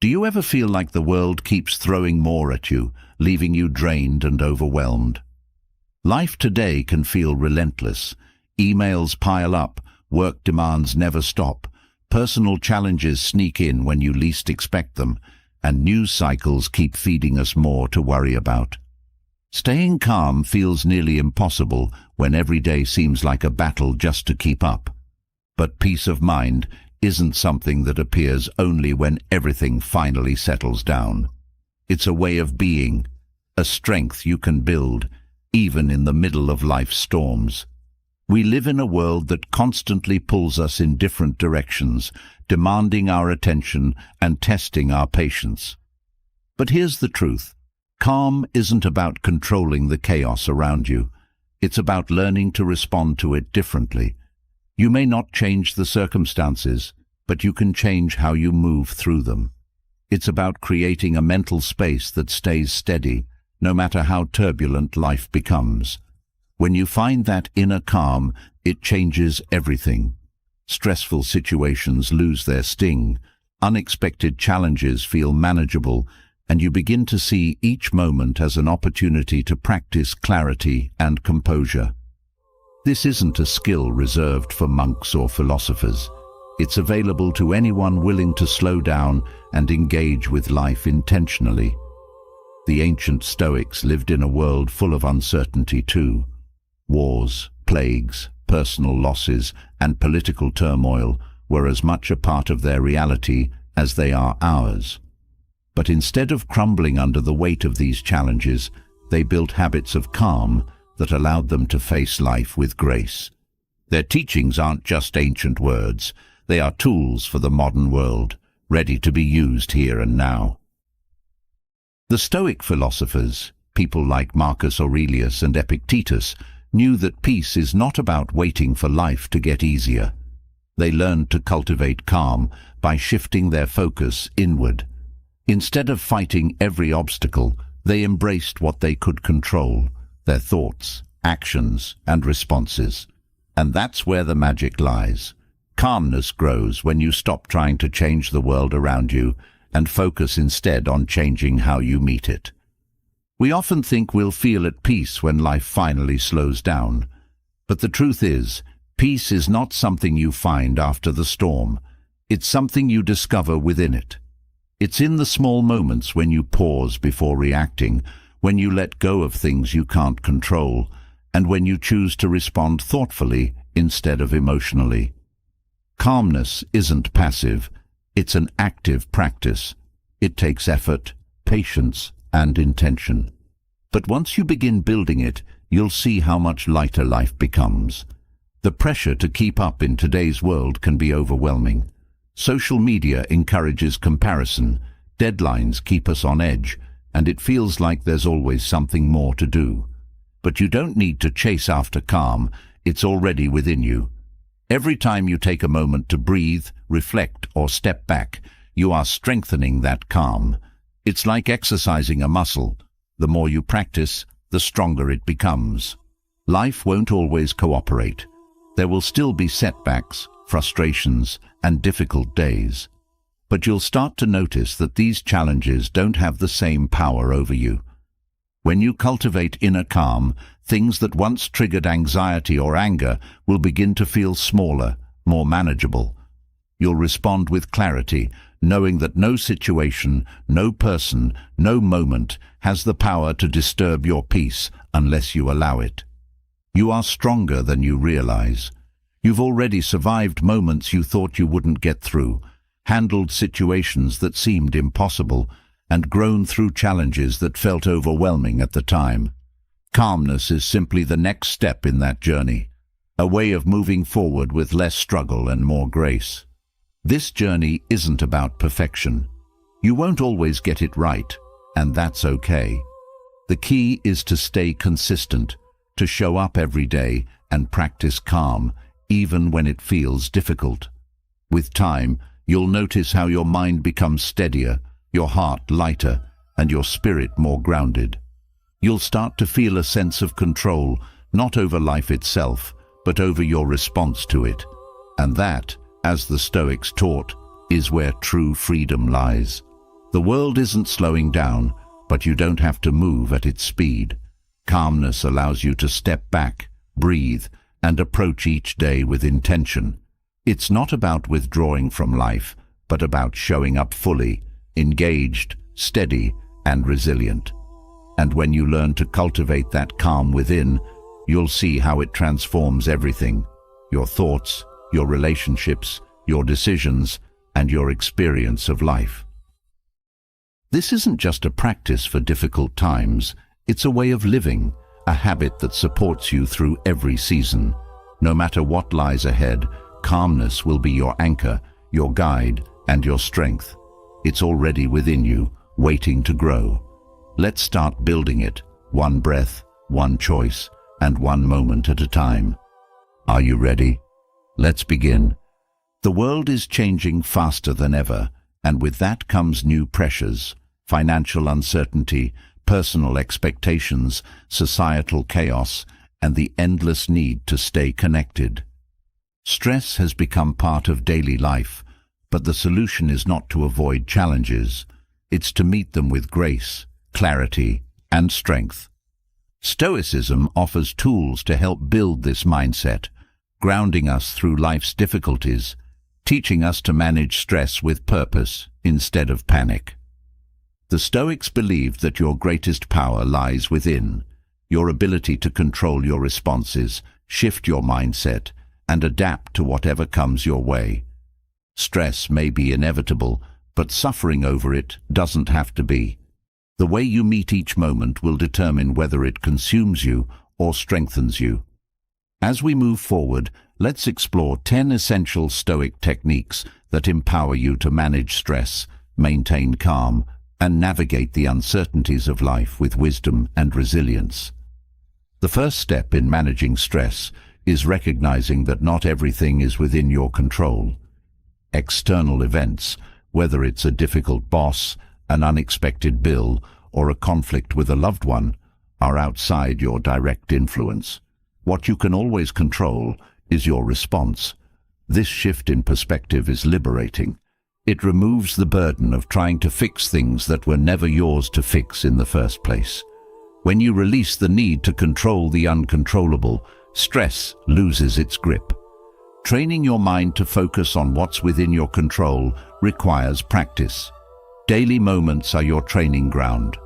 Do you ever feel like the world keeps throwing more at you, leaving you drained and overwhelmed? Life today can feel relentless. Emails pile up, work demands never stop, personal challenges sneak in when you least expect them, and news cycles keep feeding us more to worry about. Staying calm feels nearly impossible when every day seems like a battle just to keep up. But peace of mind isn't something that appears only when everything finally settles down. It's a way of being, a strength you can build, even in the middle of life's storms. We live in a world that constantly pulls us in different directions, demanding our attention and testing our patience. But here's the truth. Calm isn't about controlling the chaos around you. It's about learning to respond to it differently. You may not change the circumstances, but you can change how you move through them. It's about creating a mental space that stays steady, no matter how turbulent life becomes. When you find that inner calm, it changes everything. Stressful situations lose their sting, unexpected challenges feel manageable, and you begin to see each moment as an opportunity to practice clarity and composure. This isn't a skill reserved for monks or philosophers. It's available to anyone willing to slow down and engage with life intentionally. The ancient Stoics lived in a world full of uncertainty too. Wars, plagues, personal losses, and political turmoil were as much a part of their reality as they are ours. But instead of crumbling under the weight of these challenges, they built habits of calm that allowed them to face life with grace. Their teachings aren't just ancient words, they are tools for the modern world, ready to be used here and now. The Stoic philosophers, people like Marcus Aurelius and Epictetus, knew that peace is not about waiting for life to get easier. They learned to cultivate calm by shifting their focus inward. Instead of fighting every obstacle, they embraced what they could control, their thoughts, actions, and responses. And that's where the magic lies. Calmness grows when you stop trying to change the world around you and focus instead on changing how you meet it. We often think we'll feel at peace when life finally slows down. But the truth is, peace is not something you find after the storm. It's something you discover within it. It's in the small moments when you pause before reacting, when you let go of things you can't control, and when you choose to respond thoughtfully instead of emotionally. Calmness isn't passive, it's an active practice. It takes effort, patience, and intention. But once you begin building it, you'll see how much lighter life becomes. The pressure to keep up in today's world can be overwhelming. Social media encourages comparison, deadlines keep us on edge, and it feels like there's always something more to do. But you don't need to chase after calm, it's already within you. Every time you take a moment to breathe, reflect, or step back, you are strengthening that calm. It's like exercising a muscle. The more you practice, the stronger it becomes. Life won't always cooperate. There will still be setbacks, frustrations, and difficult days. But you'll start to notice that these challenges don't have the same power over you. When you cultivate inner calm, things that once triggered anxiety or anger will begin to feel smaller, more manageable. You'll respond with clarity, knowing that no situation, no person, no moment has the power to disturb your peace unless you allow it. You are stronger than you realize. You've already survived moments you thought you wouldn't get through, handled situations that seemed impossible, and grown through challenges that felt overwhelming at the time. Calmness is simply the next step in that journey, a way of moving forward with less struggle and more grace. This journey isn't about perfection. You won't always get it right, and that's okay. The key is to stay consistent, to show up every day and practice calm, even when it feels difficult. With time, you'll notice how your mind becomes steadier, your heart lighter, and your spirit more grounded. You'll start to feel a sense of control, not over life itself, but over your response to it. And that, as the Stoics taught, is where true freedom lies. The world isn't slowing down, but you don't have to move at its speed. Calmness allows you to step back, breathe, and approach each day with intention. It's not about withdrawing from life, but about showing up fully, engaged, steady, and resilient. And when you learn to cultivate that calm within, you'll see how it transforms everything: your thoughts, your relationships, your decisions, and your experience of life. This isn't just a practice for difficult times, it's a way of living, a habit that supports you through every season. No matter what lies ahead, calmness will be your anchor, your guide, and your strength. It's already within you, waiting to grow. Let's start building it, one breath, one choice, and one moment at a time. Are you ready? Let's begin. The world is changing faster than ever, and with that comes new pressures: financial uncertainty, personal expectations, societal chaos, and the endless need to stay connected. Stress has become part of daily life, but the solution is not to avoid challenges. It's to meet them with grace, clarity, and strength. Stoicism offers tools to help build this mindset, grounding us through life's difficulties, teaching us to manage stress with purpose instead of panic. The Stoics believed that your greatest power lies within, your ability to control your responses, shift your mindset, and adapt to whatever comes your way. Stress may be inevitable, but suffering over it doesn't have to be. The way you meet each moment will determine whether it consumes you or strengthens you. As we move forward, let's explore 10 essential Stoic techniques that empower you to manage stress, maintain calm, and navigate the uncertainties of life with wisdom and resilience. The first step in managing stress is recognizing that not everything is within your control. External events, whether it's a difficult boss, an unexpected bill, or a conflict with a loved one, are outside your direct influence. What you can always control is your response. This shift in perspective is liberating. It removes the burden of trying to fix things that were never yours to fix in the first place. When you release the need to control the uncontrollable, stress loses its grip. Training your mind to focus on what's within your control requires practice. Daily moments are your training ground.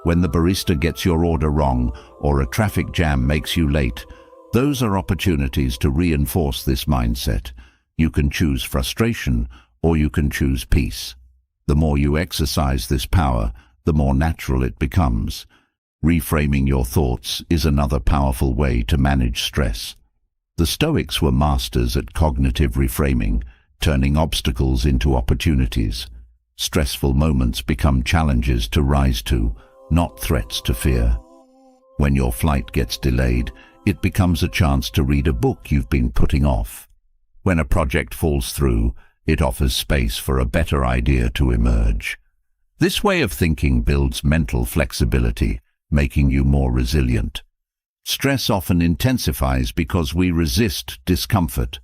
When the barista gets your order wrong or a traffic jam makes you late, those are opportunities to reinforce this mindset. You can choose frustration or you can choose peace. The more you exercise this power, the more natural it becomes. Reframing your thoughts is another powerful way to manage stress. The Stoics were masters at cognitive reframing, turning obstacles into opportunities. Stressful moments become challenges to rise to, not threats to fear. When your flight gets delayed, it becomes a chance to read a book you've been putting off. When a project falls through, it offers space for a better idea to emerge. This way of thinking builds mental flexibility, making you more resilient. Stress often intensifies because we resist discomfort.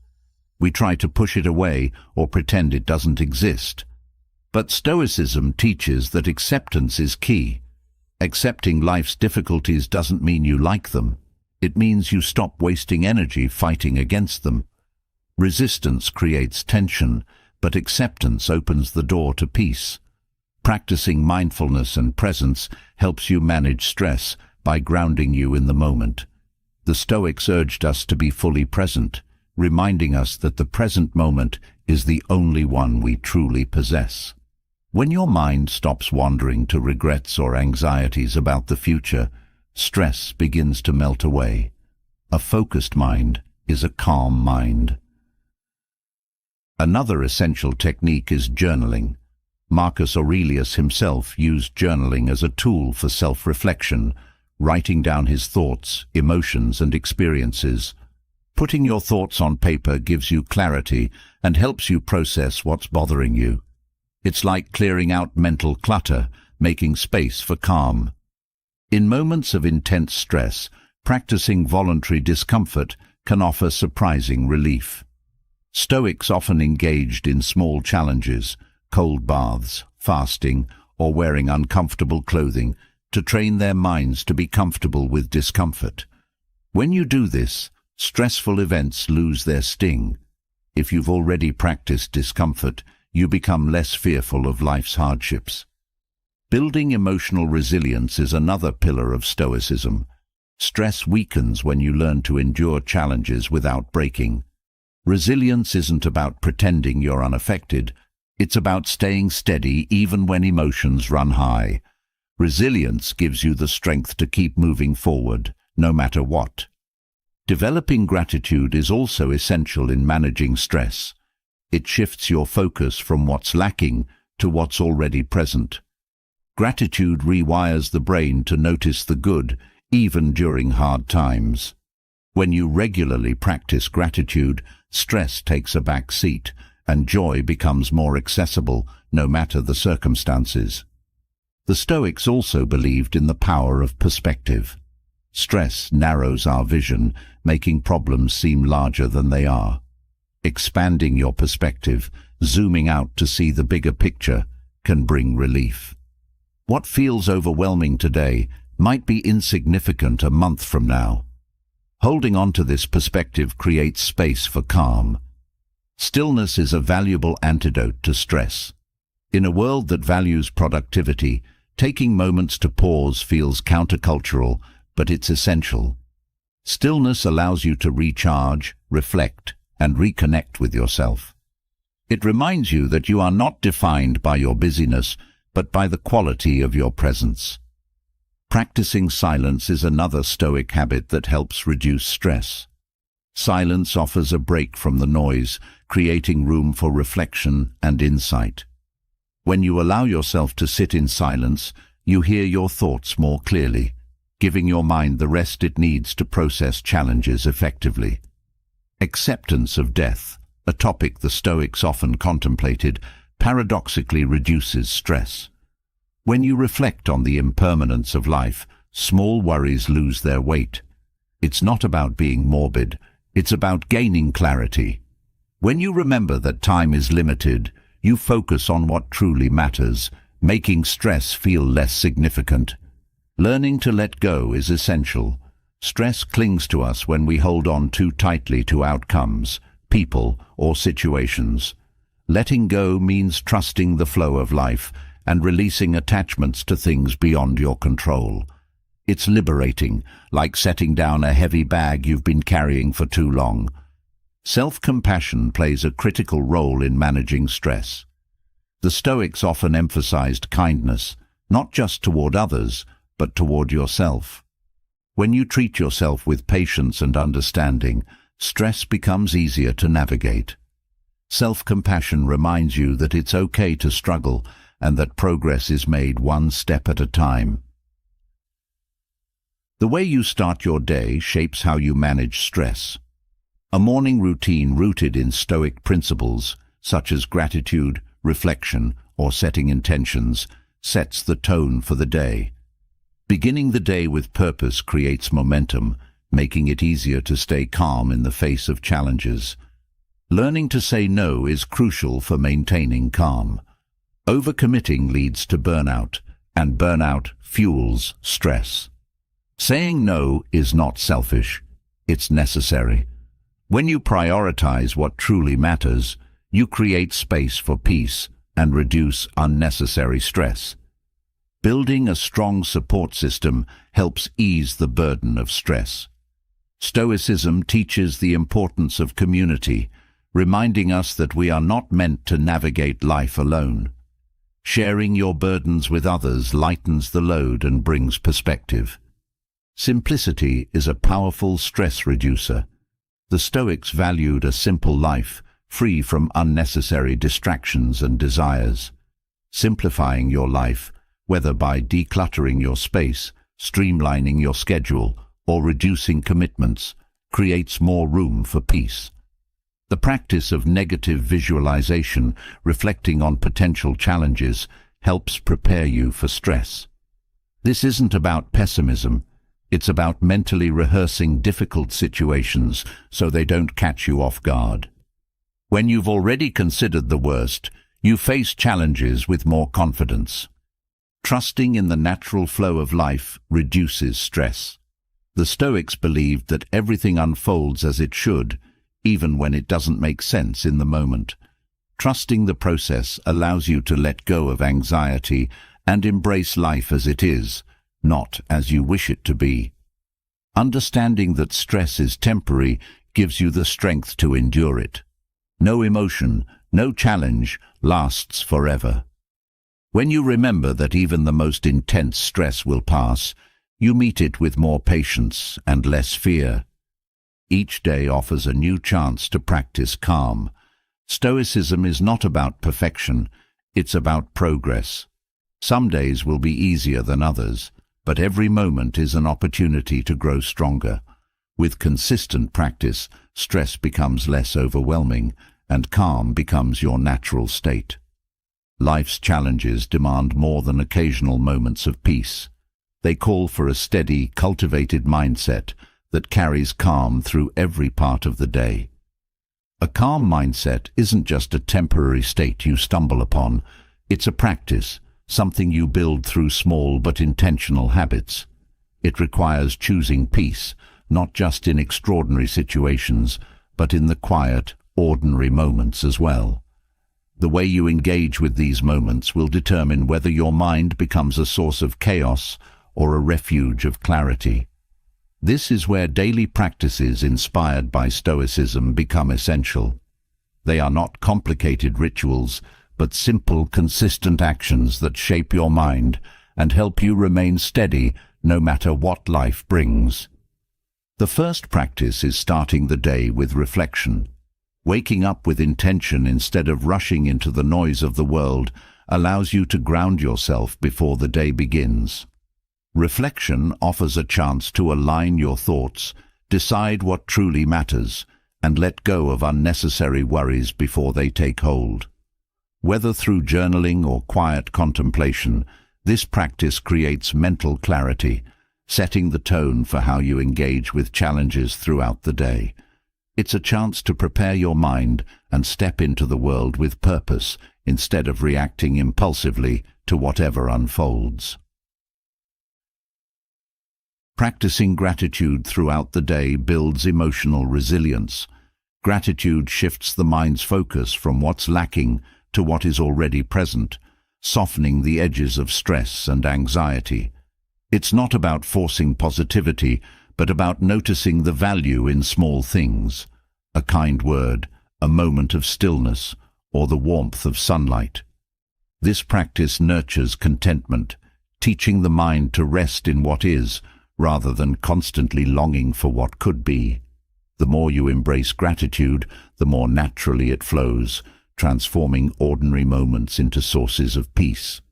We try to push it away or pretend it doesn't exist. But Stoicism teaches that acceptance is key. Accepting life's difficulties doesn't mean you like them. It means you stop wasting energy fighting against them. Resistance creates tension, but acceptance opens the door to peace. Practicing mindfulness and presence helps you manage stress by grounding you in the moment. The Stoics urged us to be fully present, reminding us that the present moment is the only one we truly possess. When your mind stops wandering to regrets or anxieties about the future, stress begins to melt away. A focused mind is a calm mind. Another essential technique is journaling. Marcus Aurelius himself used journaling as a tool for self-reflection, writing down his thoughts, emotions, and experiences. Putting your thoughts on paper gives you clarity and helps you process what's bothering you. It's like clearing out mental clutter, making space for calm. In moments of intense stress, practicing voluntary discomfort can offer surprising relief. Stoics often engaged in small challenges, cold baths, fasting, or wearing uncomfortable clothing to train their minds to be comfortable with discomfort. When you do this, stressful events lose their sting. If you've already practiced discomfort, you become less fearful of life's hardships. Building emotional resilience is another pillar of Stoicism. Stress weakens when you learn to endure challenges without breaking. Resilience isn't about pretending you're unaffected. It's about staying steady even when emotions run high. Resilience gives you the strength to keep moving forward, no matter what. Developing gratitude is also essential in managing stress. It shifts your focus from what's lacking to what's already present. Gratitude rewires the brain to notice the good, even during hard times. When you regularly practice gratitude, stress takes a back seat, and joy becomes more accessible, no matter the circumstances. The Stoics also believed in the power of perspective. Stress narrows our vision, making problems seem larger than they are. Expanding your perspective, zooming out to see the bigger picture, can bring relief. What feels overwhelming today might be insignificant a month from now. Holding on to this perspective creates space for calm. Stillness is a valuable antidote to stress. In a world that values productivity, taking moments to pause feels countercultural, but it's essential. Stillness allows you to recharge, reflect, and reconnect with yourself. It reminds you that you are not defined by your busyness, but by the quality of your presence. Practicing silence is another Stoic habit that helps reduce stress. Silence offers a break from the noise, creating room for reflection and insight. When you allow yourself to sit in silence, you hear your thoughts more clearly, giving your mind the rest it needs to process challenges effectively. Acceptance of death, a topic the Stoics often contemplated, paradoxically reduces stress. When you reflect on the impermanence of life, small worries lose their weight. It's not about being morbid, it's about gaining clarity. When you remember that time is limited, you focus on what truly matters, making stress feel less significant. Learning to let go is essential. Stress clings to us when we hold on too tightly to outcomes, people, or situations. Letting go means trusting the flow of life and releasing attachments to things beyond your control. It's liberating, like setting down a heavy bag you've been carrying for too long. Self-compassion plays a critical role in managing stress. The Stoics often emphasized kindness, not just toward others, but toward yourself. When you treat yourself with patience and understanding, stress becomes easier to navigate. Self-compassion reminds you that it's okay to struggle and that progress is made one step at a time. The way you start your day shapes how you manage stress. A morning routine rooted in Stoic principles, such as gratitude, reflection, or setting intentions, sets the tone for the day. Beginning the day with purpose creates momentum, making it easier to stay calm in the face of challenges. Learning to say no is crucial for maintaining calm. Overcommitting leads to burnout, and burnout fuels stress. Saying no is not selfish, it's necessary. When you prioritize what truly matters, you create space for peace and reduce unnecessary stress. Building a strong support system helps ease the burden of stress. Stoicism teaches the importance of community, reminding us that we are not meant to navigate life alone. Sharing your burdens with others lightens the load and brings perspective. Simplicity is a powerful stress reducer. The Stoics valued a simple life, free from unnecessary distractions and desires. Simplifying your life, whether by decluttering your space, streamlining your schedule, or reducing commitments, creates more room for peace. The practice of negative visualization, reflecting on potential challenges, helps prepare you for stress. This isn't about pessimism. It's about mentally rehearsing difficult situations so they don't catch you off guard. When you've already considered the worst, you face challenges with more confidence. Trusting in the natural flow of life reduces stress. The Stoics believed that everything unfolds as it should, even when it doesn't make sense in the moment. Trusting the process allows you to let go of anxiety and embrace life as it is, not as you wish it to be. Understanding that stress is temporary gives you the strength to endure it. No emotion, no challenge lasts forever. When you remember that even the most intense stress will pass, you meet it with more patience and less fear. Each day offers a new chance to practice calm. Stoicism is not about perfection, it's about progress. Some days will be easier than others, but every moment is an opportunity to grow stronger. With consistent practice, stress becomes less overwhelming, and calm becomes your natural state. Life's challenges demand more than occasional moments of peace. They call for a steady, cultivated mindset that carries calm through every part of the day. A calm mindset isn't just a temporary state you stumble upon. It's a practice, something you build through small but intentional habits. It requires choosing peace, not just in extraordinary situations, but in the quiet, ordinary moments as well. The way you engage with these moments will determine whether your mind becomes a source of chaos or a refuge of clarity. This is where daily practices inspired by Stoicism become essential. They are not complicated rituals, but simple, consistent actions that shape your mind and help you remain steady no matter what life brings. The first practice is starting the day with reflection. Waking up with intention instead of rushing into the noise of the world allows you to ground yourself before the day begins. Reflection offers a chance to align your thoughts, decide what truly matters, and let go of unnecessary worries before they take hold. Whether through journaling or quiet contemplation, this practice creates mental clarity, setting the tone for how you engage with challenges throughout the day. It's a chance to prepare your mind and step into the world with purpose instead of reacting impulsively to whatever unfolds. Practicing gratitude throughout the day builds emotional resilience. Gratitude shifts the mind's focus from what's lacking to what is already present, softening the edges of stress and anxiety. It's not about forcing positivity, but about noticing the value in small things. A kind word, a moment of stillness, or the warmth of sunlight. This practice nurtures contentment, teaching the mind to rest in what is, rather than constantly longing for what could be. The more you embrace gratitude, the more naturally it flows, transforming ordinary moments into sources of peace.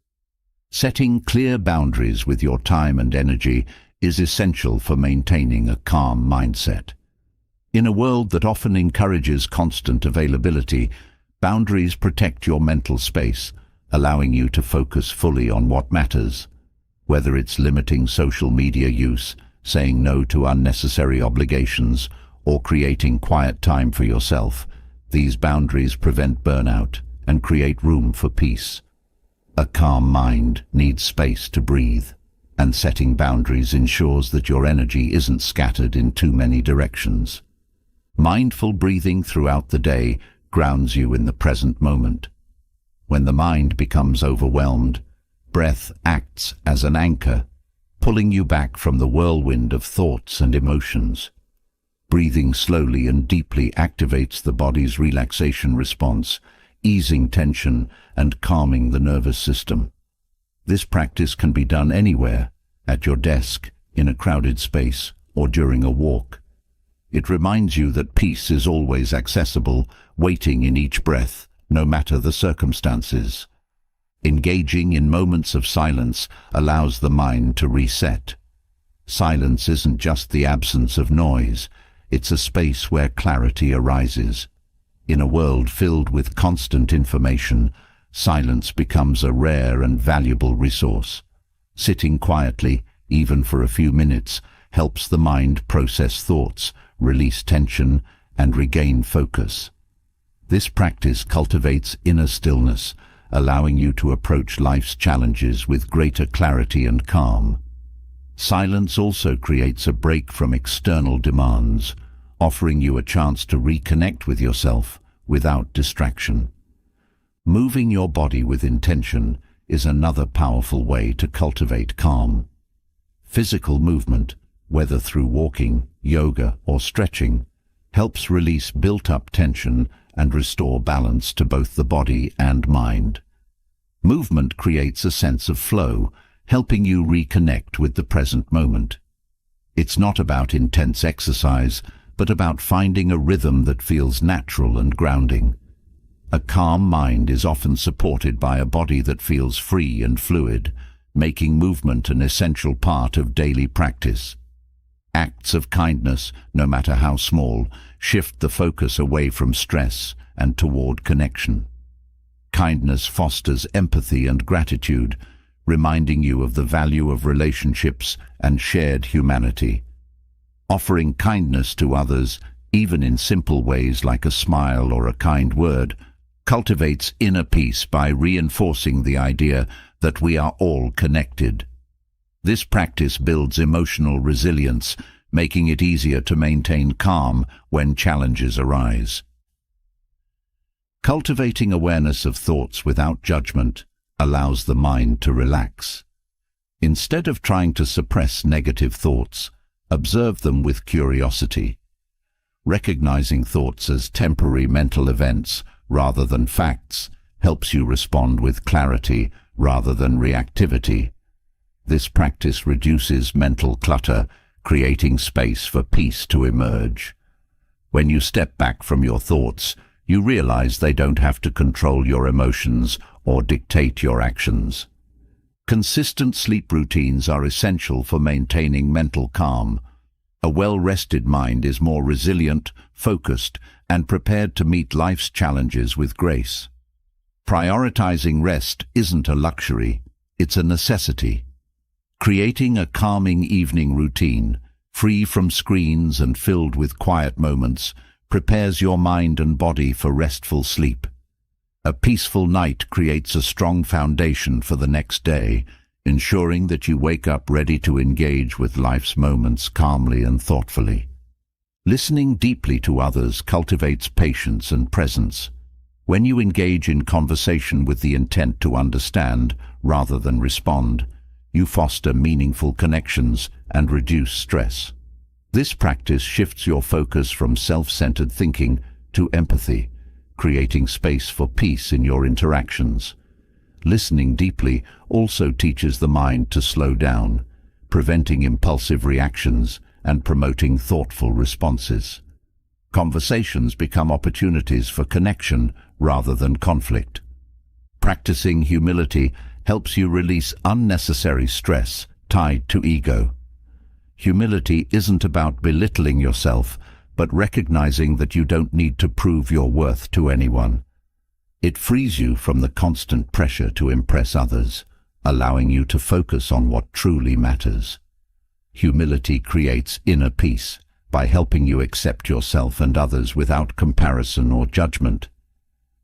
Setting clear boundaries with your time and energy is essential for maintaining a calm mindset. In a world that often encourages constant availability, boundaries protect your mental space, allowing you to focus fully on what matters. Whether it's limiting social media use, saying no to unnecessary obligations, or creating quiet time for yourself, these boundaries prevent burnout and create room for peace. A calm mind needs space to breathe, and setting boundaries ensures that your energy isn't scattered in too many directions. Mindful breathing throughout the day grounds you in the present moment. When the mind becomes overwhelmed, breath acts as an anchor, pulling you back from the whirlwind of thoughts and emotions. Breathing slowly and deeply activates the body's relaxation response, easing tension and calming the nervous system. This practice can be done anywhere, at your desk, in a crowded space, or during a walk. It reminds you that peace is always accessible, waiting in each breath, no matter the circumstances. Engaging in moments of silence allows the mind to reset. Silence isn't just the absence of noise, it's a space where clarity arises. In a world filled with constant information, silence becomes a rare and valuable resource. Sitting quietly, even for a few minutes, helps the mind process thoughts, release tension, and regain focus. This practice cultivates inner stillness, allowing you to approach life's challenges with greater clarity and calm. Silence also creates a break from external demands, offering you a chance to reconnect with yourself without distraction. Moving your body with intention is another powerful way to cultivate calm. Physical movement, whether through walking, yoga, or stretching, helps release built-up tension and restore balance to both the body and mind. Movement creates a sense of flow, helping you reconnect with the present moment. It's not about intense exercise, but about finding a rhythm that feels natural and grounding. A calm mind is often supported by a body that feels free and fluid, making movement an essential part of daily practice. Acts of kindness, no matter how small, shift the focus away from stress and toward connection. Kindness fosters empathy and gratitude, reminding you of the value of relationships and shared humanity. Offering kindness to others, even in simple ways like a smile or a kind word, cultivates inner peace by reinforcing the idea that we are all connected. This practice builds emotional resilience, making it easier to maintain calm when challenges arise. Cultivating awareness of thoughts without judgment allows the mind to relax. Instead of trying to suppress negative thoughts, observe them with curiosity. Recognizing thoughts as temporary mental events rather than facts helps you respond with clarity rather than reactivity. This practice reduces mental clutter, creating space for peace to emerge. When you step back from your thoughts, you realize they don't have to control your emotions or dictate your actions. Consistent sleep routines are essential for maintaining mental calm. A well-rested mind is more resilient, focused, and prepared to meet life's challenges with grace. Prioritizing rest isn't a luxury, it's a necessity. Creating a calming evening routine, free from screens and filled with quiet moments, prepares your mind and body for restful sleep. A peaceful night creates a strong foundation for the next day, ensuring that you wake up ready to engage with life's moments calmly and thoughtfully. Listening deeply to others cultivates patience and presence. When you engage in conversation with the intent to understand rather than respond, you foster meaningful connections and reduce stress. This practice shifts your focus from self-centered thinking to empathy, creating space for peace in your interactions. Listening deeply also teaches the mind to slow down, preventing impulsive reactions and promoting thoughtful responses. Conversations become opportunities for connection rather than conflict. Practicing humility helps you release unnecessary stress tied to ego. Humility isn't about belittling yourself, but recognizing that you don't need to prove your worth to anyone. It frees you from the constant pressure to impress others, allowing you to focus on what truly matters. Humility creates inner peace by helping you accept yourself and others without comparison or judgment.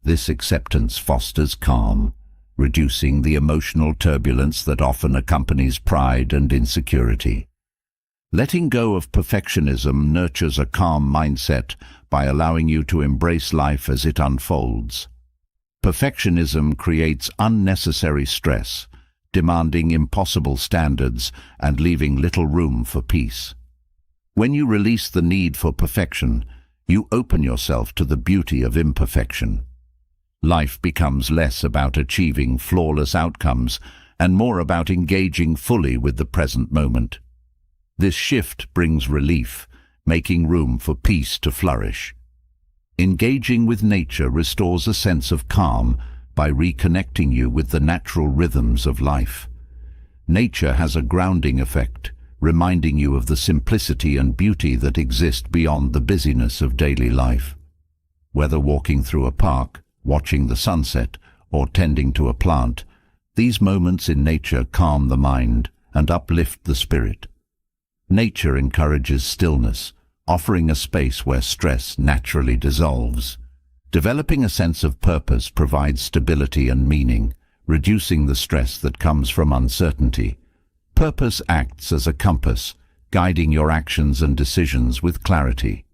This acceptance fosters calm, reducing the emotional turbulence that often accompanies pride and insecurity. Letting go of perfectionism nurtures a calm mindset by allowing you to embrace life as it unfolds. Perfectionism creates unnecessary stress, demanding impossible standards and leaving little room for peace. When you release the need for perfection, you open yourself to the beauty of imperfection. Life becomes less about achieving flawless outcomes and more about engaging fully with the present moment. This shift brings relief, making room for peace to flourish. Engaging with nature restores a sense of calm by reconnecting you with the natural rhythms of life. Nature has a grounding effect, reminding you of the simplicity and beauty that exist beyond the busyness of daily life. Whether walking through a park, watching the sunset, or tending to a plant, these moments in nature calm the mind and uplift the spirit. Nature encourages stillness, offering a space where stress naturally dissolves. Developing a sense of purpose provides stability and meaning, reducing the stress that comes from uncertainty. Purpose acts as a compass, guiding your actions and decisions with clarity.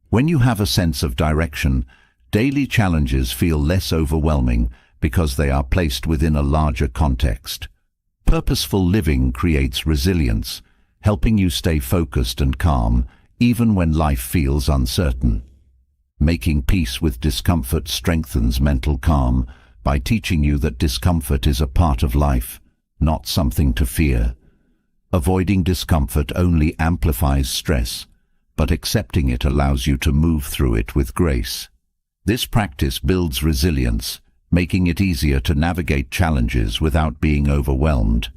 When you have a sense of direction, daily challenges feel less overwhelming because they are placed within a larger context. Purposeful living creates resilience, helping you stay focused and calm even when life feels uncertain. Making peace with discomfort strengthens mental calm by teaching you that discomfort is a part of life, not something to fear. Avoiding discomfort only amplifies stress, but accepting it allows you to move through it with grace. This practice builds resilience, making it easier to navigate challenges without being overwhelmed.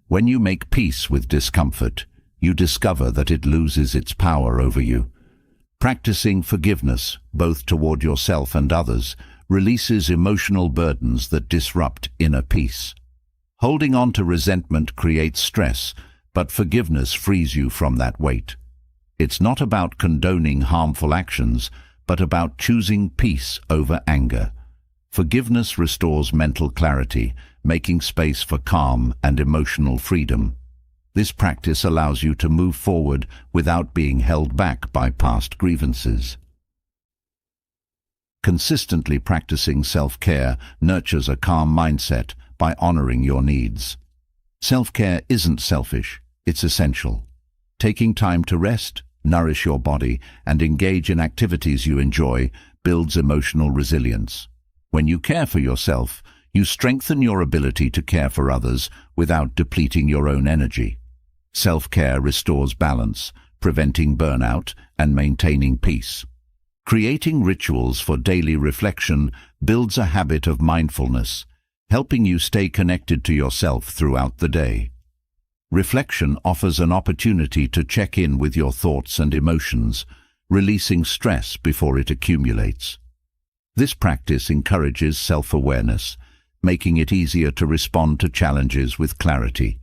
When you make peace with discomfort, you discover that it loses its power over you. Practicing forgiveness, both toward yourself and others, releases emotional burdens that disrupt inner peace. Holding on to resentment creates stress, but forgiveness frees you from that weight. It's not about condoning harmful actions, but about choosing peace over anger. Forgiveness restores mental clarity, making space for calm and emotional freedom. This practice allows you to move forward without being held back by past grievances. Consistently practicing self-care nurtures a calm mindset by honoring your needs. Self-care isn't selfish, it's essential. Taking time to rest, nourish your body, and engage in activities you enjoy builds emotional resilience. When you care for yourself, you strengthen your ability to care for others without depleting your own energy. Self-care restores balance, preventing burnout and maintaining peace. Creating rituals for daily reflection builds a habit of mindfulness, helping you stay connected to yourself throughout the day. Reflection offers an opportunity to check in with your thoughts and emotions, releasing stress before it accumulates. This practice encourages self-awareness, making it easier to respond to challenges with clarity.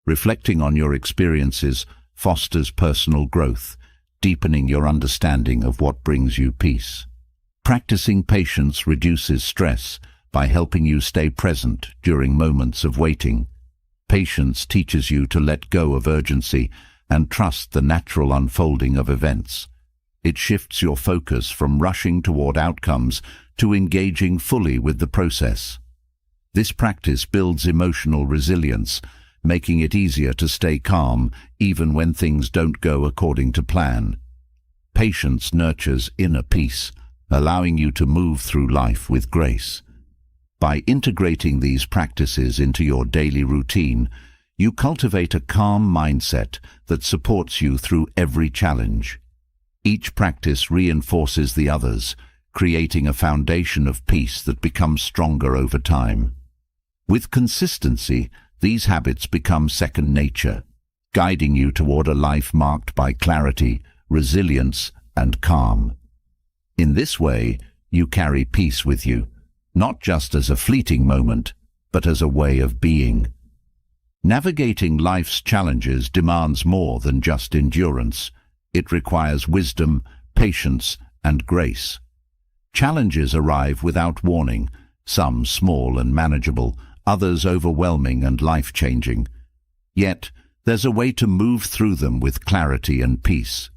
Reflecting on your experiences fosters personal growth, deepening your understanding of what brings you peace. Practicing patience reduces stress by helping you stay present during moments of waiting. Patience teaches you to let go of urgency and trust the natural unfolding of events. It shifts your focus from rushing toward outcomes to engaging fully with the process. This practice builds emotional resilience, making it easier to stay calm even when things don't go according to plan. Patience nurtures inner peace, allowing you to move through life with grace. By integrating these practices into your daily routine, you cultivate a calm mindset that supports you through every challenge. Each practice reinforces the others, creating a foundation of peace that becomes stronger over time. With consistency, these habits become second nature, guiding you toward a life marked by clarity, resilience, and calm. In this way, you carry peace with you, not just as a fleeting moment, but as a way of being. Navigating life's challenges demands more than just endurance. It requires wisdom, patience, and grace. Challenges arrive without warning, some small and manageable, others overwhelming and life-changing. Yet, there's a way to move through them with clarity and peace.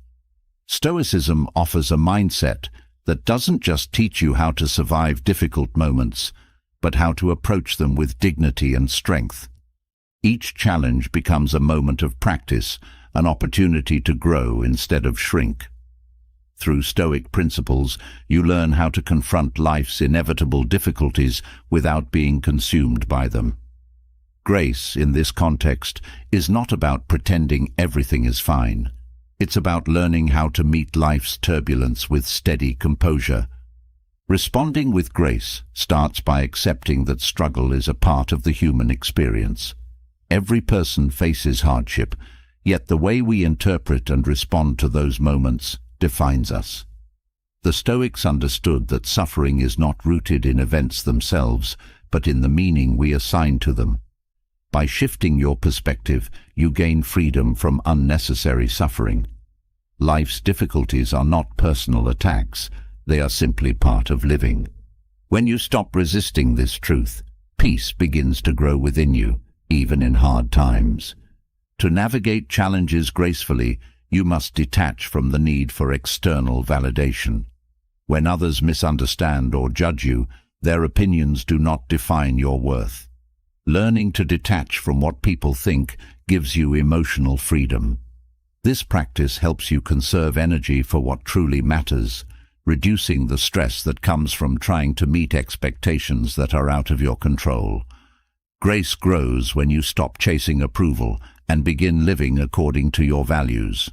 Stoicism offers a mindset that doesn't just teach you how to survive difficult moments, but how to approach them with dignity and strength. Each challenge becomes a moment of practice, an opportunity to grow instead of shrink. Through Stoic principles, you learn how to confront life's inevitable difficulties without being consumed by them. Grace, in this context, is not about pretending everything is fine. It's about learning how to meet life's turbulence with steady composure. Responding with grace starts by accepting that struggle is a part of the human experience. Every person faces hardship, yet the way we interpret and respond to those moments defines us. The Stoics understood that suffering is not rooted in events themselves, but in the meaning we assign to them. By shifting your perspective, you gain freedom from unnecessary suffering. Life's difficulties are not personal attacks, They are simply part of living. When you stop resisting this truth, peace begins to grow within you, even in hard times. To navigate challenges gracefully, you must detach from the need for external validation. When others misunderstand or judge you, their opinions do not define your worth. Learning to detach from what people think gives you emotional freedom. This practice helps you conserve energy for what truly matters, reducing the stress that comes from trying to meet expectations that are out of your control. Grace grows when you stop chasing approval and begin living according to your values.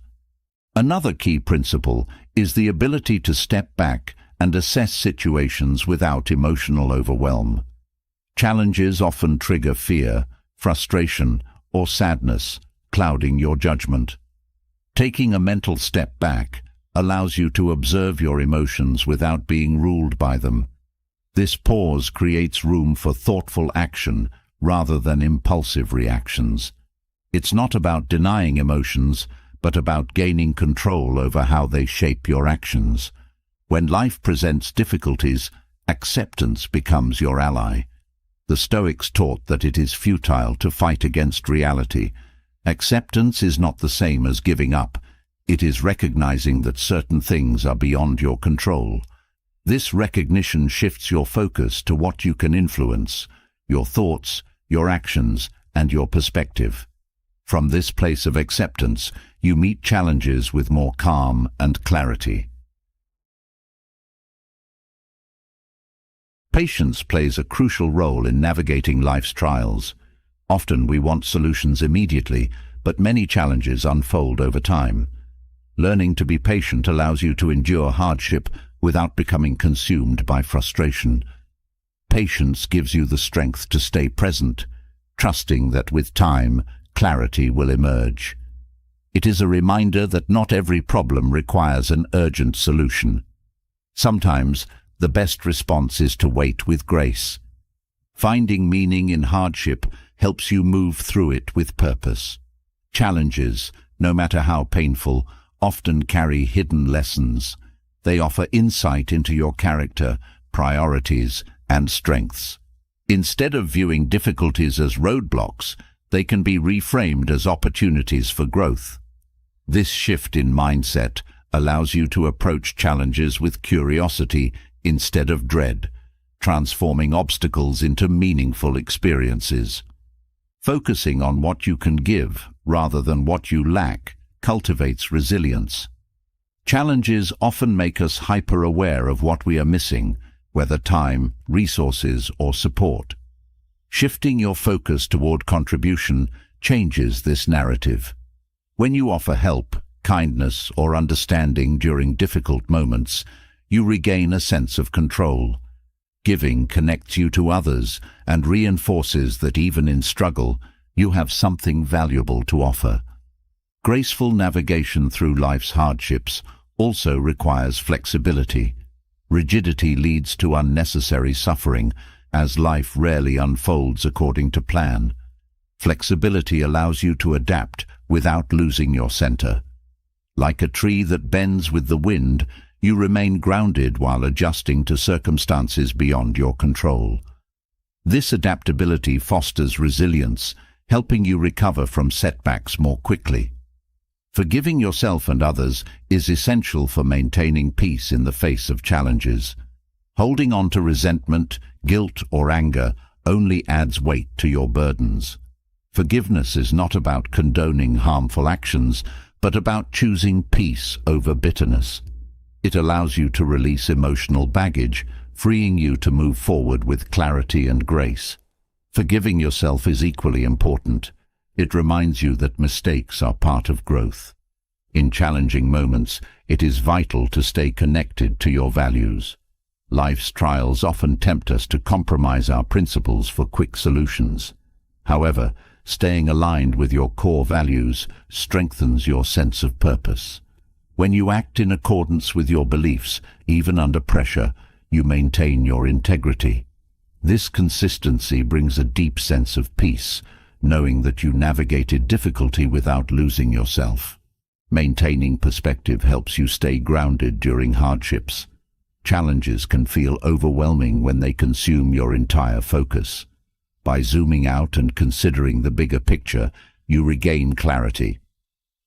Another key principle is the ability to step back and assess situations without emotional overwhelm. Challenges often trigger fear, frustration, or sadness, clouding your judgment. Taking a mental step back allows you to observe your emotions without being ruled by them. This pause creates room for thoughtful action rather than impulsive reactions. It's not about denying emotions, but about gaining control over how they shape your actions. When life presents difficulties, acceptance becomes your ally. The Stoics taught that it is futile to fight against reality. Acceptance is not the same as giving up. It is recognizing that certain things are beyond your control. This recognition shifts your focus to what you can influence: your thoughts, your actions, and your perspective. From this place of acceptance, you meet challenges with more calm and clarity. Patience plays a crucial role in navigating life's trials. Often we want solutions immediately, but many challenges unfold over time. Learning to be patient allows you to endure hardship without becoming consumed by frustration. Patience gives you the strength to stay present, trusting that with time, clarity will emerge. It is a reminder that not every problem requires an urgent solution. Sometimes, the best response is to wait with grace. Finding meaning in hardship helps you move through it with purpose. Challenges, no matter how painful, often carry hidden lessons. They offer insight into your character, priorities, and strengths. Instead of viewing difficulties as roadblocks, they can be reframed as opportunities for growth. This shift in mindset allows you to approach challenges with curiosity instead of dread, transforming obstacles into meaningful experiences. Focusing on what you can give rather than what you lack cultivates resilience. Challenges often make us hyper-aware of what we are missing, whether time, resources, or support. Shifting your focus toward contribution changes this narrative. When you offer help, kindness, or understanding during difficult moments, you regain a sense of control. Giving connects you to others and reinforces that even in struggle, you have something valuable to offer. Graceful navigation through life's hardships also requires flexibility. Rigidity leads to unnecessary suffering, as life rarely unfolds according to plan. Flexibility allows you to adapt without losing your center. Like a tree that bends with the wind, you remain grounded while adjusting to circumstances beyond your control. This adaptability fosters resilience, helping you recover from setbacks more quickly. Forgiving yourself and others is essential for maintaining peace in the face of challenges. Holding on to resentment, guilt, or anger only adds weight to your burdens. Forgiveness is not about condoning harmful actions, but about choosing peace over bitterness. It allows you to release emotional baggage, freeing you to move forward with clarity and grace. Forgiving yourself is equally important. It reminds you that mistakes are part of growth. In challenging moments, it is vital to stay connected to your values. Life's trials often tempt us to compromise our principles for quick solutions. However, staying aligned with your core values strengthens your sense of purpose. When you act in accordance with your beliefs, even under pressure, you maintain your integrity. This consistency brings a deep sense of peace, knowing that you navigated difficulty without losing yourself. Maintaining perspective helps you stay grounded during hardships. Challenges can feel overwhelming when they consume your entire focus. By zooming out and considering the bigger picture, you regain clarity.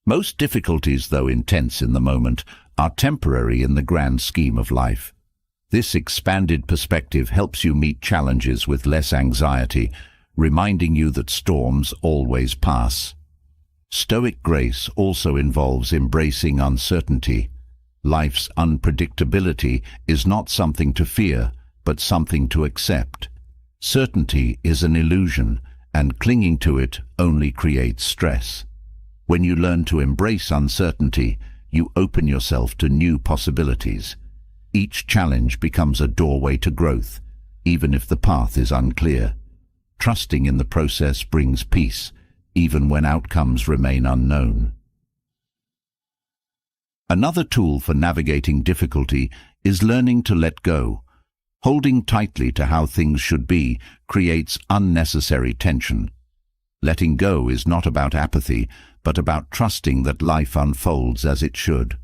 Most difficulties, though intense in the moment, are temporary in the grand scheme of life. This expanded perspective helps you meet challenges with less anxiety, reminding you that storms always pass. Stoic grace also involves embracing uncertainty. Life's unpredictability is not something to fear, but something to accept. Certainty is an illusion, and clinging to it only creates stress. When you learn to embrace uncertainty, you open yourself to new possibilities. Each challenge becomes a doorway to growth, even if the path is unclear. Trusting in the process brings peace, even when outcomes remain unknown. Another tool for navigating difficulty is learning to let go. Holding tightly to how things should be creates unnecessary tension. Letting go is not about apathy, but about trusting that life unfolds as it should.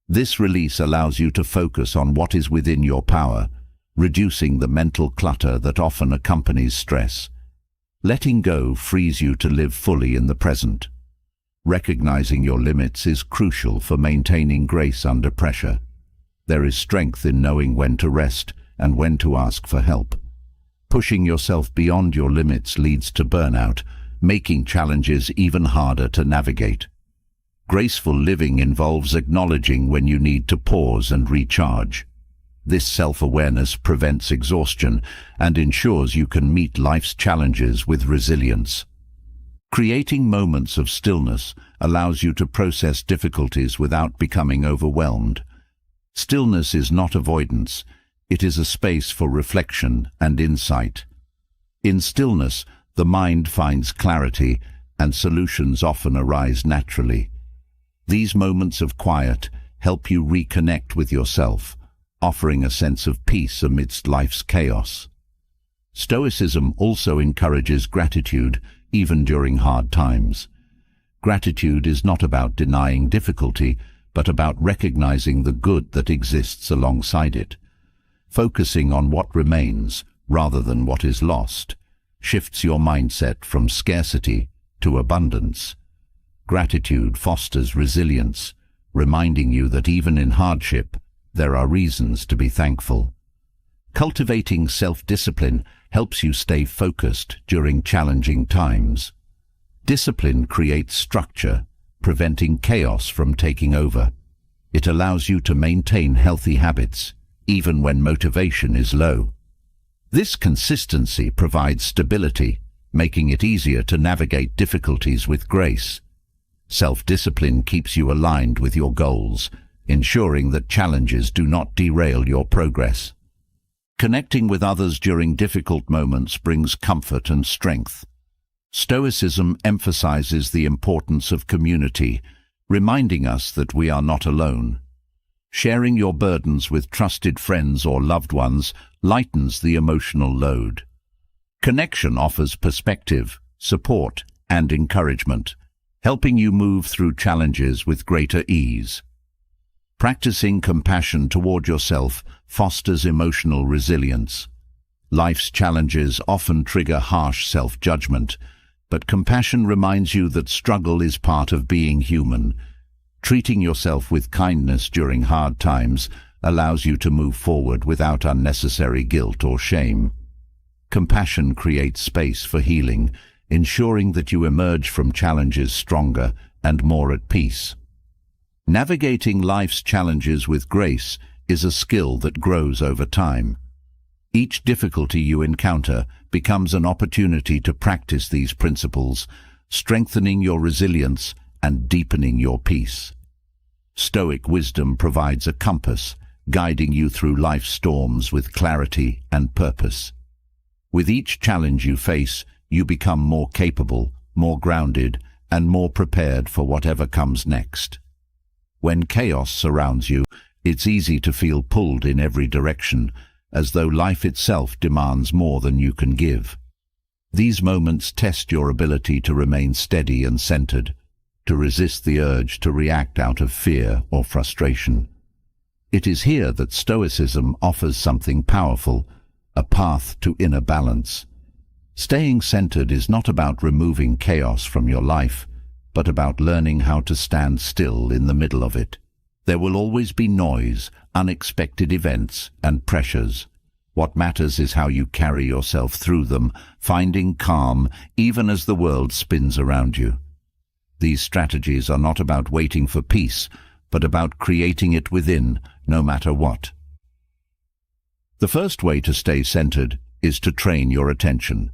This release allows you to focus on what is within your power, reducing the mental clutter that often accompanies stress. Letting go frees you to live fully in the present. Recognizing your limits is crucial for maintaining grace under pressure. There is strength in knowing when to rest and when to ask for help. Pushing yourself beyond your limits leads to burnout, making challenges even harder to navigate. Graceful living involves acknowledging when you need to pause and recharge. This self-awareness prevents exhaustion and ensures you can meet life's challenges with resilience. Creating moments of stillness allows you to process difficulties without becoming overwhelmed. Stillness is not avoidance, it is a space for reflection and insight. In stillness, the mind finds clarity and solutions often arise naturally. These moments of quiet help you reconnect with yourself, offering a sense of peace amidst life's chaos. Stoicism also encourages gratitude, even during hard times. Gratitude is not about denying difficulty, but about recognizing the good that exists alongside it. Focusing on what remains, rather than what is lost, shifts your mindset from scarcity to abundance. Gratitude fosters resilience, reminding you that even in hardship, there are reasons to be thankful. Cultivating self-discipline helps you stay focused during challenging times. Discipline creates structure, preventing chaos from taking over. It allows you to maintain healthy habits, even when motivation is low. This consistency provides stability, making it easier to navigate difficulties with grace. Self-discipline keeps you aligned with your goals, ensuring that challenges do not derail your progress. Connecting with others during difficult moments brings comfort and strength. Stoicism emphasizes the importance of community, reminding us that we are not alone. Sharing your burdens with trusted friends or loved ones lightens the emotional load. Connection offers perspective, support, and encouragement, helping you move through challenges with greater ease. Practicing compassion toward yourself fosters emotional resilience. Life's challenges often trigger harsh self-judgment, but compassion reminds you that struggle is part of being human. Treating yourself with kindness during hard times allows you to move forward without unnecessary guilt or shame. Compassion creates space for healing, ensuring that you emerge from challenges stronger and more at peace. Navigating life's challenges with grace is a skill that grows over time. Each difficulty you encounter becomes an opportunity to practice these principles, strengthening your resilience and deepening your peace. Stoic wisdom provides a compass, guiding you through life's storms with clarity and purpose. With each challenge you face, you become more capable, more grounded, and more prepared for whatever comes next. When chaos surrounds you, it's easy to feel pulled in every direction, as though life itself demands more than you can give. These moments test your ability to remain steady and centered, to resist the urge to react out of fear or frustration. It is here that Stoicism offers something powerful, a path to inner balance. Staying centered is not about removing chaos from your life, but about learning how to stand still in the middle of it. There will always be noise, unexpected events, and pressures. What matters is how you carry yourself through them, finding calm even as the world spins around you. These strategies are not about waiting for peace, but about creating it within, no matter what. The first way to stay centered is to train your attention.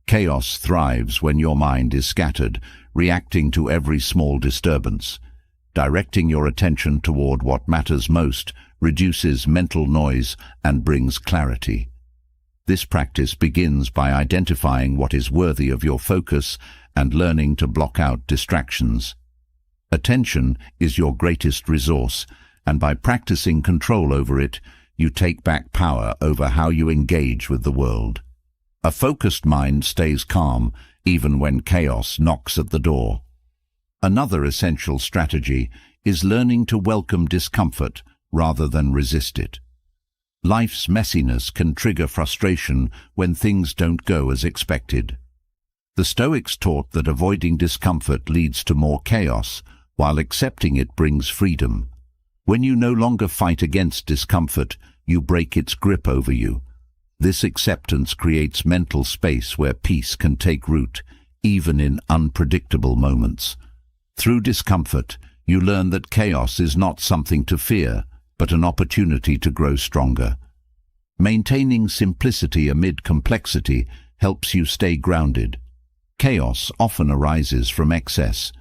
Chaos thrives when your mind is scattered, reacting to every small disturbance. Directing your attention toward what matters most reduces mental noise and brings clarity. This practice begins by identifying what is worthy of your focus and learning to block out distractions. Attention is your greatest resource, and by practicing control over it, you take back power over how you engage with the world. A focused mind stays calm even when chaos knocks at the door. Another essential strategy is learning to welcome discomfort rather than resist it. Life's messiness can trigger frustration when things don't go as expected. The Stoics taught that avoiding discomfort leads to more chaos, while accepting it brings freedom. When you no longer fight against discomfort, you break its grip over you. This acceptance creates mental space where peace can take root, even in unpredictable moments. Through discomfort, you learn that chaos is not something to fear, but an opportunity to grow stronger. Maintaining simplicity amid complexity helps you stay grounded. Chaos often arises from excess.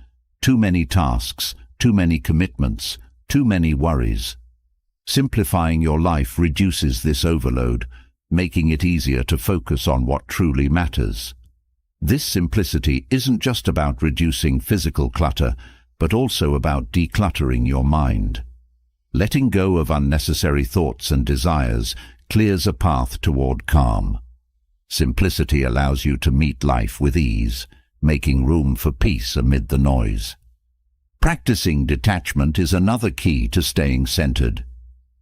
Too many tasks, too many commitments, too many worries. Simplifying your life reduces this overload, making it easier to focus on what truly matters. This simplicity isn't just about reducing physical clutter, but also about decluttering your mind. Letting go of unnecessary thoughts and desires clears a path toward calm. Simplicity allows you to meet life with ease, making room for peace amid the noise. Practicing detachment is another key to staying centered.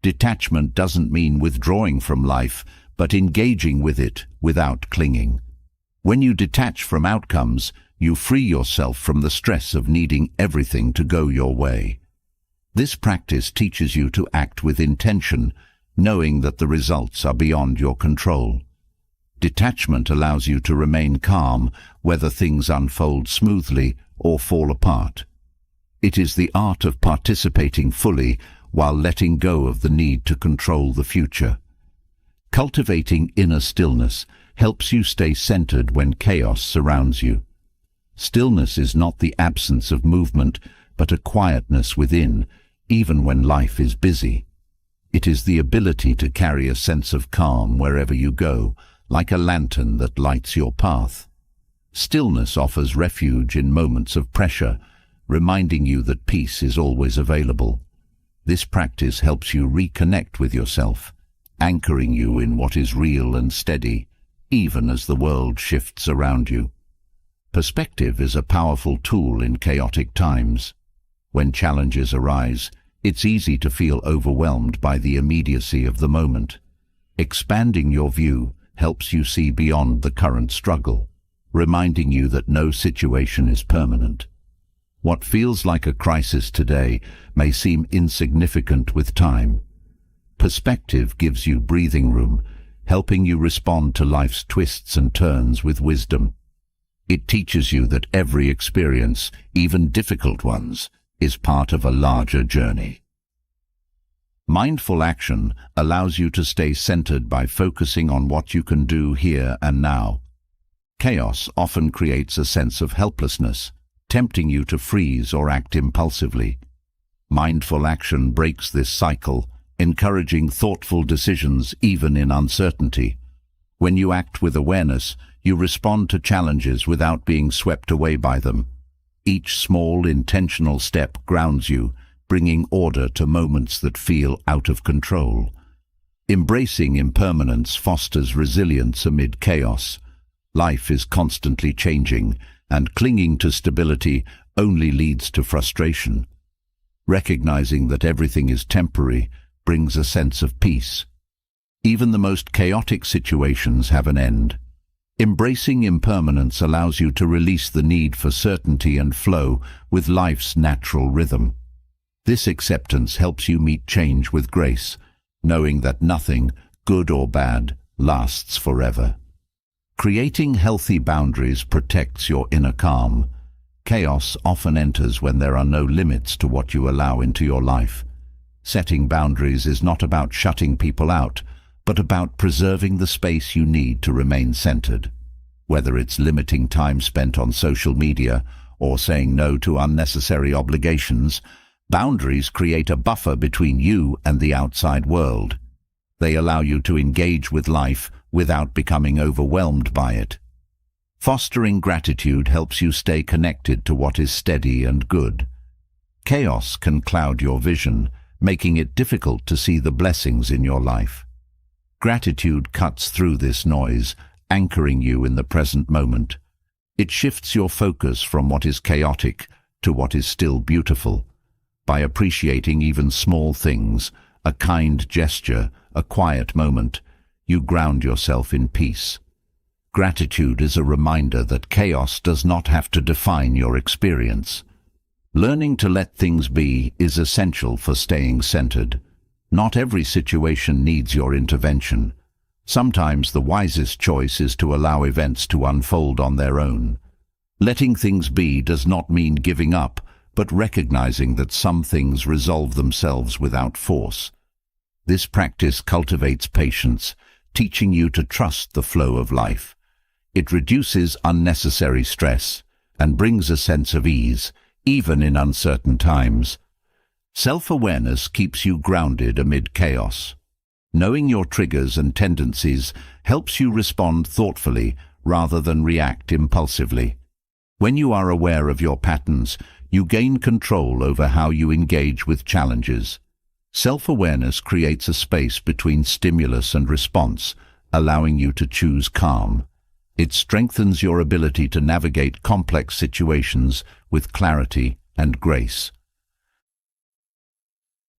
Detachment doesn't mean withdrawing from life, but engaging with it without clinging. When you detach from outcomes, you free yourself from the stress of needing everything to go your way. This practice teaches you to act with intention, knowing that the results are beyond your control. Detachment allows you to remain calm, whether things unfold smoothly or fall apart. It is the art of participating fully while letting go of the need to control the future. Cultivating inner stillness helps you stay centered when chaos surrounds you. Stillness is not the absence of movement, but a quietness within, even when life is busy. It is the ability to carry a sense of calm wherever you go, like a lantern that lights your path. Stillness offers refuge in moments of pressure, reminding you that peace is always available. This practice helps you reconnect with yourself, anchoring you in what is real and steady, even as the world shifts around you. Perspective is a powerful tool in chaotic times. When challenges arise, it's easy to feel overwhelmed by the immediacy of the moment. Expanding your view helps you see beyond the current struggle, reminding you that no situation is permanent. What feels like a crisis today may seem insignificant with time. Perspective gives you breathing room, helping you respond to life's twists and turns with wisdom. It teaches you that every experience, even difficult ones, is part of a larger journey. Mindful action allows you to stay centered by focusing on what you can do here and now. Chaos often creates a sense of helplessness, tempting you to freeze or act impulsively. Mindful action breaks this cycle, encouraging thoughtful decisions even in uncertainty. When you act with awareness, you respond to challenges without being swept away by them. Each small, intentional step grounds you, bringing order to moments that feel out of control. Embracing impermanence fosters resilience amid chaos. Life is constantly changing, and clinging to stability only leads to frustration. Recognizing that everything is temporary brings a sense of peace. Even the most chaotic situations have an end. Embracing impermanence allows you to release the need for certainty and flow with life's natural rhythm. This acceptance helps you meet change with grace, knowing that nothing, good or bad, lasts forever. Creating healthy boundaries protects your inner calm. Chaos often enters when there are no limits to what you allow into your life. Setting boundaries is not about shutting people out, but about preserving the space you need to remain centered. Whether it's limiting time spent on social media or saying no to unnecessary obligations, boundaries create a buffer between you and the outside world. They allow you to engage with life without becoming overwhelmed by it. Fostering gratitude helps you stay connected to what is steady and good. Chaos can cloud your vision, making it difficult to see the blessings in your life. Gratitude cuts through this noise, anchoring you in the present moment. It shifts your focus from what is chaotic to what is still beautiful. By appreciating even small things, a kind gesture, a quiet moment, you ground yourself in peace. Gratitude is a reminder that chaos does not have to define your experience. Learning to let things be is essential for staying centered. Not every situation needs your intervention. Sometimes the wisest choice is to allow events to unfold on their own. Letting things be does not mean giving up, but recognizing that some things resolve themselves without force. This practice cultivates patience, teaching you to trust the flow of life. It reduces unnecessary stress and brings a sense of ease, even in uncertain times. Self-awareness keeps you grounded amid chaos. Knowing your triggers and tendencies helps you respond thoughtfully rather than react impulsively. When you are aware of your patterns, you gain control over how you engage with challenges. Self-awareness creates a space between stimulus and response, allowing you to choose calm. It strengthens your ability to navigate complex situations with clarity and grace.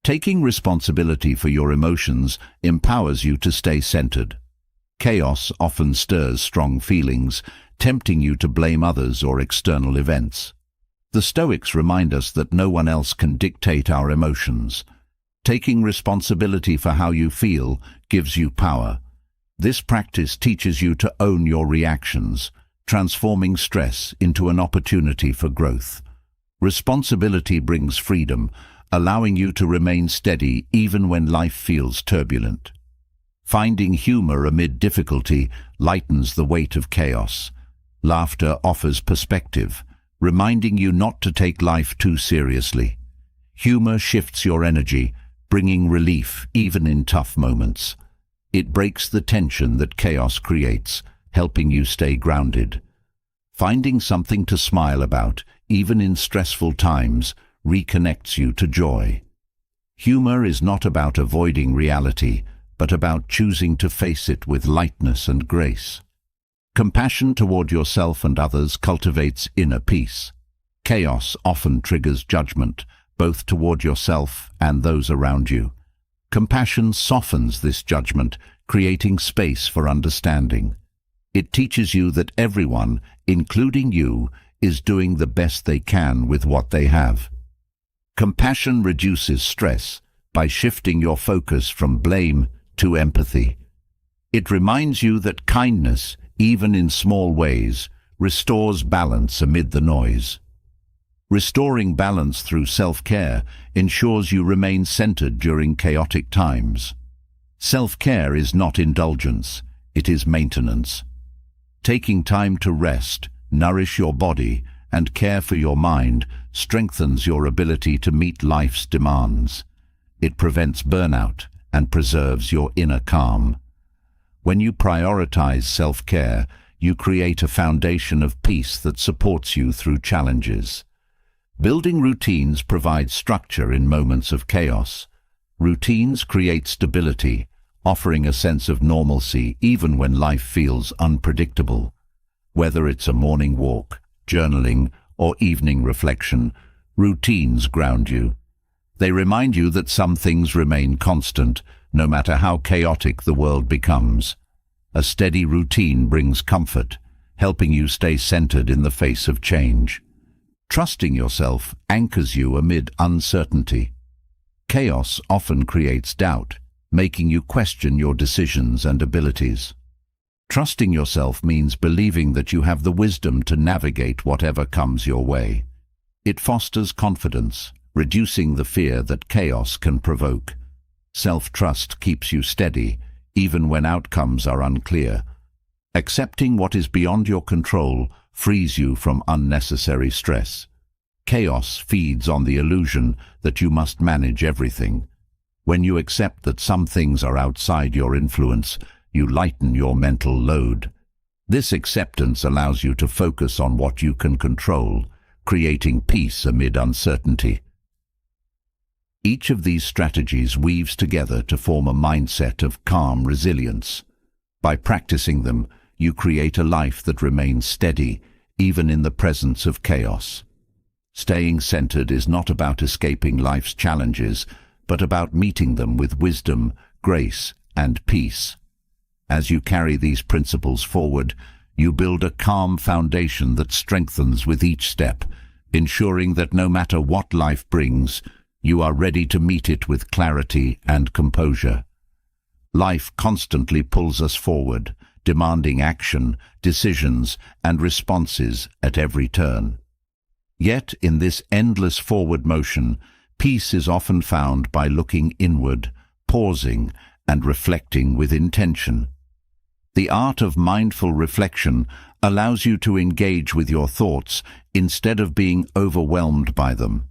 Taking responsibility for your emotions empowers you to stay centered. Chaos often stirs strong feelings, tempting you to blame others or external events. The Stoics remind us that no one else can dictate our emotions. Taking responsibility for how you feel gives you power. This practice teaches you to own your reactions, transforming stress into an opportunity for growth. Responsibility brings freedom, allowing you to remain steady even when life feels turbulent. Finding humor amid difficulty lightens the weight of chaos. Laughter offers perspective, reminding you not to take life too seriously. Humor shifts your energy, bringing relief even in tough moments. It breaks the tension that chaos creates, helping you stay grounded. Finding something to smile about, even in stressful times, reconnects you to joy. Humor is not about avoiding reality, but about choosing to face it with lightness and grace. Compassion toward yourself and others cultivates inner peace. Chaos often triggers judgment, both toward yourself and those around you. Compassion softens this judgment, creating space for understanding. It teaches you that everyone, including you, is doing the best they can with what they have. Compassion reduces stress by shifting your focus from blame to empathy. It reminds you that kindness, even in small ways, restores balance amid the noise. Restoring balance through self-care ensures you remain centered during chaotic times. Self-care is not indulgence, it is maintenance. Taking time to rest, nourish your body, and care for your mind strengthens your ability to meet life's demands. It prevents burnout and preserves your inner calm. When you prioritize self-care, you create a foundation of peace that supports you through challenges. Building routines provides structure in moments of chaos. Routines create stability, offering a sense of normalcy even when life feels unpredictable. Whether it's a morning walk, journaling, or evening reflection, routines ground you. They remind you that some things remain constant, no matter how chaotic the world becomes. A steady routine brings comfort, helping you stay centered in the face of change. Trusting yourself anchors you amid uncertainty. Chaos often creates doubt, making you question your decisions and abilities. Trusting yourself means believing that you have the wisdom to navigate whatever comes your way. It fosters confidence, reducing the fear that chaos can provoke. Self-trust keeps you steady, even when outcomes are unclear. Accepting what is beyond your control frees you from unnecessary stress. Chaos feeds on the illusion that you must manage everything. When you accept that some things are outside your influence, you lighten your mental load. This acceptance allows you to focus on what you can control, creating peace amid uncertainty. Each of these strategies weaves together to form a mindset of calm resilience. By practicing them, you create a life that remains steady, even in the presence of chaos. Staying centered is not about escaping life's challenges, but about meeting them with wisdom, grace, and peace. As you carry these principles forward, you build a calm foundation that strengthens with each step, ensuring that no matter what life brings, you are ready to meet it with clarity and composure. Life constantly pulls us forward, demanding action, decisions, and responses at every turn. Yet, in this endless forward motion, peace is often found by looking inward, pausing, and reflecting with intention. The art of mindful reflection allows you to engage with your thoughts instead of being overwhelmed by them.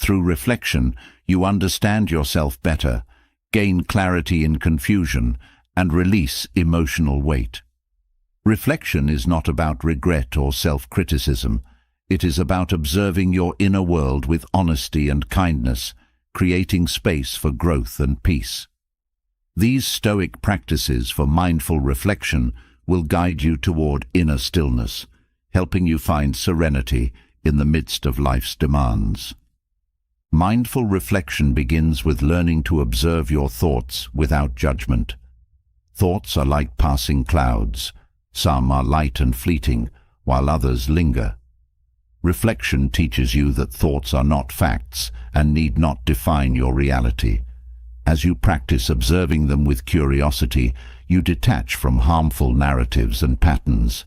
Through reflection, you understand yourself better, gain clarity in confusion, and release emotional weight. Reflection is not about regret or self-criticism. It is about observing your inner world with honesty and kindness, creating space for growth and peace. These Stoic practices for mindful reflection will guide you toward inner stillness, helping you find serenity in the midst of life's demands. Mindful reflection begins with learning to observe your thoughts without judgment. Thoughts are like passing clouds. Some are light and fleeting, while others linger. Reflection teaches you that thoughts are not facts and need not define your reality. As you practice observing them with curiosity, you detach from harmful narratives and patterns.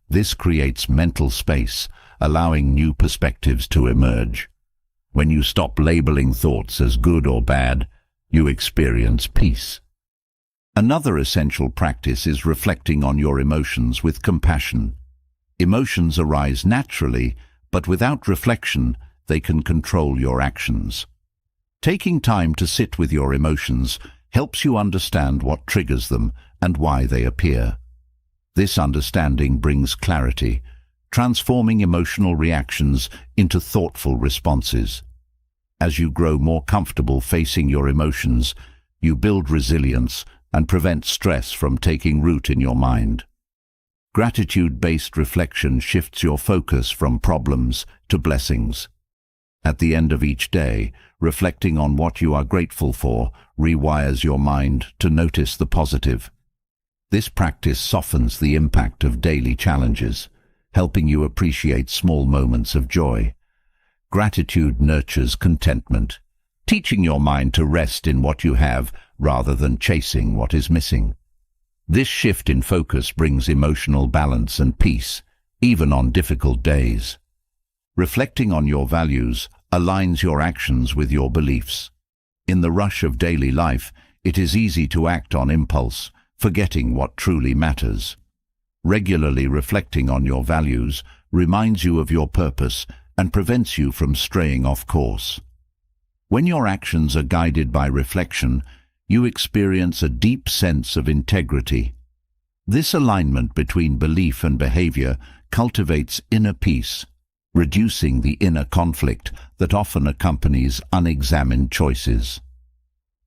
This creates mental space, allowing new perspectives to emerge. When you stop labeling thoughts as good or bad, you experience peace. Another essential practice is reflecting on your emotions with compassion. Emotions arise naturally, but without reflection, they can control your actions. Taking time to sit with your emotions helps you understand what triggers them and why they appear. This understanding brings clarity, transforming emotional reactions into thoughtful responses. As you grow more comfortable facing your emotions, you build resilience and prevent stress from taking root in your mind. Gratitude-based reflection shifts your focus from problems to blessings. At the end of each day, reflecting on what you are grateful for rewires your mind to notice the positive. This practice softens the impact of daily challenges, helping you appreciate small moments of joy. Gratitude nurtures contentment, teaching your mind to rest in what you have rather than chasing what is missing. This shift in focus brings emotional balance and peace, even on difficult days. Reflecting on your values aligns your actions with your beliefs. In the rush of daily life, it is easy to act on impulse, forgetting what truly matters. Regularly reflecting on your values reminds you of your purpose and prevents you from straying off course. When your actions are guided by reflection, you experience a deep sense of integrity. This alignment between belief and behavior cultivates inner peace, reducing the inner conflict that often accompanies unexamined choices.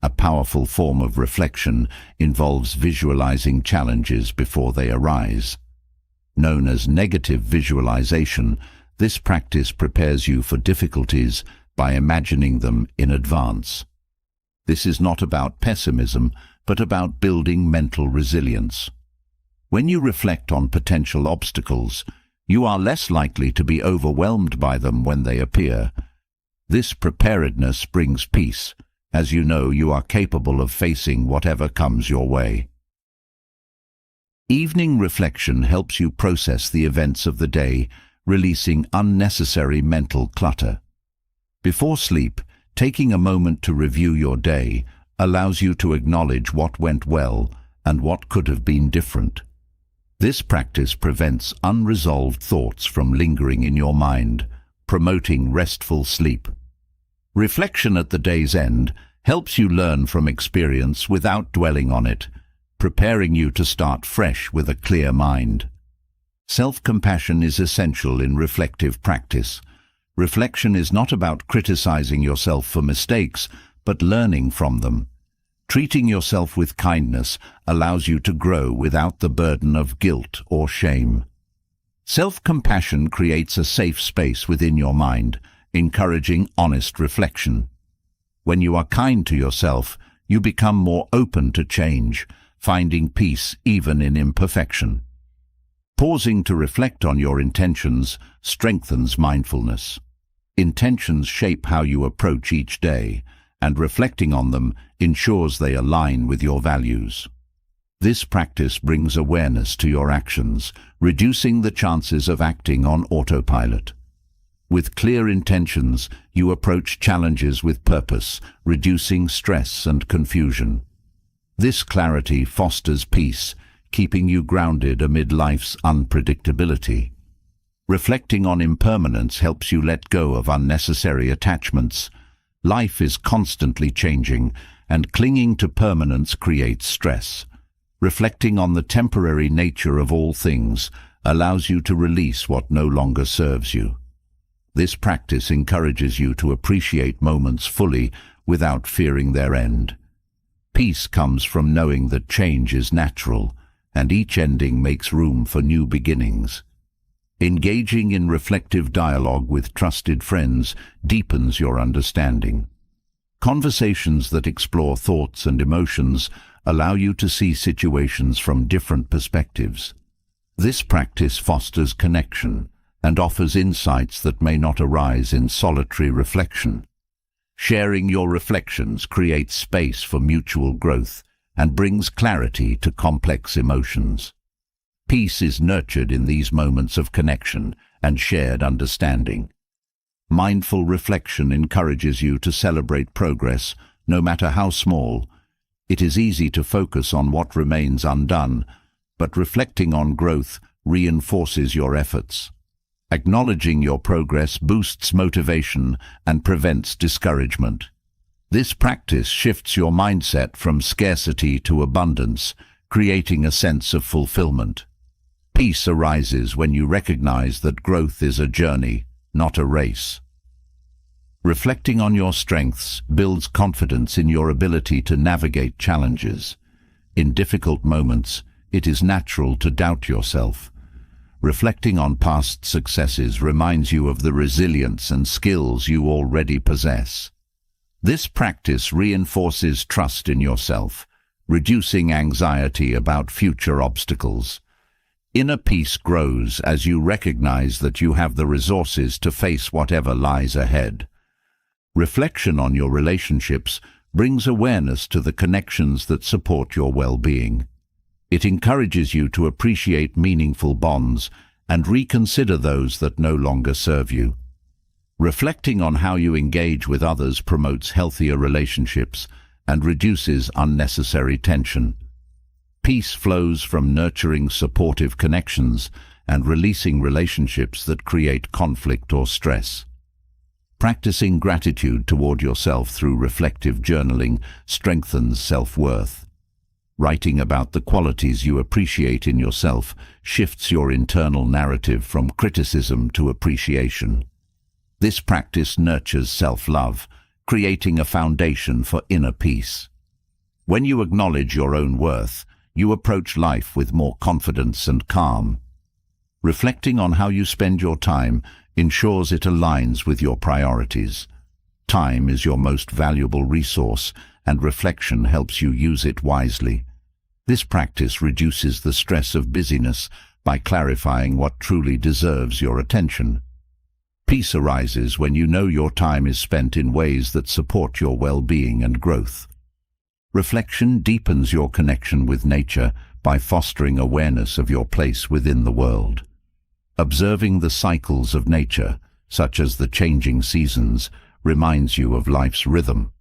A powerful form of reflection involves visualizing challenges before they arise. Known as negative visualization, this practice prepares you for difficulties by imagining them in advance. This is not about pessimism, but about building mental resilience. When you reflect on potential obstacles, you are less likely to be overwhelmed by them when they appear. This preparedness brings peace, as you know you are capable of facing whatever comes your way. Evening reflection helps you process the events of the day, releasing unnecessary mental clutter. Before sleep, taking a moment to review your day allows you to acknowledge what went well and what could have been different. This practice prevents unresolved thoughts from lingering in your mind, promoting restful sleep. Reflection at the day's end helps you learn from experience without dwelling on it, preparing you to start fresh with a clear mind. Self-compassion is essential in reflective practice. Reflection is not about criticizing yourself for mistakes, but learning from them. Treating yourself with kindness allows you to grow without the burden of guilt or shame. Self-compassion creates a safe space within your mind, encouraging honest reflection. When you are kind to yourself, you become more open to change, finding peace even in imperfection. Pausing to reflect on your intentions strengthens mindfulness. Intentions shape how you approach each day, and reflecting on them ensures they align with your values. This practice brings awareness to your actions, reducing the chances of acting on autopilot. With clear intentions, you approach challenges with purpose, reducing stress and confusion. This clarity fosters peace, keeping you grounded amid life's unpredictability. Reflecting on impermanence helps you let go of unnecessary attachments. Life is constantly changing, and clinging to permanence creates stress. Reflecting on the temporary nature of all things allows you to release what no longer serves you. This practice encourages you to appreciate moments fully without fearing their end. Peace comes from knowing that change is natural, and each ending makes room for new beginnings. Engaging in reflective dialogue with trusted friends deepens your understanding. Conversations that explore thoughts and emotions allow you to see situations from different perspectives. This practice fosters connection and offers insights that may not arise in solitary reflection. Sharing your reflections creates space for mutual growth and brings clarity to complex emotions. Peace is nurtured in these moments of connection and shared understanding. Mindful reflection encourages you to celebrate progress, no matter how small. It is easy to focus on what remains undone, but reflecting on growth reinforces your efforts. Acknowledging your progress boosts motivation and prevents discouragement. This practice shifts your mindset from scarcity to abundance, creating a sense of fulfillment. Peace arises when you recognize that growth is a journey, not a race. Reflecting on your strengths builds confidence in your ability to navigate challenges. In difficult moments, it is natural to doubt yourself. Reflecting on past successes reminds you of the resilience and skills you already possess. This practice reinforces trust in yourself, reducing anxiety about future obstacles. Inner peace grows as you recognize that you have the resources to face whatever lies ahead. Reflection on your relationships brings awareness to the connections that support your well-being. It encourages you to appreciate meaningful bonds and reconsider those that no longer serve you. Reflecting on how you engage with others promotes healthier relationships and reduces unnecessary tension. Peace flows from nurturing supportive connections and releasing relationships that create conflict or stress. Practicing gratitude toward yourself through reflective journaling strengthens self-worth. Writing about the qualities you appreciate in yourself shifts your internal narrative from criticism to appreciation. This practice nurtures self-love, creating a foundation for inner peace. When you acknowledge your own worth, you approach life with more confidence and calm. Reflecting on how you spend your time ensures it aligns with your priorities. Time is your most valuable resource, and reflection helps you use it wisely. This practice reduces the stress of busyness by clarifying what truly deserves your attention. Peace arises when you know your time is spent in ways that support your well-being and growth. Reflection deepens your connection with nature by fostering awareness of your place within the world. Observing the cycles of nature, such as the changing seasons, reminds you of life's rhythm.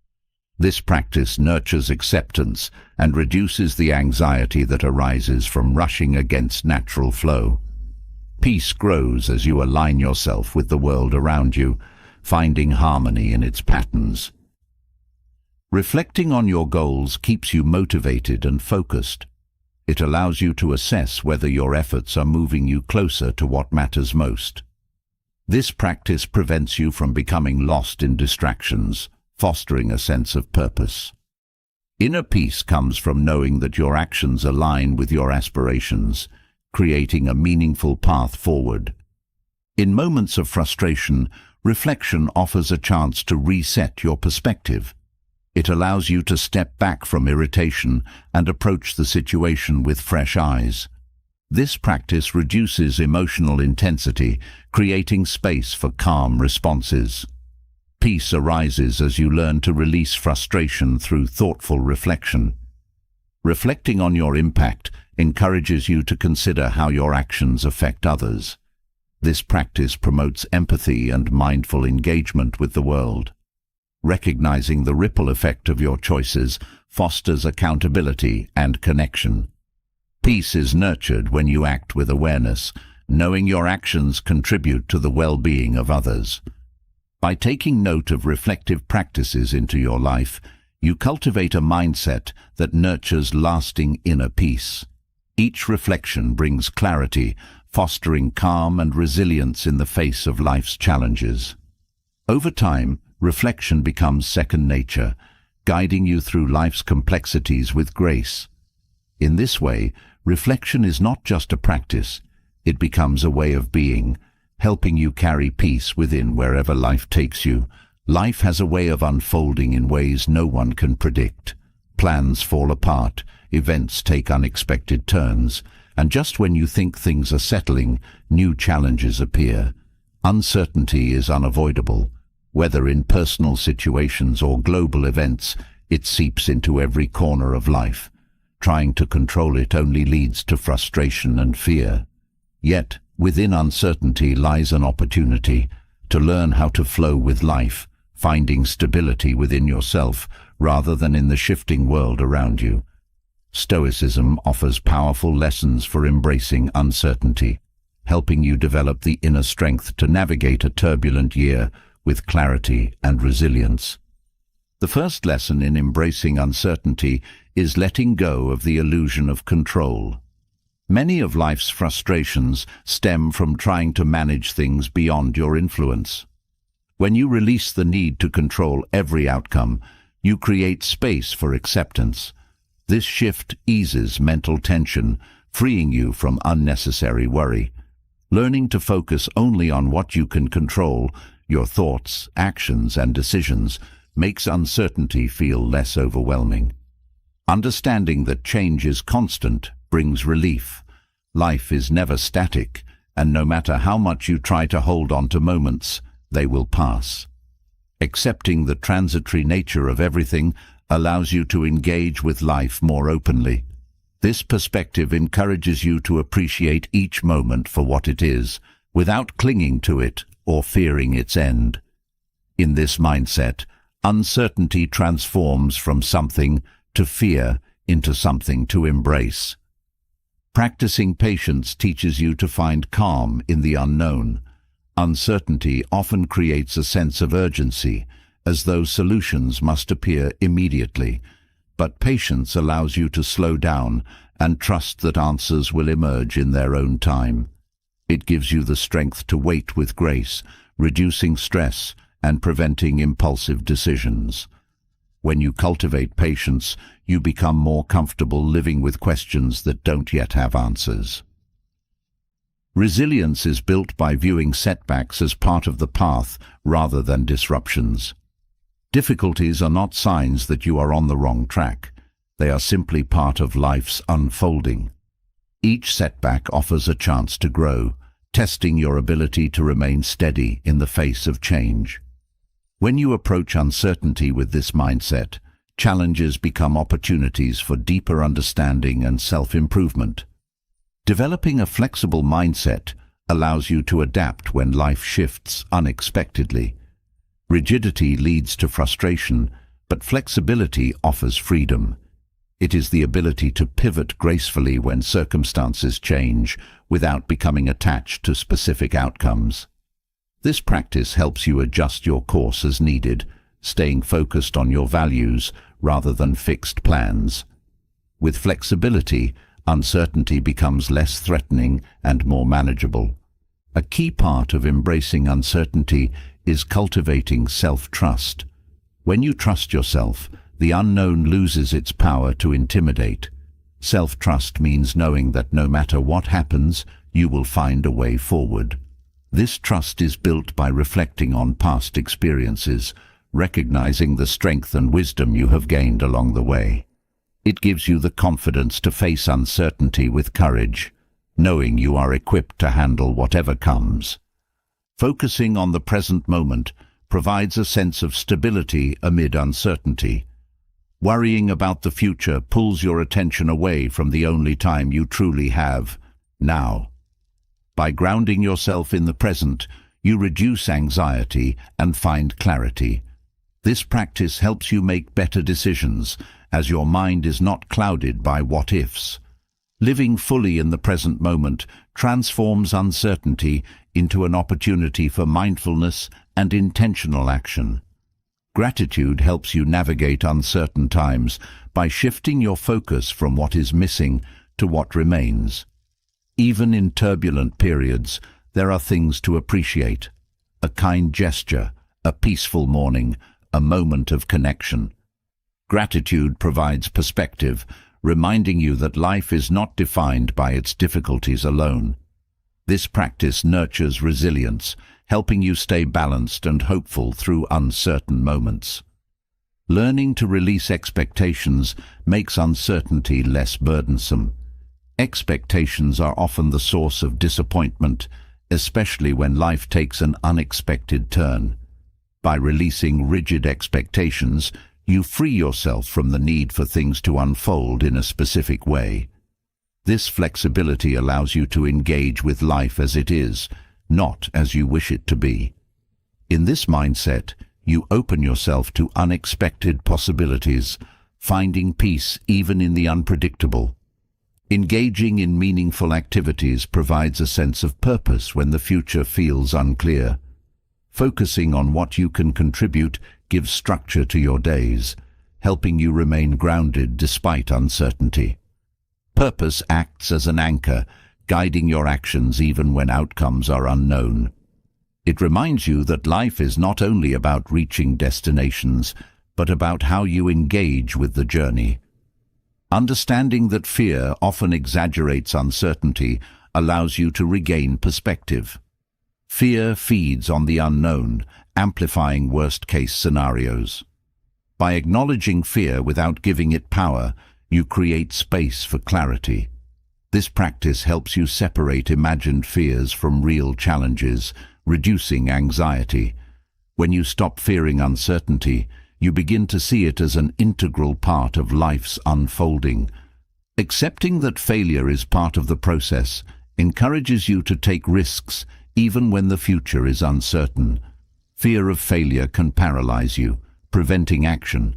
This practice nurtures acceptance and reduces the anxiety that arises from rushing against natural flow. Peace grows as you align yourself with the world around you, finding harmony in its patterns. Reflecting on your goals keeps you motivated and focused. It allows you to assess whether your efforts are moving you closer to what matters most. This practice prevents you from becoming lost in distractions, fostering a sense of purpose. Inner peace comes from knowing that your actions align with your aspirations, creating a meaningful path forward. In moments of frustration, reflection offers a chance to reset your perspective. It allows you to step back from irritation and approach the situation with fresh eyes. This practice reduces emotional intensity, creating space for calm responses. Peace arises as you learn to release frustration through thoughtful reflection. Reflecting on your impact encourages you to consider how your actions affect others. This practice promotes empathy and mindful engagement with the world. Recognizing the ripple effect of your choices fosters accountability and connection. Peace is nurtured when you act with awareness, knowing your actions contribute to the well-being of others. By taking note of reflective practices into your life, you cultivate a mindset that nurtures lasting inner peace. Each reflection brings clarity, fostering calm and resilience in the face of life's challenges. Over time, reflection becomes second nature, guiding you through life's complexities with grace. In this way, reflection is not just a practice, it becomes a way of being, helping you carry peace within wherever life takes you. Life has a way of unfolding in ways no one can predict. Plans fall apart, events take unexpected turns, and just when you think things are settling, new challenges appear. Uncertainty is unavoidable. Whether in personal situations or global events, it seeps into every corner of life. Trying to control it only leads to frustration and fear. Yet, within uncertainty lies an opportunity to learn how to flow with life, finding stability within yourself rather than in the shifting world around you. Stoicism offers powerful lessons for embracing uncertainty, helping you develop the inner strength to navigate a turbulent year with clarity and resilience. The first lesson in embracing uncertainty is letting go of the illusion of control. Many of life's frustrations stem from trying to manage things beyond your influence. When you release the need to control every outcome, you create space for acceptance. This shift eases mental tension, freeing you from unnecessary worry. Learning to focus only on what you can control, your thoughts, actions, and decisions, makes uncertainty feel less overwhelming. Understanding that change is constant brings relief. Life is never static, and no matter how much you try to hold on to moments, they will pass. Accepting the transitory nature of everything allows you to engage with life more openly. This perspective encourages you to appreciate each moment for what it is, without clinging to it or fearing its end. In this mindset, uncertainty transforms from something to fear into something to embrace. Practicing patience teaches you to find calm in the unknown. Uncertainty often creates a sense of urgency, as though solutions must appear immediately, but patience allows you to slow down and trust that answers will emerge in their own time. It gives you the strength to wait with grace, reducing stress and preventing impulsive decisions. When you cultivate patience, you become more comfortable living with questions that don't yet have answers. Resilience is built by viewing setbacks as part of the path rather than disruptions. Difficulties are not signs that you are on the wrong track. They are simply part of life's unfolding. Each setback offers a chance to grow, testing your ability to remain steady in the face of change. When you approach uncertainty with this mindset, challenges become opportunities for deeper understanding and self-improvement. Developing a flexible mindset allows you to adapt when life shifts unexpectedly. Rigidity leads to frustration, but flexibility offers freedom. It is the ability to pivot gracefully when circumstances change without becoming attached to specific outcomes. This practice helps you adjust your course as needed, staying focused on your values rather than fixed plans. With flexibility, uncertainty becomes less threatening and more manageable. A key part of embracing uncertainty is cultivating self-trust. When you trust yourself, the unknown loses its power to intimidate. Self-trust means knowing that no matter what happens, you will find a way forward. This trust is built by reflecting on past experiences, recognizing the strength and wisdom you have gained along the way. It gives you the confidence to face uncertainty with courage, knowing you are equipped to handle whatever comes. Focusing on the present moment provides a sense of stability amid uncertainty. Worrying about the future pulls your attention away from the only time you truly have, now. By grounding yourself in the present, you reduce anxiety and find clarity. This practice helps you make better decisions, as your mind is not clouded by what-ifs. Living fully in the present moment transforms uncertainty into an opportunity for mindfulness and intentional action. Gratitude helps you navigate uncertain times by shifting your focus from what is missing to what remains. Even in turbulent periods, there are things to appreciate. A kind gesture, a peaceful morning, a moment of connection. Gratitude provides perspective, reminding you that life is not defined by its difficulties alone. This practice nurtures resilience, helping you stay balanced and hopeful through uncertain moments. Learning to release expectations makes uncertainty less burdensome. Expectations are often the source of disappointment, especially when life takes an unexpected turn. By releasing rigid expectations, you free yourself from the need for things to unfold in a specific way. This flexibility allows you to engage with life as it is, not as you wish it to be. In this mindset, you open yourself to unexpected possibilities, finding peace even in the unpredictable. Engaging in meaningful activities provides a sense of purpose when the future feels unclear. Focusing on what you can contribute gives structure to your days, helping you remain grounded despite uncertainty. Purpose acts as an anchor, guiding your actions even when outcomes are unknown. It reminds you that life is not only about reaching destinations, but about how you engage with the journey. Understanding that fear often exaggerates uncertainty allows you to regain perspective. Fear feeds on the unknown, amplifying worst-case scenarios. By acknowledging fear without giving it power, you create space for clarity. This practice helps you separate imagined fears from real challenges, reducing anxiety. When you stop fearing uncertainty, you begin to see it as an integral part of life's unfolding. Accepting that failure is part of the process encourages you to take risks even when the future is uncertain. Fear of failure can paralyze you, preventing action.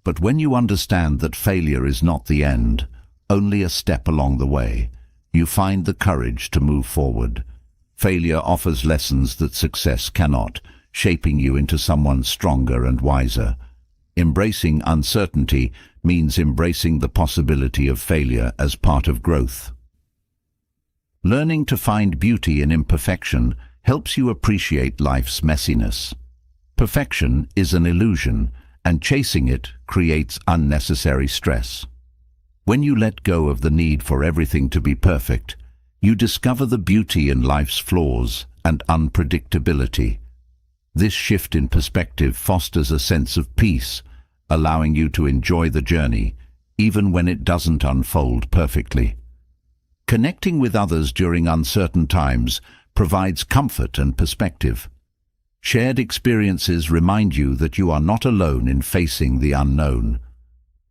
But when you understand that failure is not the end, only a step along the way, you find the courage to move forward. Failure offers lessons that success cannot, shaping you into someone stronger and wiser. Embracing uncertainty means embracing the possibility of failure as part of growth. Learning to find beauty in imperfection helps you appreciate life's messiness. Perfection is an illusion, and chasing it creates unnecessary stress. When you let go of the need for everything to be perfect, you discover the beauty in life's flaws and unpredictability. This shift in perspective fosters a sense of peace, allowing you to enjoy the journey, even when it doesn't unfold perfectly. Connecting with others during uncertain times provides comfort and perspective. Shared experiences remind you that you are not alone in facing the unknown.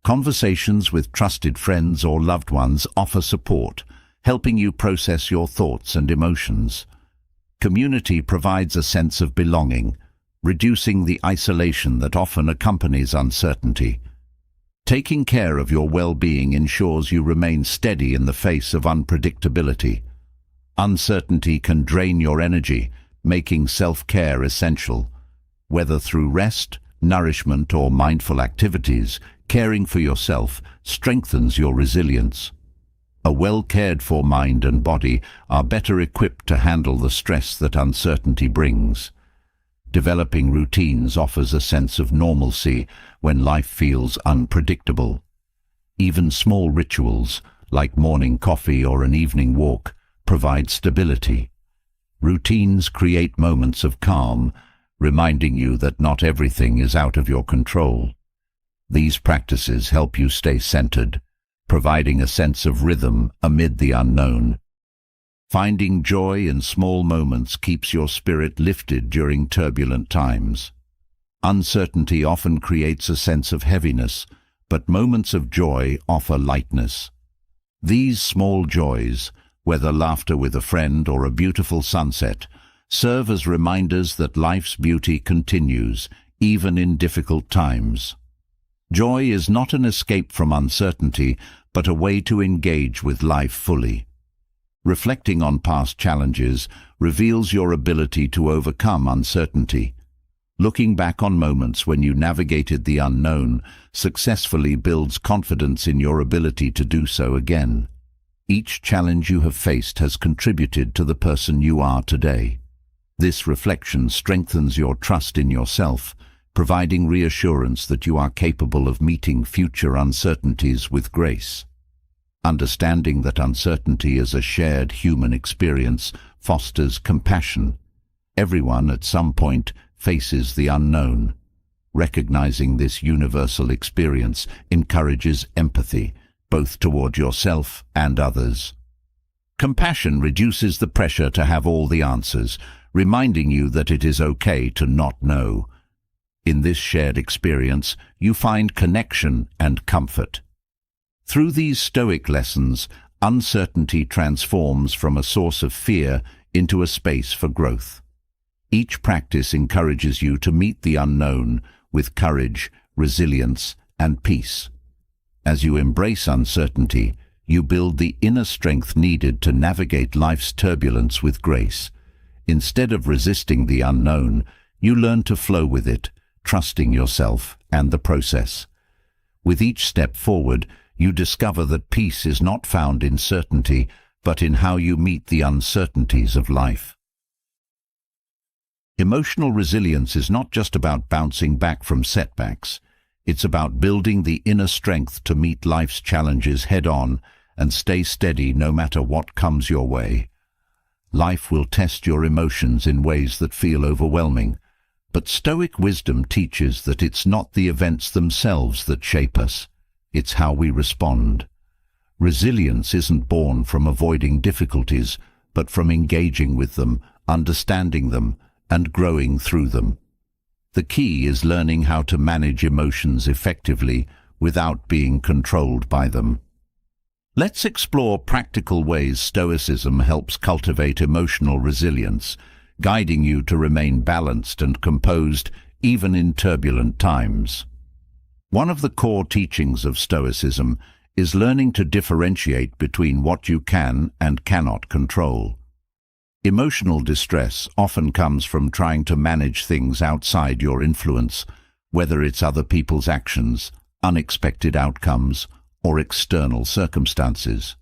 Conversations with trusted friends or loved ones offer support, helping you process your thoughts and emotions. Community provides a sense of belonging, reducing the isolation that often accompanies uncertainty. Taking care of your well-being ensures you remain steady in the face of unpredictability. Uncertainty can drain your energy, making self-care essential. Whether through rest, nourishment, or mindful activities, caring for yourself strengthens your resilience. A well-cared-for mind and body are better equipped to handle the stress that uncertainty brings. Developing routines offers a sense of normalcy when life feels unpredictable. Even small rituals, like morning coffee or an evening walk, provide stability. Routines create moments of calm, reminding you that not everything is out of your control. These practices help you stay centered, providing a sense of rhythm amid the unknown. Finding joy in small moments keeps your spirit lifted during turbulent times. Uncertainty often creates a sense of heaviness, but moments of joy offer lightness. These small joys, whether laughter with a friend or a beautiful sunset, serve as reminders that life's beauty continues, even in difficult times. Joy is not an escape from uncertainty, but a way to engage with life fully. Reflecting on past challenges reveals your ability to overcome uncertainty. Looking back on moments when you navigated the unknown successfully builds confidence in your ability to do so again. Each challenge you have faced has contributed to the person you are today. This reflection strengthens your trust in yourself, providing reassurance that you are capable of meeting future uncertainties with grace. Understanding that uncertainty is a shared human experience fosters compassion. Everyone at some point faces the unknown. Recognizing this universal experience encourages empathy, both toward yourself and others. Compassion reduces the pressure to have all the answers, reminding you that it is okay to not know. In this shared experience, you find connection and comfort. Through these Stoic lessons, uncertainty transforms from a source of fear into a space for growth. Each practice encourages you to meet the unknown with courage, resilience, and peace. As you embrace uncertainty, you build the inner strength needed to navigate life's turbulence with grace. Instead of resisting the unknown, you learn to flow with it, trusting yourself and the process. With each step forward, you discover that peace is not found in certainty, but in how you meet the uncertainties of life. Emotional resilience is not just about bouncing back from setbacks. It's about building the inner strength to meet life's challenges head-on and stay steady no matter what comes your way. Life will test your emotions in ways that feel overwhelming, but Stoic wisdom teaches that it's not the events themselves that shape us. It's how we respond. Resilience isn't born from avoiding difficulties, but from engaging with them, understanding them, and growing through them. The key is learning how to manage emotions effectively without being controlled by them. Let's explore practical ways Stoicism helps cultivate emotional resilience, guiding you to remain balanced and composed even in turbulent times. One of the core teachings of Stoicism is learning to differentiate between what you can and cannot control. Emotional distress often comes from trying to manage things outside your influence, whether it's other people's actions, unexpected outcomes, or external circumstances.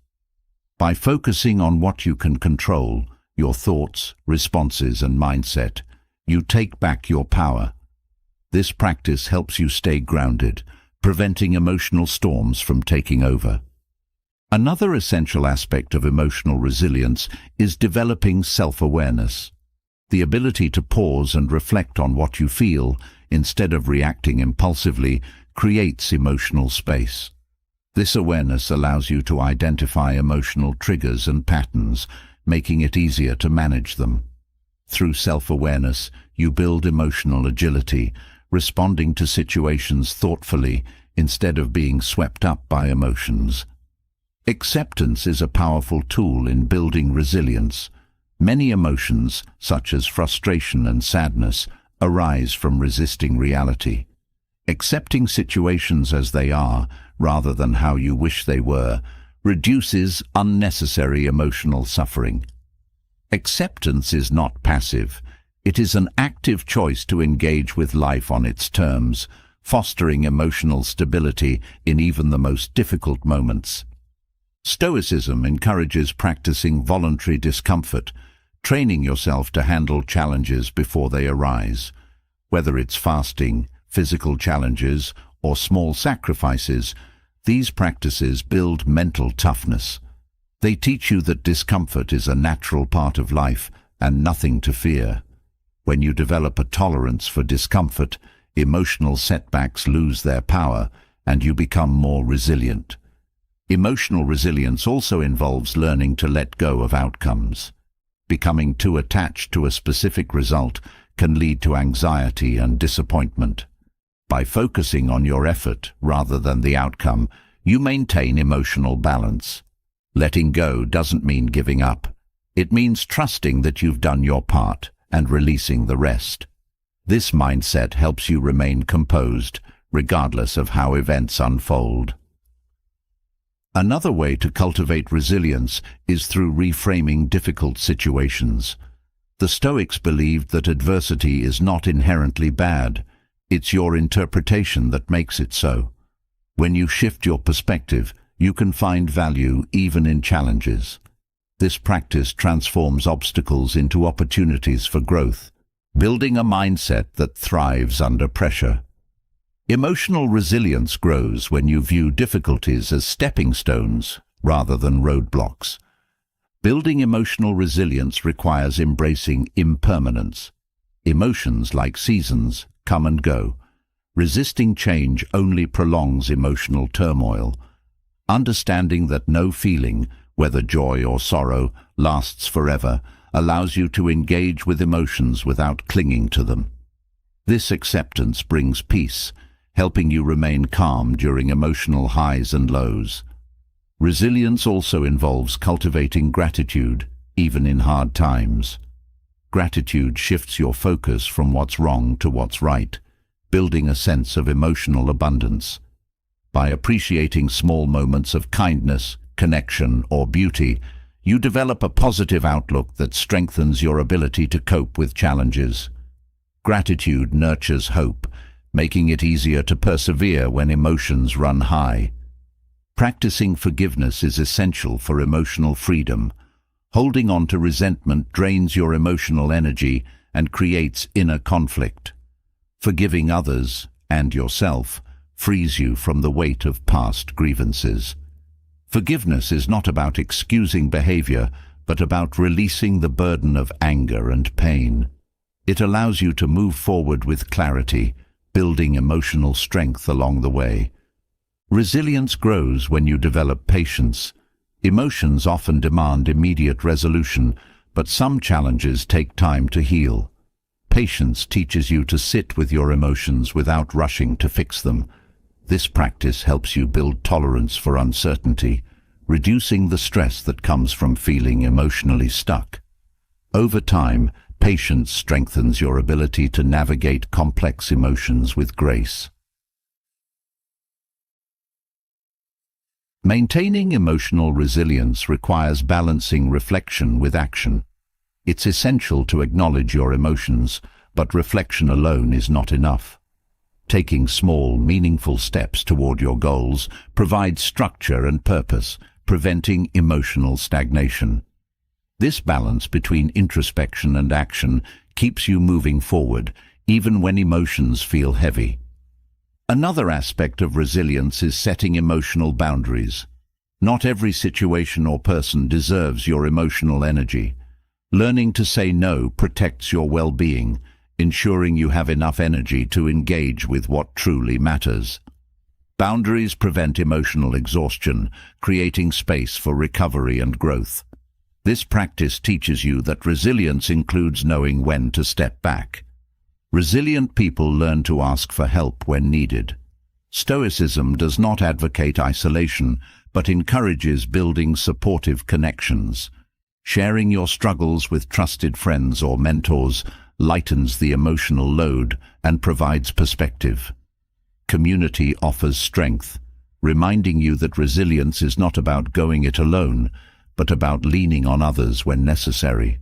By focusing on what you can control, your thoughts, responses, and mindset, you take back your power. This practice helps you stay grounded, preventing emotional storms from taking over. Another essential aspect of emotional resilience is developing self-awareness. The ability to pause and reflect on what you feel, instead of reacting impulsively, creates emotional space. This awareness allows you to identify emotional triggers and patterns, making it easier to manage them. Through self-awareness, you build emotional agility, responding to situations thoughtfully instead of being swept up by emotions. Acceptance is a powerful tool in building resilience. Many emotions, such as frustration and sadness, arise from resisting reality. Accepting situations as they are, rather than how you wish they were, reduces unnecessary emotional suffering. Acceptance is not passive. It is an active choice to engage with life on its terms, fostering emotional stability in even the most difficult moments. Stoicism encourages practicing voluntary discomfort, training yourself to handle challenges before they arise. Whether it's fasting, physical challenges, or small sacrifices, these practices build mental toughness. They teach you that discomfort is a natural part of life and nothing to fear. When you develop a tolerance for discomfort, emotional setbacks lose their power and you become more resilient. Emotional resilience also involves learning to let go of outcomes. Becoming too attached to a specific result can lead to anxiety and disappointment. By focusing on your effort rather than the outcome, you maintain emotional balance. Letting go doesn't mean giving up. It means trusting that you've done your part and releasing the rest. This mindset helps you remain composed, regardless of how events unfold. Another way to cultivate resilience is through reframing difficult situations. The Stoics believed that adversity is not inherently bad. It's your interpretation that makes it so. When you shift your perspective, you can find value even in challenges. This practice transforms obstacles into opportunities for growth, building a mindset that thrives under pressure. Emotional resilience grows when you view difficulties as stepping stones rather than roadblocks. Building emotional resilience requires embracing impermanence. Emotions, like seasons, come and go. Resisting change only prolongs emotional turmoil. Understanding that no feeling, whether joy or sorrow, lasts forever, allows you to engage with emotions without clinging to them. This acceptance brings peace, helping you remain calm during emotional highs and lows. Resilience also involves cultivating gratitude, even in hard times. Gratitude shifts your focus from what's wrong to what's right, building a sense of emotional abundance. By appreciating small moments of kindness, connection, or beauty, you develop a positive outlook that strengthens your ability to cope with challenges. Gratitude nurtures hope, making it easier to persevere when emotions run high. Practicing forgiveness is essential for emotional freedom. Holding on to resentment drains your emotional energy and creates inner conflict. Forgiving others, and yourself, frees you from the weight of past grievances. Forgiveness is not about excusing behavior, but about releasing the burden of anger and pain. It allows you to move forward with clarity, building emotional strength along the way. Resilience grows when you develop patience. Emotions often demand immediate resolution, but some challenges take time to heal. Patience teaches you to sit with your emotions without rushing to fix them. This practice helps you build tolerance for uncertainty, reducing the stress that comes from feeling emotionally stuck. Over time, patience strengthens your ability to navigate complex emotions with grace. Maintaining emotional resilience requires balancing reflection with action. It's essential to acknowledge your emotions, but reflection alone is not enough. Taking small, meaningful steps toward your goals provides structure and purpose, preventing emotional stagnation. This balance between introspection and action keeps you moving forward, even when emotions feel heavy. Another aspect of resilience is setting emotional boundaries. Not every situation or person deserves your emotional energy. Learning to say no protects your well-being, ensuring you have enough energy to engage with what truly matters. Boundaries prevent emotional exhaustion, creating space for recovery and growth. This practice teaches you that resilience includes knowing when to step back. Resilient people learn to ask for help when needed. Stoicism does not advocate isolation, but encourages building supportive connections. Sharing your struggles with trusted friends or mentors lightens the emotional load and provides perspective. Community offers strength, reminding you that resilience is not about going it alone, but about leaning on others when necessary.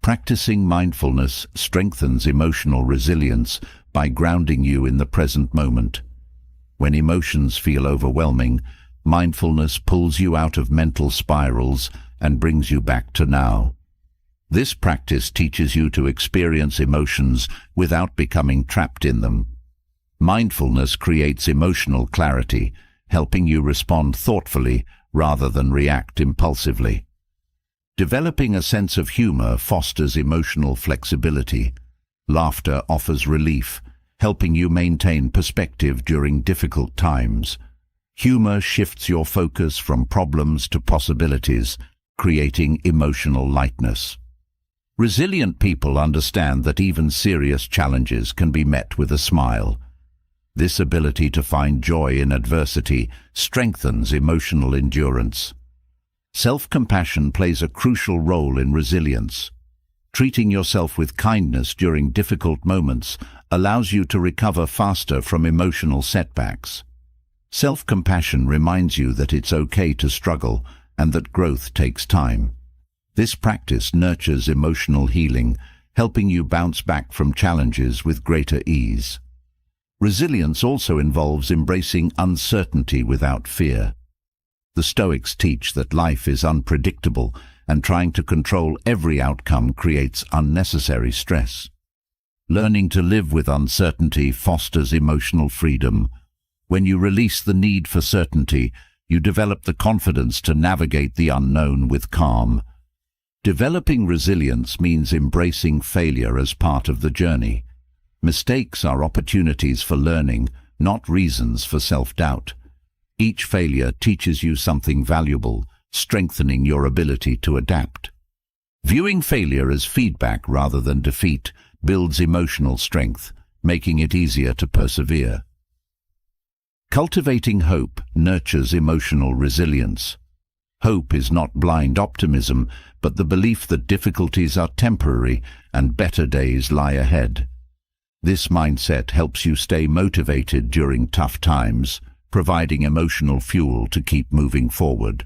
Practicing mindfulness strengthens emotional resilience by grounding you in the present moment. When emotions feel overwhelming, mindfulness pulls you out of mental spirals and brings you back to now. This practice teaches you to experience emotions without becoming trapped in them. Mindfulness creates emotional clarity, helping you respond thoughtfully rather than react impulsively. Developing a sense of humor fosters emotional flexibility. Laughter offers relief, helping you maintain perspective during difficult times. Humor shifts your focus from problems to possibilities, creating emotional lightness. Resilient people understand that even serious challenges can be met with a smile. This ability to find joy in adversity strengthens emotional endurance. Self-compassion plays a crucial role in resilience. Treating yourself with kindness during difficult moments allows you to recover faster from emotional setbacks. Self-compassion reminds you that it's okay to struggle and that growth takes time. This practice nurtures emotional healing, helping you bounce back from challenges with greater ease. Resilience also involves embracing uncertainty without fear. The Stoics teach that life is unpredictable, and trying to control every outcome creates unnecessary stress. Learning to live with uncertainty fosters emotional freedom. When you release the need for certainty, you develop the confidence to navigate the unknown with calm. Developing resilience means embracing failure as part of the journey. Mistakes are opportunities for learning, not reasons for self-doubt. Each failure teaches you something valuable, strengthening your ability to adapt. Viewing failure as feedback rather than defeat builds emotional strength, making it easier to persevere. Cultivating hope nurtures emotional resilience. Hope is not blind optimism, but the belief that difficulties are temporary and better days lie ahead. This mindset helps you stay motivated during tough times, providing emotional fuel to keep moving forward.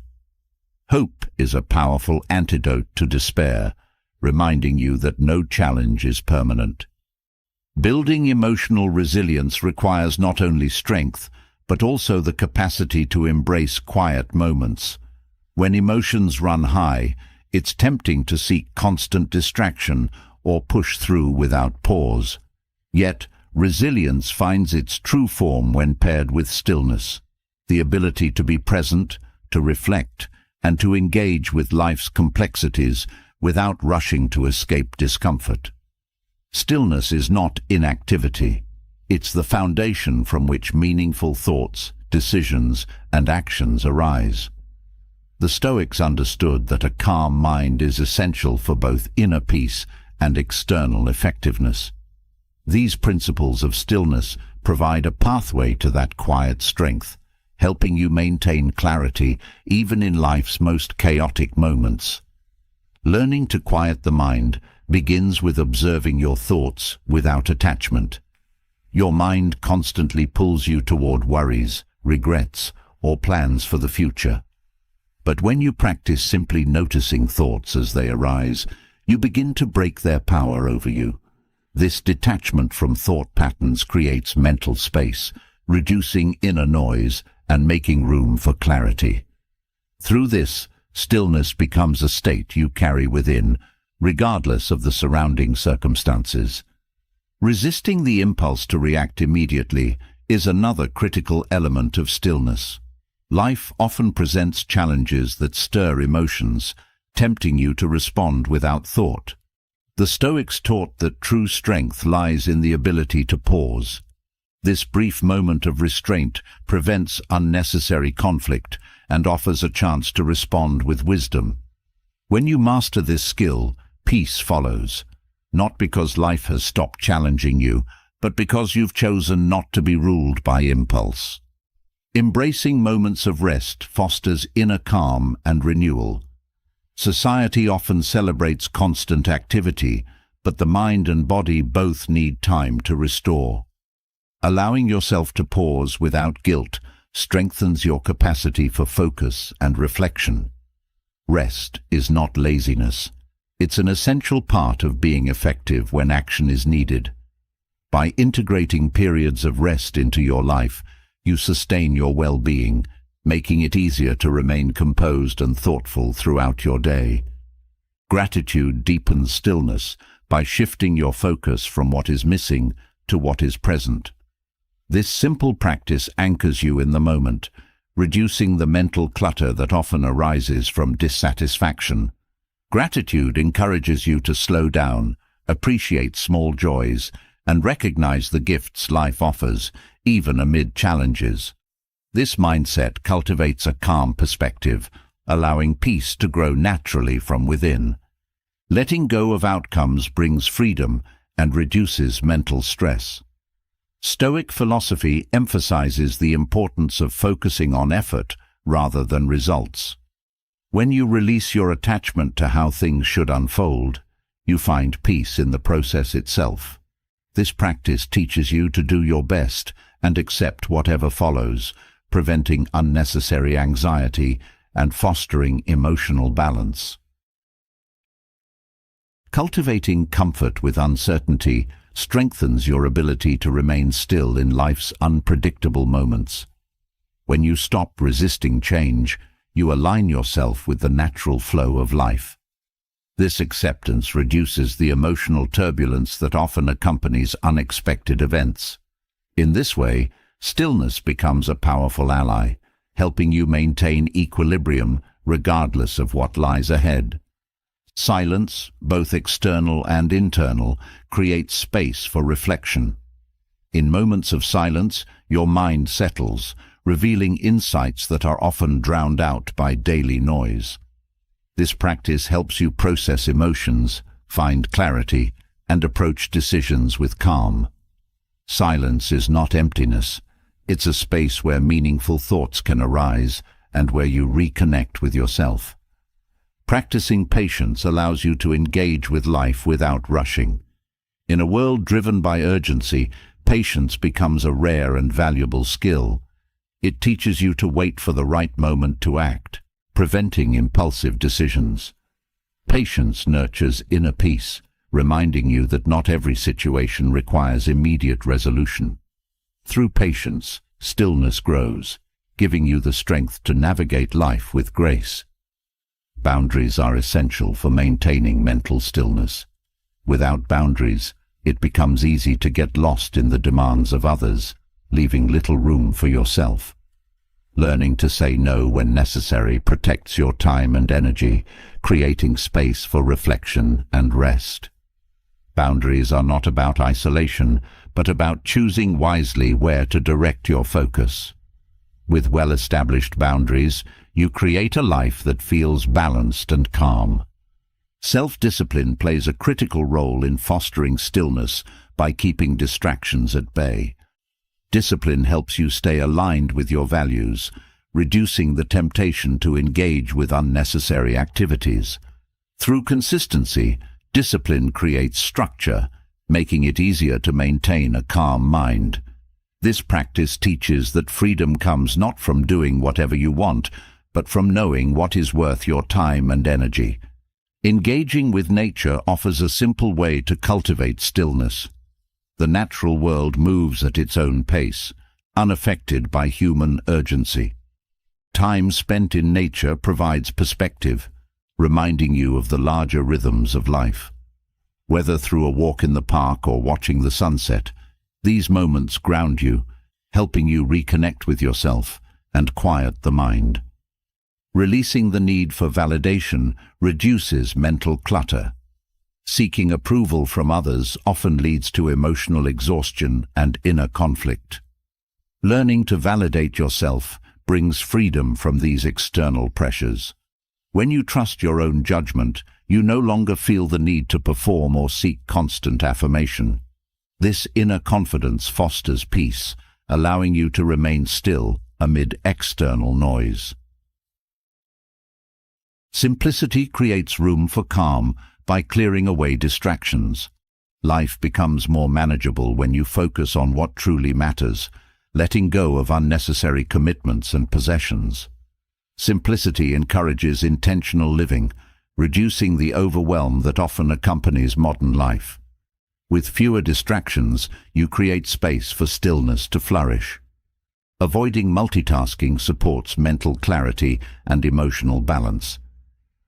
Hope is a powerful antidote to despair, reminding you that no challenge is permanent. Building emotional resilience requires not only strength, but also the capacity to embrace quiet moments. When emotions run high, it's tempting to seek constant distraction or push through without pause. Yet, resilience finds its true form when paired with stillness, the ability to be present, to reflect, and to engage with life's complexities without rushing to escape discomfort. Stillness is not inactivity. It's the foundation from which meaningful thoughts, decisions, and actions arise. The Stoics understood that a calm mind is essential for both inner peace and external effectiveness. These principles of stillness provide a pathway to that quiet strength, helping you maintain clarity even in life's most chaotic moments. Learning to quiet the mind begins with observing your thoughts without attachment. Your mind constantly pulls you toward worries, regrets, or plans for the future. But when you practice simply noticing thoughts as they arise, you begin to break their power over you. This detachment from thought patterns creates mental space, reducing inner noise and making room for clarity. Through this, stillness becomes a state you carry within, regardless of the surrounding circumstances. Resisting the impulse to react immediately is another critical element of stillness. Life often presents challenges that stir emotions, tempting you to respond without thought. The Stoics taught that true strength lies in the ability to pause. This brief moment of restraint prevents unnecessary conflict and offers a chance to respond with wisdom. When you master this skill, peace follows, not because life has stopped challenging you, but because you've chosen not to be ruled by impulse. Embracing moments of rest fosters inner calm and renewal. Society often celebrates constant activity, but the mind and body both need time to restore. Allowing yourself to pause without guilt strengthens your capacity for focus and reflection. Rest is not laziness. It's an essential part of being effective when action is needed. By integrating periods of rest into your life, you sustain your well-being, making it easier to remain composed and thoughtful throughout your day. Gratitude deepens stillness by shifting your focus from what is missing to what is present. This simple practice anchors you in the moment, reducing the mental clutter that often arises from dissatisfaction. Gratitude encourages you to slow down, appreciate small joys, and recognize the gifts life offers, even amid challenges. This mindset cultivates a calm perspective, allowing peace to grow naturally from within. Letting go of outcomes brings freedom and reduces mental stress. Stoic philosophy emphasizes the importance of focusing on effort rather than results. When you release your attachment to how things should unfold, you find peace in the process itself. This practice teaches you to do your best and accept whatever follows, preventing unnecessary anxiety and fostering emotional balance. Cultivating comfort with uncertainty strengthens your ability to remain still in life's unpredictable moments. When you stop resisting change, you align yourself with the natural flow of life. This acceptance reduces the emotional turbulence that often accompanies unexpected events. In this way, stillness becomes a powerful ally, helping you maintain equilibrium regardless of what lies ahead. Silence, both external and internal, creates space for reflection. In moments of silence, your mind settles, revealing insights that are often drowned out by daily noise. This practice helps you process emotions, find clarity, and approach decisions with calm. Silence is not emptiness. It's a space where meaningful thoughts can arise and where you reconnect with yourself. Practicing patience allows you to engage with life without rushing. In a world driven by urgency, patience becomes a rare and valuable skill. It teaches you to wait for the right moment to act, preventing impulsive decisions. Patience nurtures inner peace, reminding you that not every situation requires immediate resolution. Through patience, stillness grows, giving you the strength to navigate life with grace. Boundaries are essential for maintaining mental stillness. Without boundaries, it becomes easy to get lost in the demands of others, leaving little room for yourself. Learning to say no when necessary protects your time and energy, creating space for reflection and rest. Boundaries are not about isolation, but about choosing wisely where to direct your focus. With well-established boundaries, you create a life that feels balanced and calm. Self-discipline plays a critical role in fostering stillness by keeping distractions at bay. Discipline helps you stay aligned with your values, reducing the temptation to engage with unnecessary activities. Through consistency, discipline creates structure, making it easier to maintain a calm mind. This practice teaches that freedom comes not from doing whatever you want, but from knowing what is worth your time and energy. Engaging with nature offers a simple way to cultivate stillness. The natural world moves at its own pace, unaffected by human urgency. Time spent in nature provides perspective, reminding you of the larger rhythms of life. Whether through a walk in the park or watching the sunset, these moments ground you, helping you reconnect with yourself and quiet the mind. Releasing the need for validation reduces mental clutter. Seeking approval from others often leads to emotional exhaustion and inner conflict. Learning to validate yourself brings freedom from these external pressures. When you trust your own judgment, you no longer feel the need to perform or seek constant affirmation. This inner confidence fosters peace, allowing you to remain still amid external noise. Simplicity creates room for calm by clearing away distractions. Life becomes more manageable when you focus on what truly matters, letting go of unnecessary commitments and possessions. Simplicity encourages intentional living, reducing the overwhelm that often accompanies modern life. With fewer distractions, you create space for stillness to flourish. Avoiding multitasking supports mental clarity and emotional balance.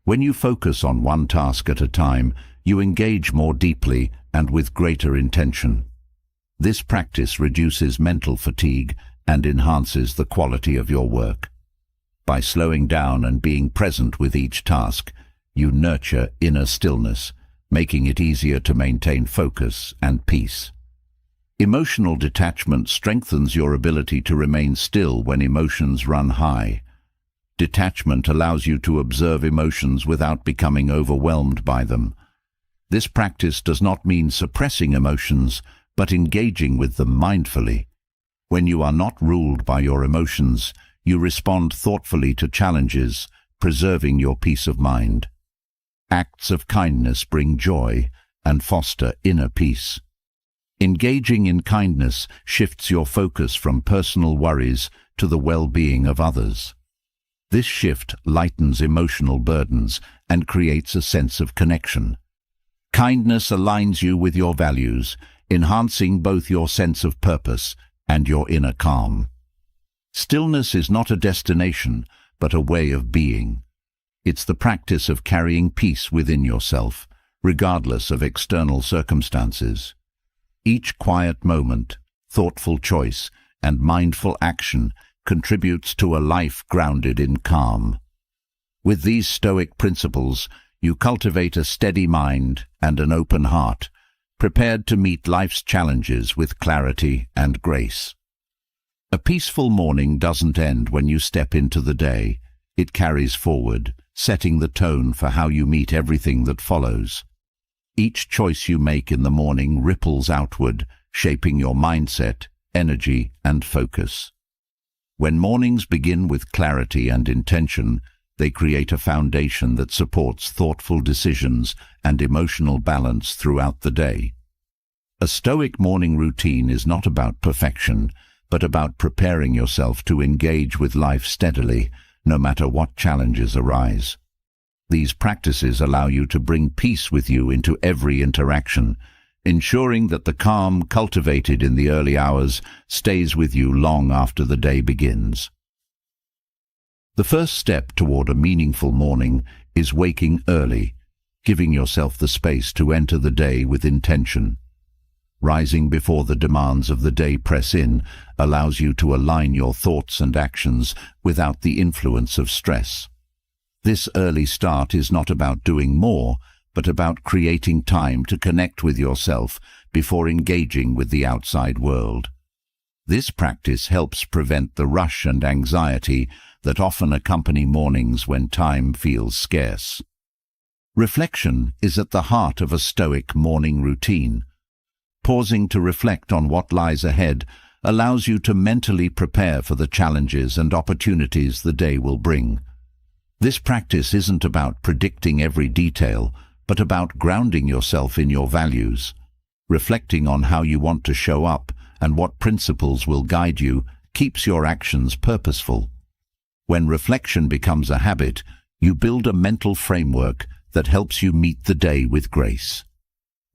When you focus on one task at a time, you engage more deeply and with greater intention. This practice reduces mental fatigue and enhances the quality of your work. By slowing down and being present with each task, you nurture inner stillness, making it easier to maintain focus and peace. Emotional detachment strengthens your ability to remain still when emotions run high. Detachment allows you to observe emotions without becoming overwhelmed by them. This practice does not mean suppressing emotions, but engaging with them mindfully. When you are not ruled by your emotions, you respond thoughtfully to challenges, preserving your peace of mind. Acts of kindness bring joy and foster inner peace. Engaging in kindness shifts your focus from personal worries to the well-being of others. This shift lightens emotional burdens and creates a sense of connection. Kindness aligns you with your values, enhancing both your sense of purpose and your inner calm. Stillness is not a destination, but a way of being. It's the practice of carrying peace within yourself, regardless of external circumstances. Each quiet moment, thoughtful choice, and mindful action contributes to a life grounded in calm. With these Stoic principles, you cultivate a steady mind and an open heart, prepared to meet life's challenges with clarity and grace. A peaceful morning doesn't end when you step into the day. It carries forward, setting the tone for how you meet everything that follows. Each choice you make in the morning ripples outward, shaping your mindset, energy, and focus. When mornings begin with clarity and intention, they create a foundation that supports thoughtful decisions and emotional balance throughout the day. A Stoic morning routine is not about perfection, but about preparing yourself to engage with life steadily, no matter what challenges arise. These practices allow you to bring peace with you into every interaction, ensuring that the calm cultivated in the early hours stays with you long after the day begins. The first step toward a meaningful morning is waking early, giving yourself the space to enter the day with intention. Rising before the demands of the day press in allows you to align your thoughts and actions without the influence of stress. This early start is not about doing more, but about creating time to connect with yourself before engaging with the outside world. This practice helps prevent the rush and anxiety that often accompany mornings when time feels scarce. Reflection is at the heart of a Stoic morning routine. Pausing to reflect on what lies ahead allows you to mentally prepare for the challenges and opportunities the day will bring. This practice isn't about predicting every detail, but about grounding yourself in your values. Reflecting on how you want to show up and what principles will guide you keeps your actions purposeful. When reflection becomes a habit, you build a mental framework that helps you meet the day with grace.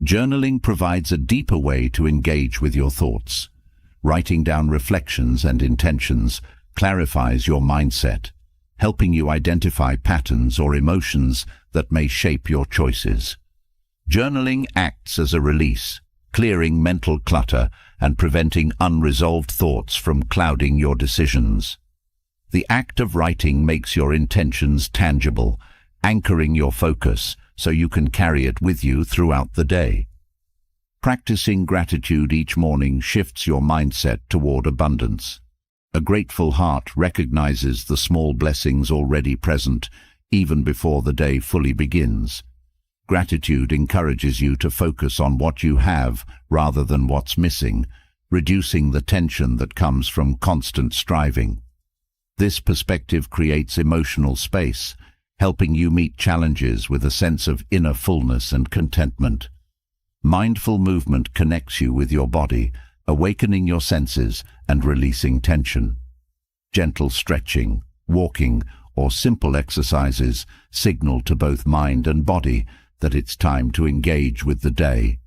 Journaling provides a deeper way to engage with your thoughts. Writing down reflections and intentions clarifies your mindset, helping you identify patterns or emotions that may shape your choices. Journaling acts as a release, clearing mental clutter and preventing unresolved thoughts from clouding your decisions. The act of writing makes your intentions tangible, anchoring your focus so you can carry it with you throughout the day. Practicing gratitude each morning shifts your mindset toward abundance. A grateful heart recognizes the small blessings already present, even before the day fully begins. Gratitude encourages you to focus on what you have rather than what's missing, reducing the tension that comes from constant striving. This perspective creates emotional space, helping you meet challenges with a sense of inner fullness and contentment. Mindful movement connects you with your body, awakening your senses and releasing tension. Gentle stretching, walking, or simple exercises signal to both mind and body that it's time to engage with the day.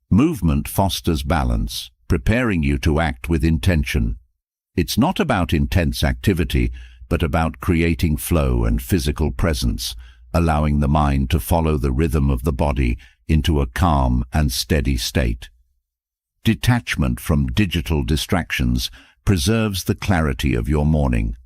Movement fosters balance, preparing you to act with intention. It's not about intense activity, but about creating flow and physical presence, allowing the mind to follow the rhythm of the body into a calm and steady state. Detachment from digital distractions preserves the clarity of your morning.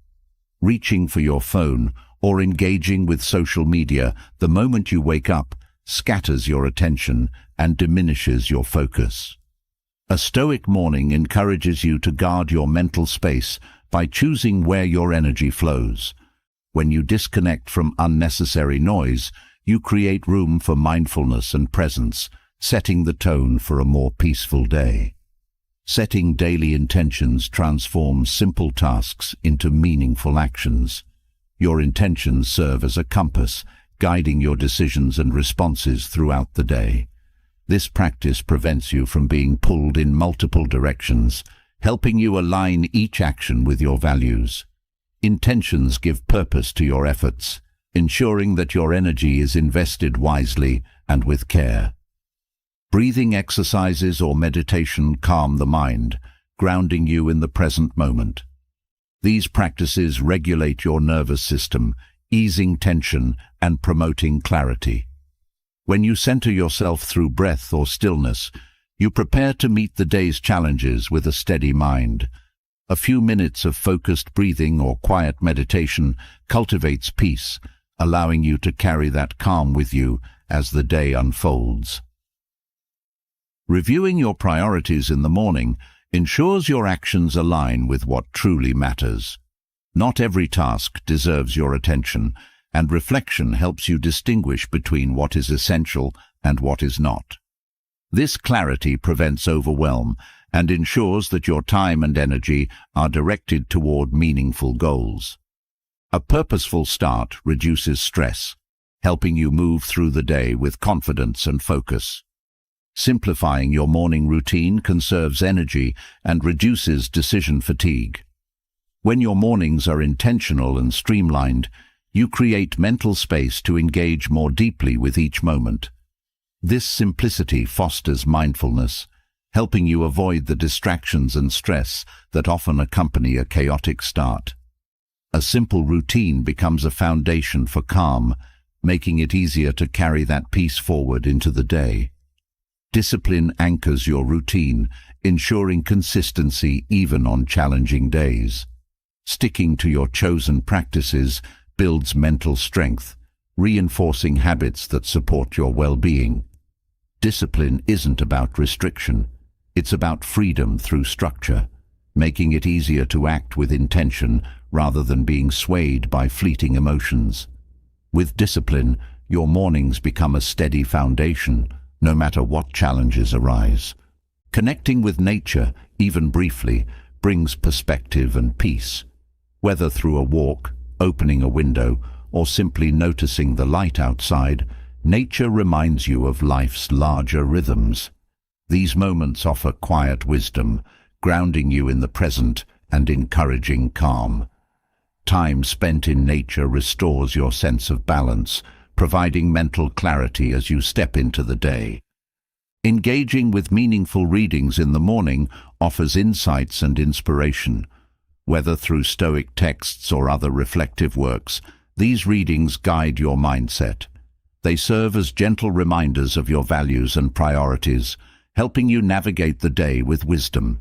Reaching for your phone or engaging with social media the moment you wake up scatters your attention and diminishes your focus. A Stoic morning encourages you to guard your mental space by choosing where your energy flows. When you disconnect from unnecessary noise, you create room for mindfulness and presence, setting the tone for a more peaceful day. Setting daily intentions transforms simple tasks into meaningful actions. Your intentions serve as a compass, guiding your decisions and responses throughout the day. This practice prevents you from being pulled in multiple directions, helping you align each action with your values. Intentions give purpose to your efforts, ensuring that your energy is invested wisely and with care. Breathing exercises or meditation calm the mind, grounding you in the present moment. These practices regulate your nervous system, easing tension and promoting clarity. When you center yourself through breath or stillness, you prepare to meet the day's challenges with a steady mind. A few minutes of focused breathing or quiet meditation cultivates peace, allowing you to carry that calm with you as the day unfolds. Reviewing your priorities in the morning ensures your actions align with what truly matters. Not every task deserves your attention, and reflection helps you distinguish between what is essential and what is not. This clarity prevents overwhelm and ensures that your time and energy are directed toward meaningful goals. A purposeful start reduces stress, helping you move through the day with confidence and focus. Simplifying your morning routine conserves energy and reduces decision fatigue. When your mornings are intentional and streamlined, you create mental space to engage more deeply with each moment. This simplicity fosters mindfulness, helping you avoid the distractions and stress that often accompany a chaotic start. A simple routine becomes a foundation for calm, making it easier to carry that peace forward into the day. Discipline anchors your routine, ensuring consistency even on challenging days. Sticking to your chosen practices builds mental strength, reinforcing habits that support your well-being. Discipline isn't about restriction, it's about freedom through structure, making it easier to act with intention rather than being swayed by fleeting emotions. With discipline, your mornings become a steady foundation, no matter what challenges arise. Connecting with nature, even briefly, brings perspective and peace. Whether through a walk, opening a window, or simply noticing the light outside, nature reminds you of life's larger rhythms. These moments offer quiet wisdom, grounding you in the present and encouraging calm. Time spent in nature restores your sense of balance, providing mental clarity as you step into the day. Engaging with meaningful readings in the morning offers insights and inspiration. Whether through Stoic texts or other reflective works, these readings guide your mindset. They serve as gentle reminders of your values and priorities, helping you navigate the day with wisdom.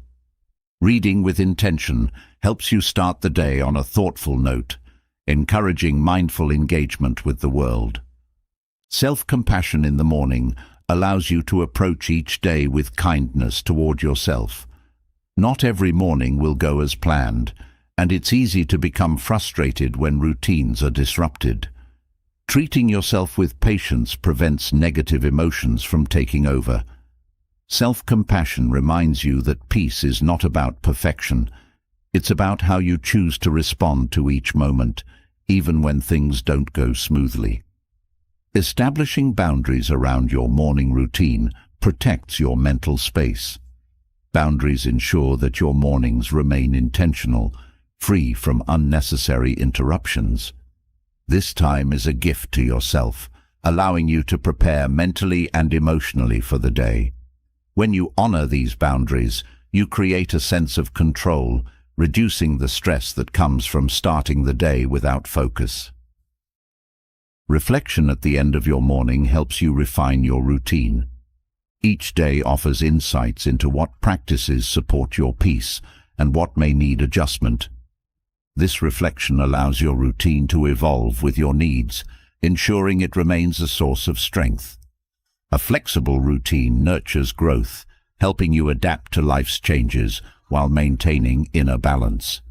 Reading with intention helps you start the day on a thoughtful note, encouraging mindful engagement with the world. Self-compassion in the morning allows you to approach each day with kindness toward yourself. Not every morning will go as planned, and it's easy to become frustrated when routines are disrupted. Treating yourself with patience prevents negative emotions from taking over. Self-compassion reminds you that peace is not about perfection. It's about how you choose to respond to each moment, even when things don't go smoothly. Establishing boundaries around your morning routine protects your mental space. Boundaries ensure that your mornings remain intentional, free from unnecessary interruptions. This time is a gift to yourself, allowing you to prepare mentally and emotionally for the day. When you honor these boundaries, you create a sense of control, reducing the stress that comes from starting the day without focus. Reflection at the end of your morning helps you refine your routine. Each day offers insights into what practices support your peace and what may need adjustment. This reflection allows your routine to evolve with your needs, ensuring it remains a source of strength. A flexible routine nurtures growth, helping you adapt to life's changes while maintaining inner balance.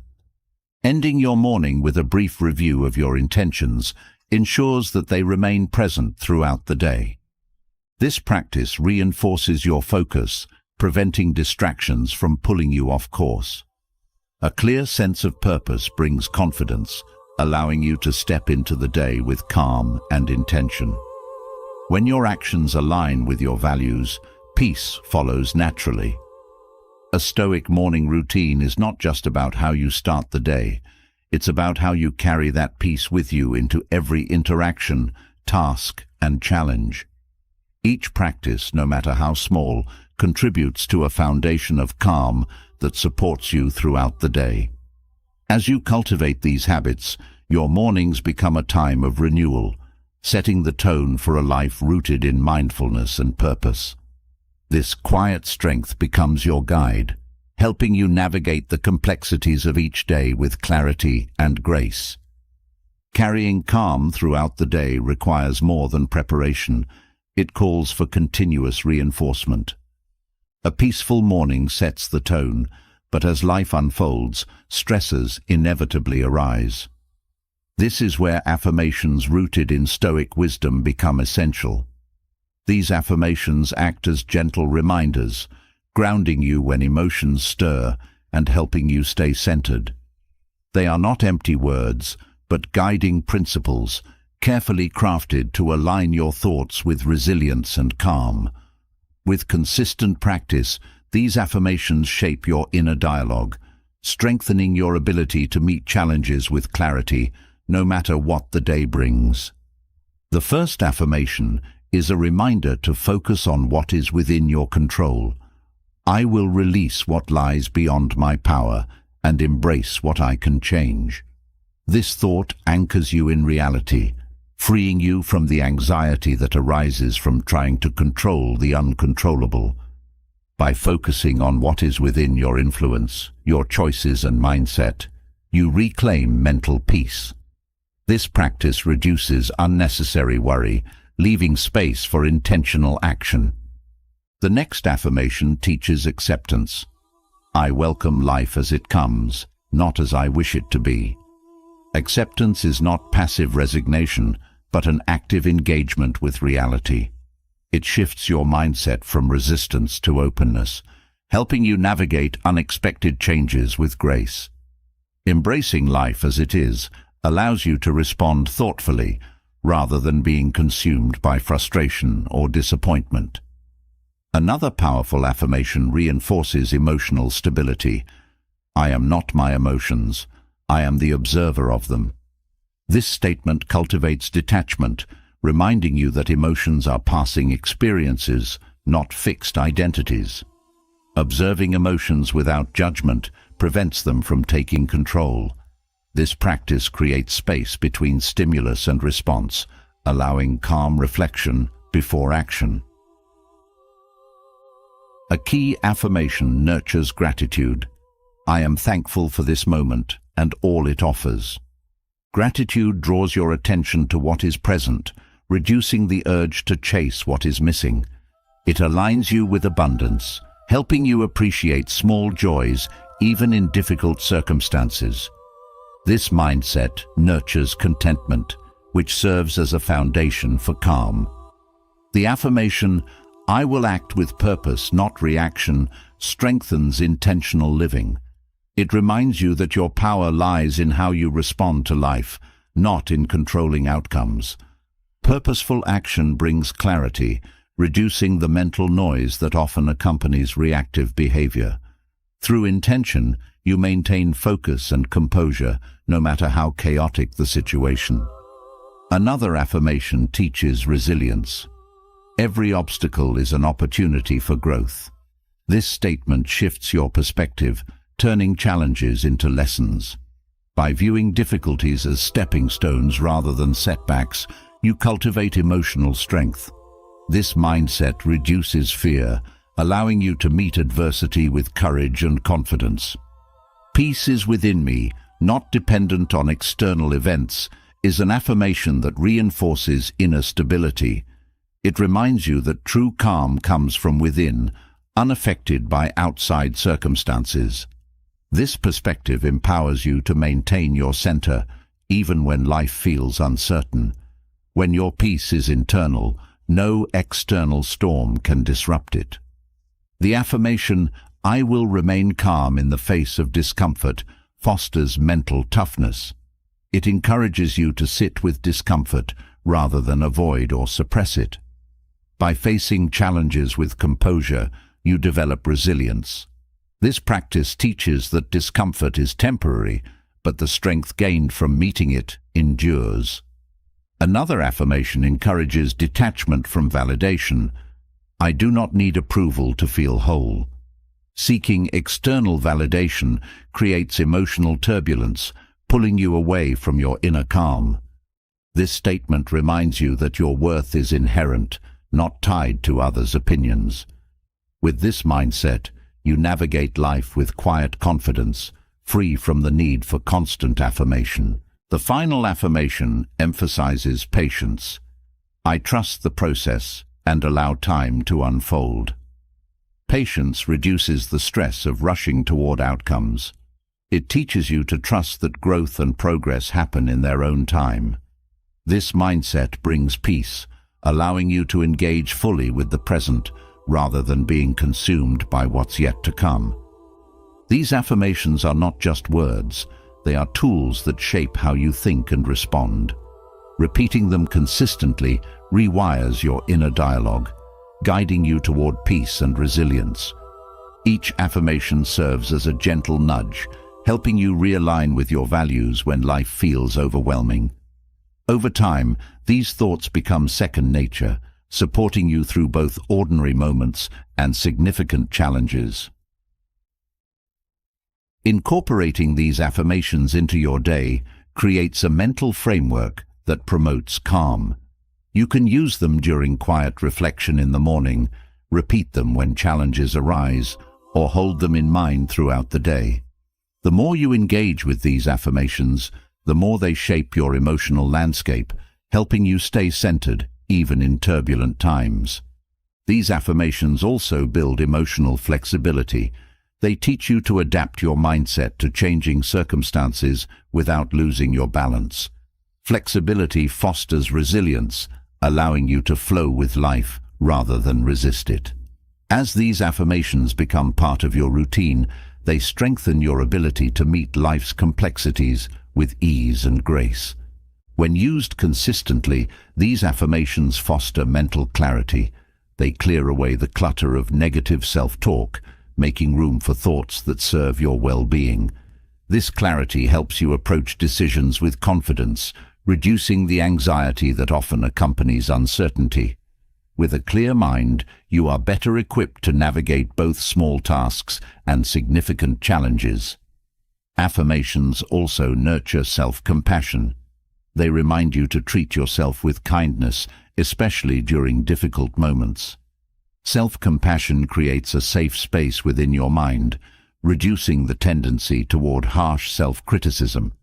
Ending your morning with a brief review of your intentions ensures that they remain present throughout the day. This practice reinforces your focus, preventing distractions from pulling you off course. A clear sense of purpose brings confidence, allowing you to step into the day with calm and intention. When your actions align with your values, peace follows naturally. A Stoic morning routine is not just about how you start the day. It's about how you carry that peace with you into every interaction, task, and challenge. Each practice, no matter how small, contributes to a foundation of calm that supports you throughout the day. As you cultivate these habits, your mornings become a time of renewal, setting the tone for a life rooted in mindfulness and purpose. This quiet strength becomes your guide, helping you navigate the complexities of each day with clarity and grace. Carrying calm throughout the day requires more than preparation. It calls for continuous reinforcement. A peaceful morning sets the tone, but as life unfolds, stresses inevitably arise. This is where affirmations rooted in Stoic wisdom become essential. These affirmations act as gentle reminders, grounding you when emotions stir and helping you stay centered. They are not empty words, but guiding principles, carefully crafted to align your thoughts with resilience and calm. With consistent practice, these affirmations shape your inner dialogue, strengthening your ability to meet challenges with clarity, no matter what the day brings. The first affirmation is a reminder to focus on what is within your control. I will release what lies beyond my power and embrace what I can change. This thought anchors you in reality, freeing you from the anxiety that arises from trying to control the uncontrollable. By focusing on what is within your influence, your choices and mindset, you reclaim mental peace. This practice reduces unnecessary worry, leaving space for intentional action. The next affirmation teaches acceptance. I welcome life as it comes, not as I wish it to be. Acceptance is not passive resignation, but an active engagement with reality. It shifts your mindset from resistance to openness, helping you navigate unexpected changes with grace. Embracing life as it is allows you to respond thoughtfully, rather than being consumed by frustration or disappointment. Another powerful affirmation reinforces emotional stability. I am not my emotions. I am the observer of them. This statement cultivates detachment, reminding you that emotions are passing experiences, not fixed identities. Observing emotions without judgment prevents them from taking control. This practice creates space between stimulus and response, allowing calm reflection before action. A key affirmation nurtures gratitude. I am thankful for this moment and all it offers. Gratitude draws your attention to what is present, reducing the urge to chase what is missing. It aligns you with abundance, helping you appreciate small joys even in difficult circumstances. This mindset nurtures contentment, which serves as a foundation for calm. The affirmation, "I will act with purpose, not reaction," strengthens intentional living. It reminds you that your power lies in how you respond to life, not in controlling outcomes. Purposeful action brings clarity, reducing the mental noise that often accompanies reactive behavior. Through intention, you maintain focus and composure, no matter how chaotic the situation. Another affirmation teaches resilience. Every obstacle is an opportunity for growth. This statement shifts your perspective, turning challenges into lessons. By viewing difficulties as stepping stones rather than setbacks, you cultivate emotional strength. This mindset reduces fear, allowing you to meet adversity with courage and confidence. "Peace is within me, not dependent on external events," is an affirmation that reinforces inner stability. It reminds you that true calm comes from within, unaffected by outside circumstances. This perspective empowers you to maintain your center, even when life feels uncertain. When your peace is internal, no external storm can disrupt it. The affirmation, "I will remain calm in the face of discomfort," fosters mental toughness. It encourages you to sit with discomfort rather than avoid or suppress it. By facing challenges with composure, you develop resilience. This practice teaches that discomfort is temporary, but the strength gained from meeting it endures. Another affirmation encourages detachment from validation. "I do not need approval to feel whole." Seeking external validation creates emotional turbulence, pulling you away from your inner calm. This statement reminds you that your worth is inherent, not tied to others' opinions. With this mindset, you navigate life with quiet confidence, free from the need for constant affirmation. The final affirmation emphasizes patience. "I trust the process and allow time to unfold." Patience reduces the stress of rushing toward outcomes. It teaches you to trust that growth and progress happen in their own time. This mindset brings peace, allowing you to engage fully with the present rather than being consumed by what's yet to come. These affirmations are not just words, they are tools that shape how you think and respond. Repeating them consistently rewires your inner dialogue, guiding you toward peace and resilience. Each affirmation serves as a gentle nudge, helping you realign with your values when life feels overwhelming. Over time, these thoughts become second nature, supporting you through both ordinary moments and significant challenges. Incorporating these affirmations into your day creates a mental framework that promotes calm. You can use them during quiet reflection in the morning, repeat them when challenges arise, or hold them in mind throughout the day. The more you engage with these affirmations, the more they shape your emotional landscape, helping you stay centered even in turbulent times. These affirmations also build emotional flexibility. They teach you to adapt your mindset to changing circumstances without losing your balance. Flexibility fosters resilience, allowing you to flow with life rather than resist it. As these affirmations become part of your routine, they strengthen your ability to meet life's complexities with ease and grace. When used consistently, these affirmations foster mental clarity. They clear away the clutter of negative self-talk, making room for thoughts that serve your well-being. This clarity helps you approach decisions with confidence, reducing the anxiety that often accompanies uncertainty. With a clear mind, you are better equipped to navigate both small tasks and significant challenges. Affirmations also nurture self-compassion. They remind you to treat yourself with kindness, especially during difficult moments. Self-compassion creates a safe space within your mind, reducing the tendency toward harsh self-criticism.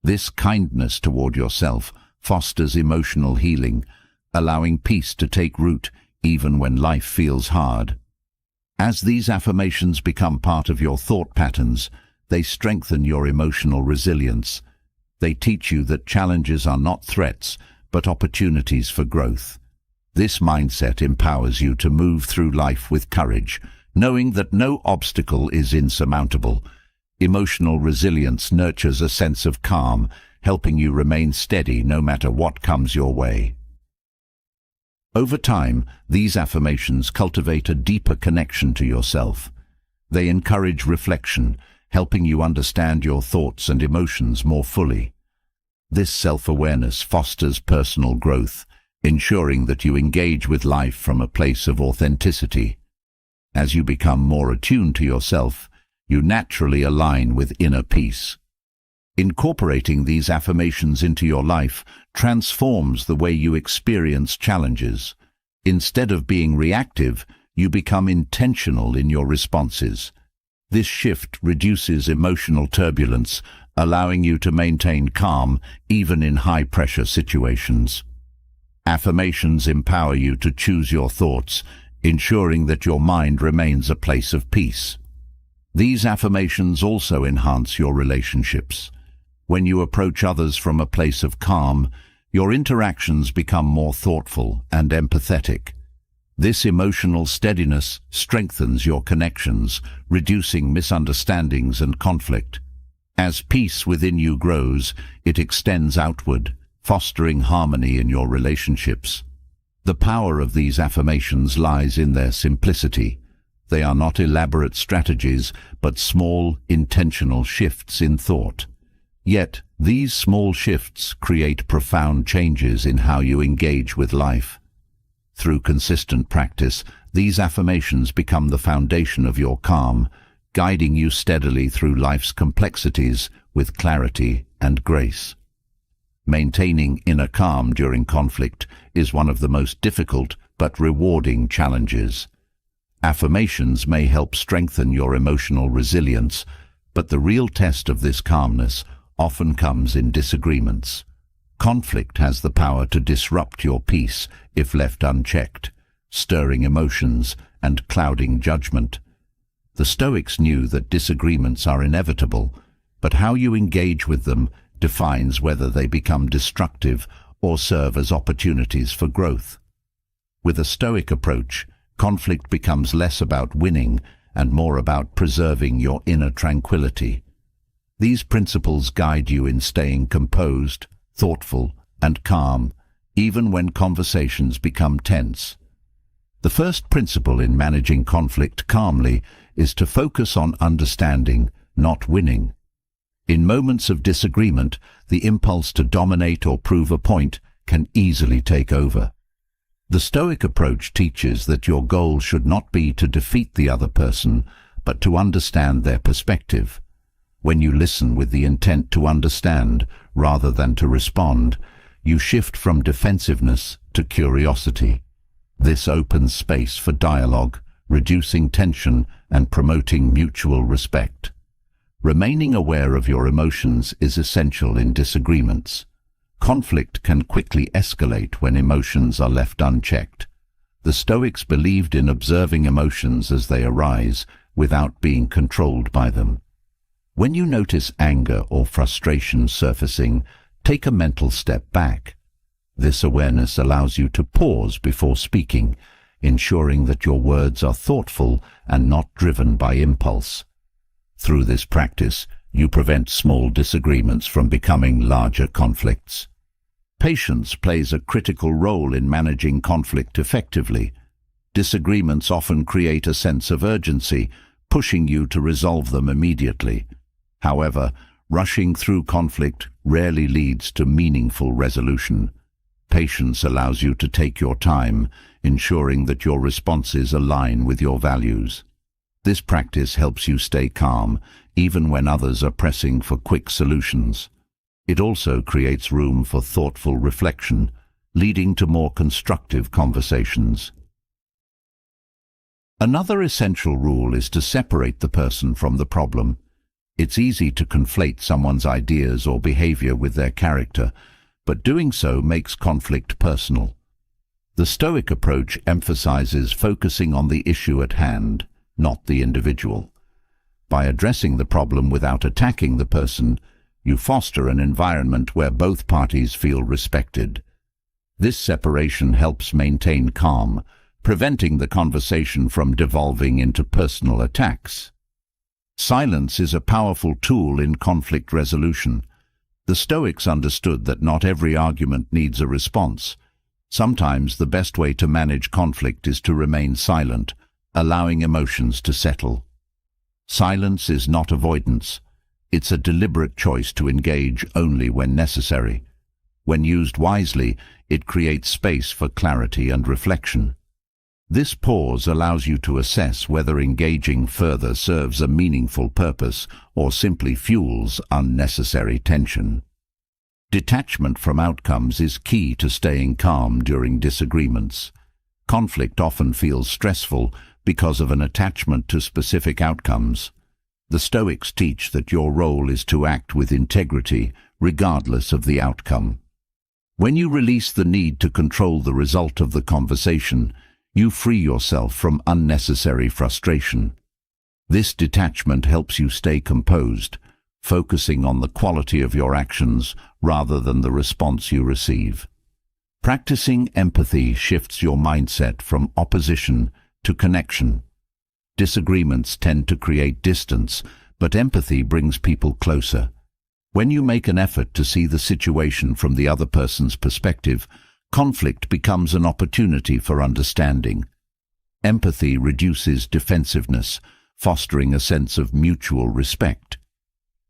This kindness toward yourself fosters emotional healing, allowing peace to take root even when life feels hard. As these affirmations become part of your thought patterns, they strengthen your emotional resilience. They teach you that challenges are not threats, but opportunities for growth. This mindset empowers you to move through life with courage, knowing that no obstacle is insurmountable. Emotional resilience nurtures a sense of calm, helping you remain steady no matter what comes your way. Over time, these affirmations cultivate a deeper connection to yourself. They encourage reflection, helping you understand your thoughts and emotions more fully. This self-awareness fosters personal growth, ensuring that you engage with life from a place of authenticity. As you become more attuned to yourself, you naturally align with inner peace. Incorporating these affirmations into your life transforms the way you experience challenges. Instead of being reactive, you become intentional in your responses. This shift reduces emotional turbulence, allowing you to maintain calm even in high-pressure situations. Affirmations empower you to choose your thoughts, ensuring that your mind remains a place of peace. These affirmations also enhance your relationships. When you approach others from a place of calm, your interactions become more thoughtful and empathetic. This emotional steadiness strengthens your connections, reducing misunderstandings and conflict. As peace within you grows, it extends outward, fostering harmony in your relationships. The power of these affirmations lies in their simplicity. They are not elaborate strategies, but small, intentional shifts in thought. Yet, these small shifts create profound changes in how you engage with life. Through consistent practice, these affirmations become the foundation of your calm, guiding you steadily through life's complexities with clarity and grace. Maintaining inner calm during conflict is one of the most difficult but rewarding challenges. Affirmations may help strengthen your emotional resilience, but the real test of this calmness often comes in disagreements. Conflict has the power to disrupt your peace if left unchecked, stirring emotions and clouding judgment. The Stoics knew that disagreements are inevitable, but how you engage with them defines whether they become destructive or serve as opportunities for growth. With a Stoic approach, conflict becomes less about winning and more about preserving your inner tranquility. These principles guide you in staying composed, thoughtful, and calm, even when conversations become tense. The first principle in managing conflict calmly is to focus on understanding, not winning. In moments of disagreement, the impulse to dominate or prove a point can easily take over. The Stoic approach teaches that your goal should not be to defeat the other person, but to understand their perspective. When you listen with the intent to understand rather than to respond, you shift from defensiveness to curiosity. This opens space for dialogue, reducing tension and promoting mutual respect. Remaining aware of your emotions is essential in disagreements. Conflict can quickly escalate when emotions are left unchecked. The Stoics believed in observing emotions as they arise without being controlled by them. When you notice anger or frustration surfacing, take a mental step back. This awareness allows you to pause before speaking, ensuring that your words are thoughtful and not driven by impulse. Through this practice, you prevent small disagreements from becoming larger conflicts. Patience plays a critical role in managing conflict effectively. Disagreements often create a sense of urgency, pushing you to resolve them immediately. However, rushing through conflict rarely leads to meaningful resolution. Patience allows you to take your time, ensuring that your responses align with your values. This practice helps you stay calm, even when others are pressing for quick solutions. It also creates room for thoughtful reflection, leading to more constructive conversations. Another essential rule is to separate the person from the problem. It's easy to conflate someone's ideas or behavior with their character, but doing so makes conflict personal. The Stoic approach emphasizes focusing on the issue at hand, not the individual. By addressing the problem without attacking the person, you foster an environment where both parties feel respected. This separation helps maintain calm, preventing the conversation from devolving into personal attacks. Silence is a powerful tool in conflict resolution. The Stoics understood that not every argument needs a response. Sometimes the best way to manage conflict is to remain silent, allowing emotions to settle. Silence is not avoidance. It's a deliberate choice to engage only when necessary. When used wisely, it creates space for clarity and reflection. This pause allows you to assess whether engaging further serves a meaningful purpose or simply fuels unnecessary tension. Detachment from outcomes is key to staying calm during disagreements. Conflict often feels stressful because of an attachment to specific outcomes. The Stoics teach that your role is to act with integrity, regardless of the outcome. When you release the need to control the result of the conversation, you free yourself from unnecessary frustration. This detachment helps you stay composed, focusing on the quality of your actions rather than the response you receive. Practicing empathy shifts your mindset from opposition to connection. Disagreements tend to create distance, but empathy brings people closer. When you make an effort to see the situation from the other person's perspective, conflict becomes an opportunity for understanding. Empathy reduces defensiveness, fostering a sense of mutual respect.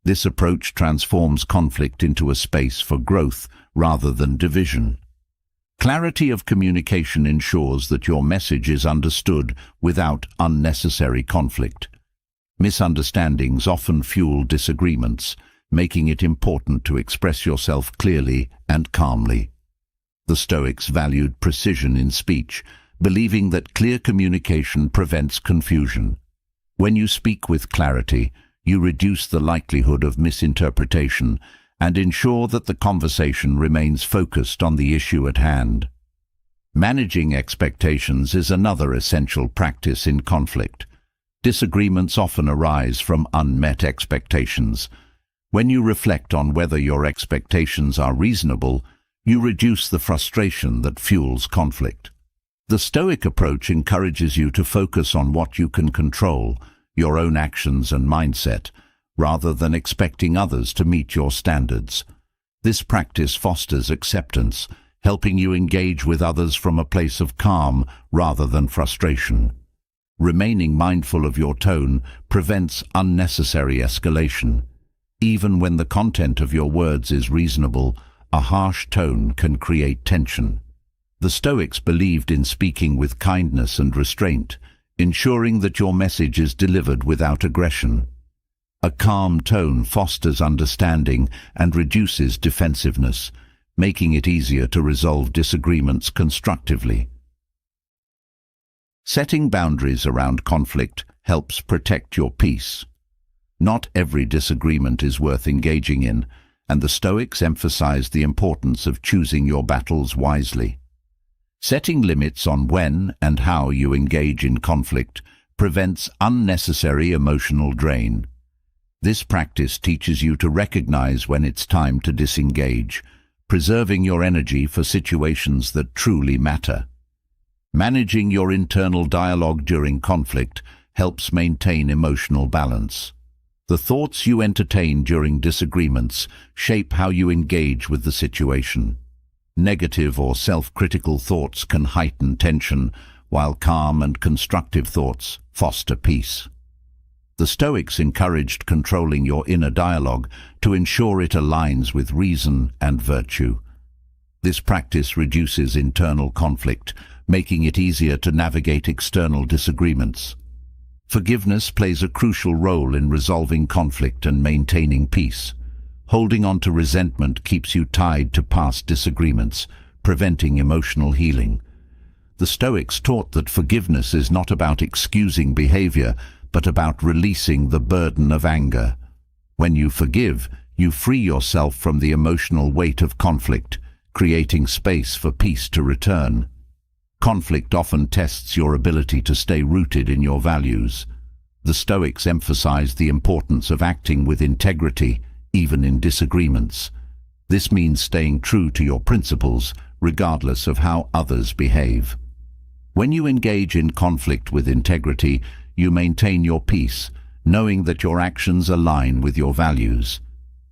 This approach transforms conflict into a space for growth rather than division. Clarity of communication ensures that your message is understood without unnecessary conflict. Misunderstandings often fuel disagreements, making it important to express yourself clearly and calmly. The Stoics valued precision in speech, believing that clear communication prevents confusion. When you speak with clarity, you reduce the likelihood of misinterpretation and ensure that the conversation remains focused on the issue at hand. Managing expectations is another essential practice in conflict. Disagreements often arise from unmet expectations. When you reflect on whether your expectations are reasonable, you reduce the frustration that fuels conflict. The Stoic approach encourages you to focus on what you can control, your own actions and mindset, rather than expecting others to meet your standards. This practice fosters acceptance, helping you engage with others from a place of calm rather than frustration. Remaining mindful of your tone prevents unnecessary escalation. Even when the content of your words is reasonable, a harsh tone can create tension. The Stoics believed in speaking with kindness and restraint, ensuring that your message is delivered without aggression. A calm tone fosters understanding and reduces defensiveness, making it easier to resolve disagreements constructively. Setting boundaries around conflict helps protect your peace. Not every disagreement is worth engaging in, and the Stoics emphasize the importance of choosing your battles wisely. Setting limits on when and how you engage in conflict prevents unnecessary emotional drain. This practice teaches you to recognize when it's time to disengage, preserving your energy for situations that truly matter. Managing your internal dialogue during conflict helps maintain emotional balance. The thoughts you entertain during disagreements shape how you engage with the situation. Negative or self-critical thoughts can heighten tension, while calm and constructive thoughts foster peace. The Stoics encouraged controlling your inner dialogue to ensure it aligns with reason and virtue. This practice reduces internal conflict, making it easier to navigate external disagreements. Forgiveness plays a crucial role in resolving conflict and maintaining peace. Holding on to resentment keeps you tied to past disagreements, preventing emotional healing. The Stoics taught that forgiveness is not about excusing behavior, but about releasing the burden of anger. When you forgive, you free yourself from the emotional weight of conflict, creating space for peace to return. Conflict often tests your ability to stay rooted in your values. The Stoics emphasize the importance of acting with integrity, even in disagreements. This means staying true to your principles, regardless of how others behave. When you engage in conflict with integrity, you maintain your peace, knowing that your actions align with your values.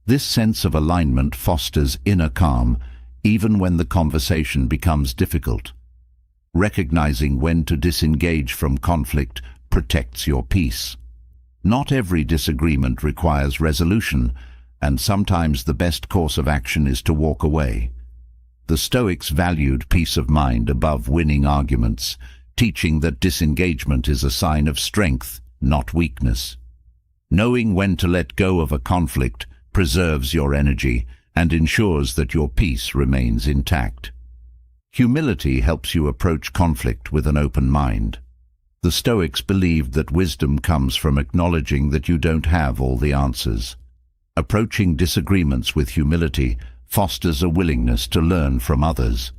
This sense of alignment fosters inner calm, even when the conversation becomes difficult. Recognizing when to disengage from conflict protects your peace. Not every disagreement requires resolution, and sometimes the best course of action is to walk away. The Stoics valued peace of mind above winning arguments, teaching that disengagement is a sign of strength, not weakness. Knowing when to let go of a conflict preserves your energy and ensures that your peace remains intact. Humility helps you approach conflict with an open mind. The Stoics believed that wisdom comes from acknowledging that you don't have all the answers. Approaching disagreements with humility fosters a willingness to learn from others.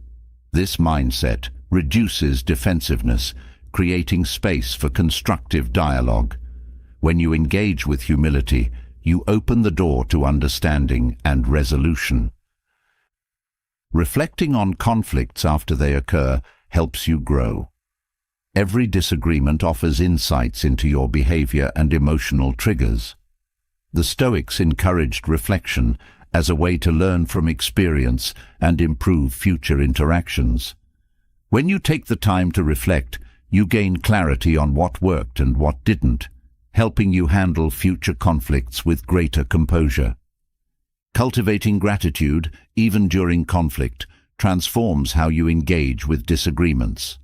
This mindset reduces defensiveness, creating space for constructive dialogue. When you engage with humility, you open the door to understanding and resolution. Reflecting on conflicts after they occur helps you grow. Every disagreement offers insights into your behavior and emotional triggers. The Stoics encouraged reflection as a way to learn from experience and improve future interactions. When you take the time to reflect, you gain clarity on what worked and what didn't, helping you handle future conflicts with greater composure. Cultivating gratitude, even during conflict, transforms how you engage with disagreements.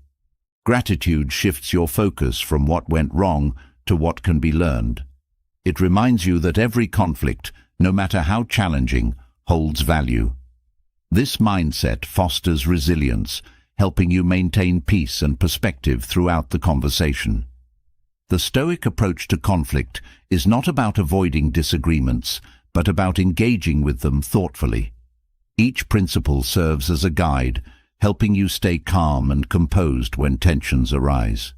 Gratitude shifts your focus from what went wrong to what can be learned. It reminds you that every conflict, no matter how challenging, holds value. This mindset fosters resilience, helping you maintain peace and perspective throughout the conversation. The Stoic approach to conflict is not about avoiding disagreements, but about engaging with them thoughtfully. Each principle serves as a guide, helping you stay calm and composed when tensions arise.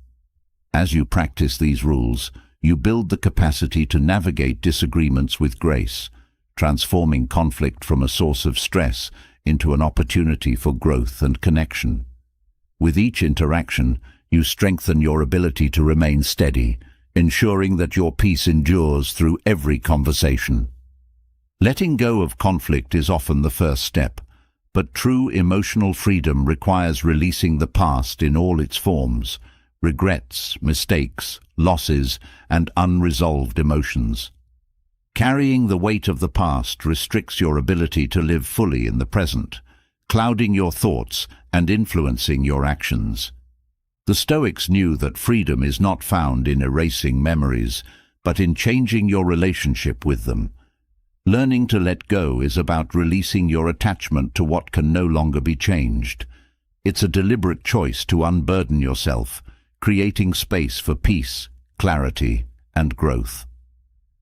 As you practice these rules, you build the capacity to navigate disagreements with grace, transforming conflict from a source of stress into an opportunity for growth and connection. With each interaction, you strengthen your ability to remain steady, ensuring that your peace endures through every conversation. Letting go of conflict is often the first step, but true emotional freedom requires releasing the past in all its forms: regrets, mistakes, losses, and unresolved emotions. Carrying the weight of the past restricts your ability to live fully in the present, clouding your thoughts and influencing your actions. The Stoics knew that freedom is not found in erasing memories, but in changing your relationship with them. Learning to let go is about releasing your attachment to what can no longer be changed. It's a deliberate choice to unburden yourself, creating space for peace, clarity, and growth.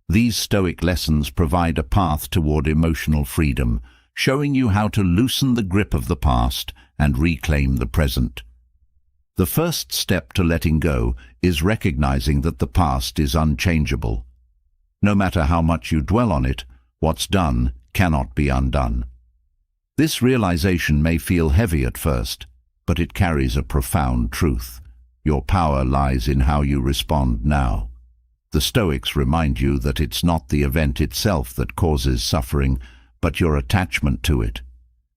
These Stoic lessons provide a path toward emotional freedom, showing you how to loosen the grip of the past and reclaim the present. The first step to letting go is recognizing that the past is unchangeable. No matter how much you dwell on it, what's done cannot be undone. This realization may feel heavy at first, but it carries a profound truth. Your power lies in how you respond now. The Stoics remind you that it's not the event itself that causes suffering, but your attachment to it.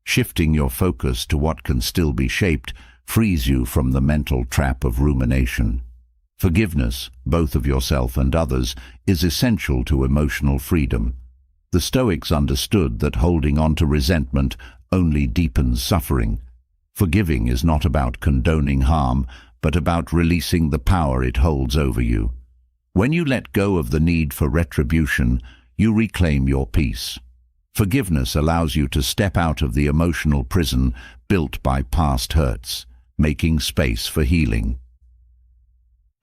Shifting your focus to what can still be shaped frees you from the mental trap of rumination. Forgiveness, both of yourself and others, is essential to emotional freedom. The Stoics understood that holding on to resentment only deepens suffering. Forgiving is not about condoning harm, but about releasing the power it holds over you. When you let go of the need for retribution, you reclaim your peace. Forgiveness allows you to step out of the emotional prison built by past hurts, making space for healing.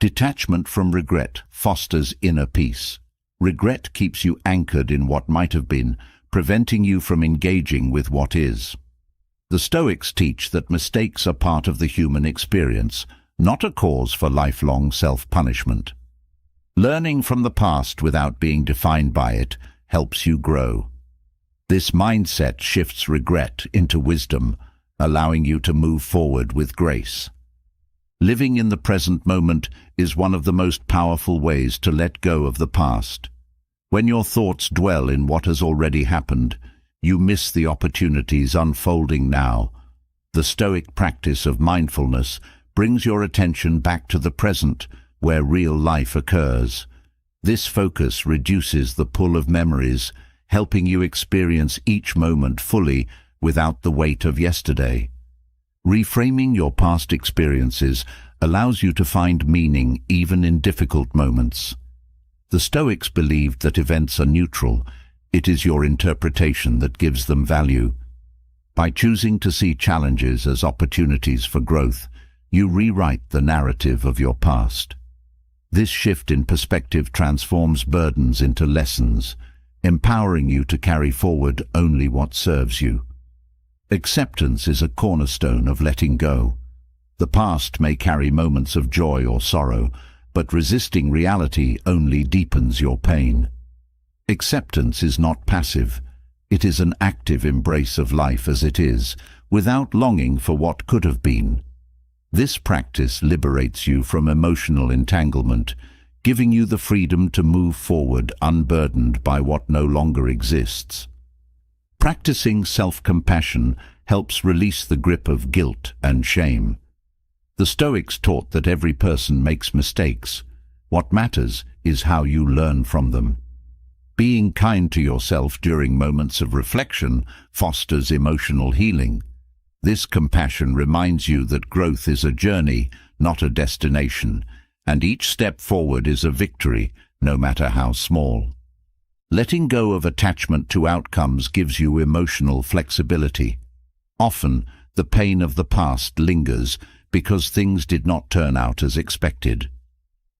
Detachment from regret fosters inner peace. Regret keeps you anchored in what might have been, preventing you from engaging with what is. The Stoics teach that mistakes are part of the human experience, not a cause for lifelong self-punishment. Learning from the past without being defined by it helps you grow. This mindset shifts regret into wisdom, allowing you to move forward with grace. Living in the present moment is one of the most powerful ways to let go of the past. When your thoughts dwell in what has already happened, you miss the opportunities unfolding now. The Stoic practice of mindfulness brings your attention back to the present, where real life occurs. This focus reduces the pull of memories, helping you experience each moment fully without the weight of yesterday. Reframing your past experiences allows you to find meaning even in difficult moments. The Stoics believed that events are neutral. It is your interpretation that gives them value. By choosing to see challenges as opportunities for growth, you rewrite the narrative of your past. This shift in perspective transforms burdens into lessons, empowering you to carry forward only what serves you. Acceptance is a cornerstone of letting go. The past may carry moments of joy or sorrow, but resisting reality only deepens your pain. Acceptance is not passive. It is an active embrace of life as it is, without longing for what could have been. This practice liberates you from emotional entanglement, giving you the freedom to move forward unburdened by what no longer exists. Practicing self-compassion helps release the grip of guilt and shame. The Stoics taught that every person makes mistakes. What matters is how you learn from them. Being kind to yourself during moments of reflection fosters emotional healing. This compassion reminds you that growth is a journey, not a destination, and each step forward is a victory, no matter how small. Letting go of attachment to outcomes gives you emotional flexibility. Often, the pain of the past lingers because things did not turn out as expected.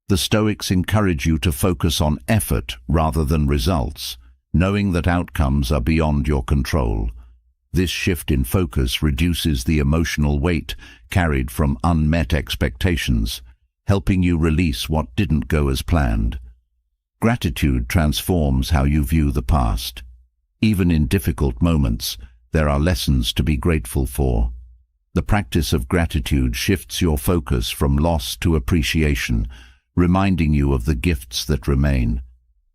The Stoics encourage you to focus on effort rather than results, knowing that outcomes are beyond your control. This shift in focus reduces the emotional weight carried from unmet expectations, helping you release what didn't go as planned. Gratitude transforms how you view the past. Even in difficult moments, there are lessons to be grateful for. The practice of gratitude shifts your focus from loss to appreciation, reminding you of the gifts that remain.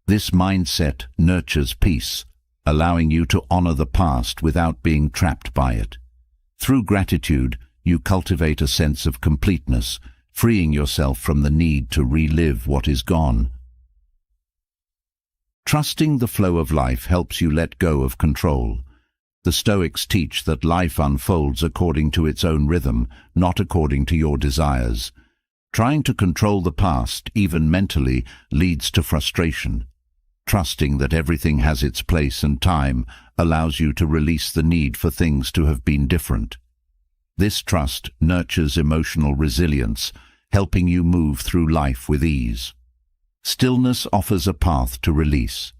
This mindset nurtures peace, allowing you to honor the past without being trapped by it. Through gratitude, you cultivate a sense of completeness, freeing yourself from the need to relive what is gone. Trusting the flow of life helps you let go of control. The Stoics teach that life unfolds according to its own rhythm, not according to your desires. Trying to control the past, even mentally, leads to frustration. Trusting that everything has its place and time allows you to release the need for things to have been different. This trust nurtures emotional resilience, helping you move through life with ease. Stillness offers a path to release.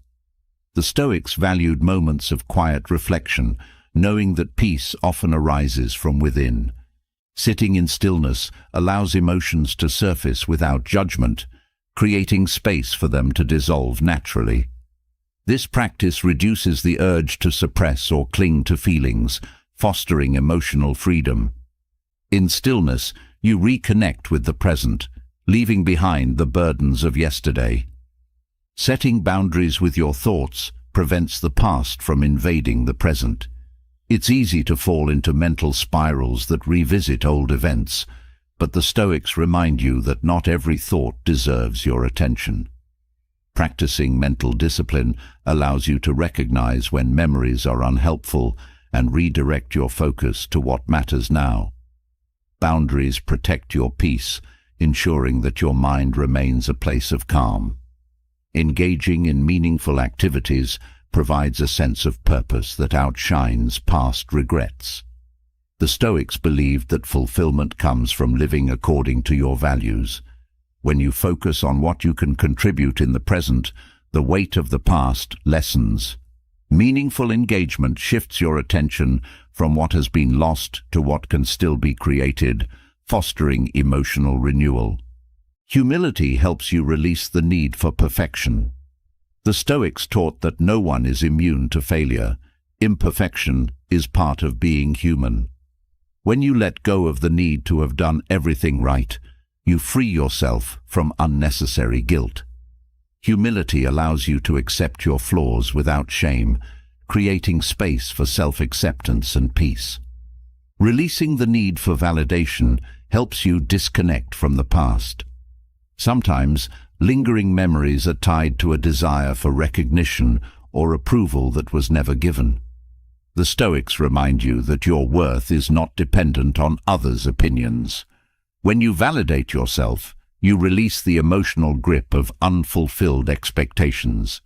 The Stoics valued moments of quiet reflection, knowing that peace often arises from within. Sitting in stillness allows emotions to surface without judgment, creating space for them to dissolve naturally. This practice reduces the urge to suppress or cling to feelings, fostering emotional freedom. In stillness, you reconnect with the present, leaving behind the burdens of yesterday. Setting boundaries with your thoughts prevents the past from invading the present. It's easy to fall into mental spirals that revisit old events, but the Stoics remind you that not every thought deserves your attention. Practicing mental discipline allows you to recognize when memories are unhelpful and redirect your focus to what matters now. Boundaries protect your peace, ensuring that your mind remains a place of calm. Engaging in meaningful activities provides a sense of purpose that outshines past regrets. The Stoics believed that fulfillment comes from living according to your values. When you focus on what you can contribute in the present, the weight of the past lessens. Meaningful engagement shifts your attention from what has been lost to what can still be created, fostering emotional renewal. Humility helps you release the need for perfection. The Stoics taught that no one is immune to failure. Imperfection is part of being human. When you let go of the need to have done everything right, you free yourself from unnecessary guilt. Humility allows you to accept your flaws without shame, creating space for self-acceptance and peace. Releasing the need for validation helps you disconnect from the past. Sometimes, lingering memories are tied to a desire for recognition or approval that was never given. The Stoics remind you that your worth is not dependent on others' opinions. When you validate yourself, you release the emotional grip of unfulfilled expectations.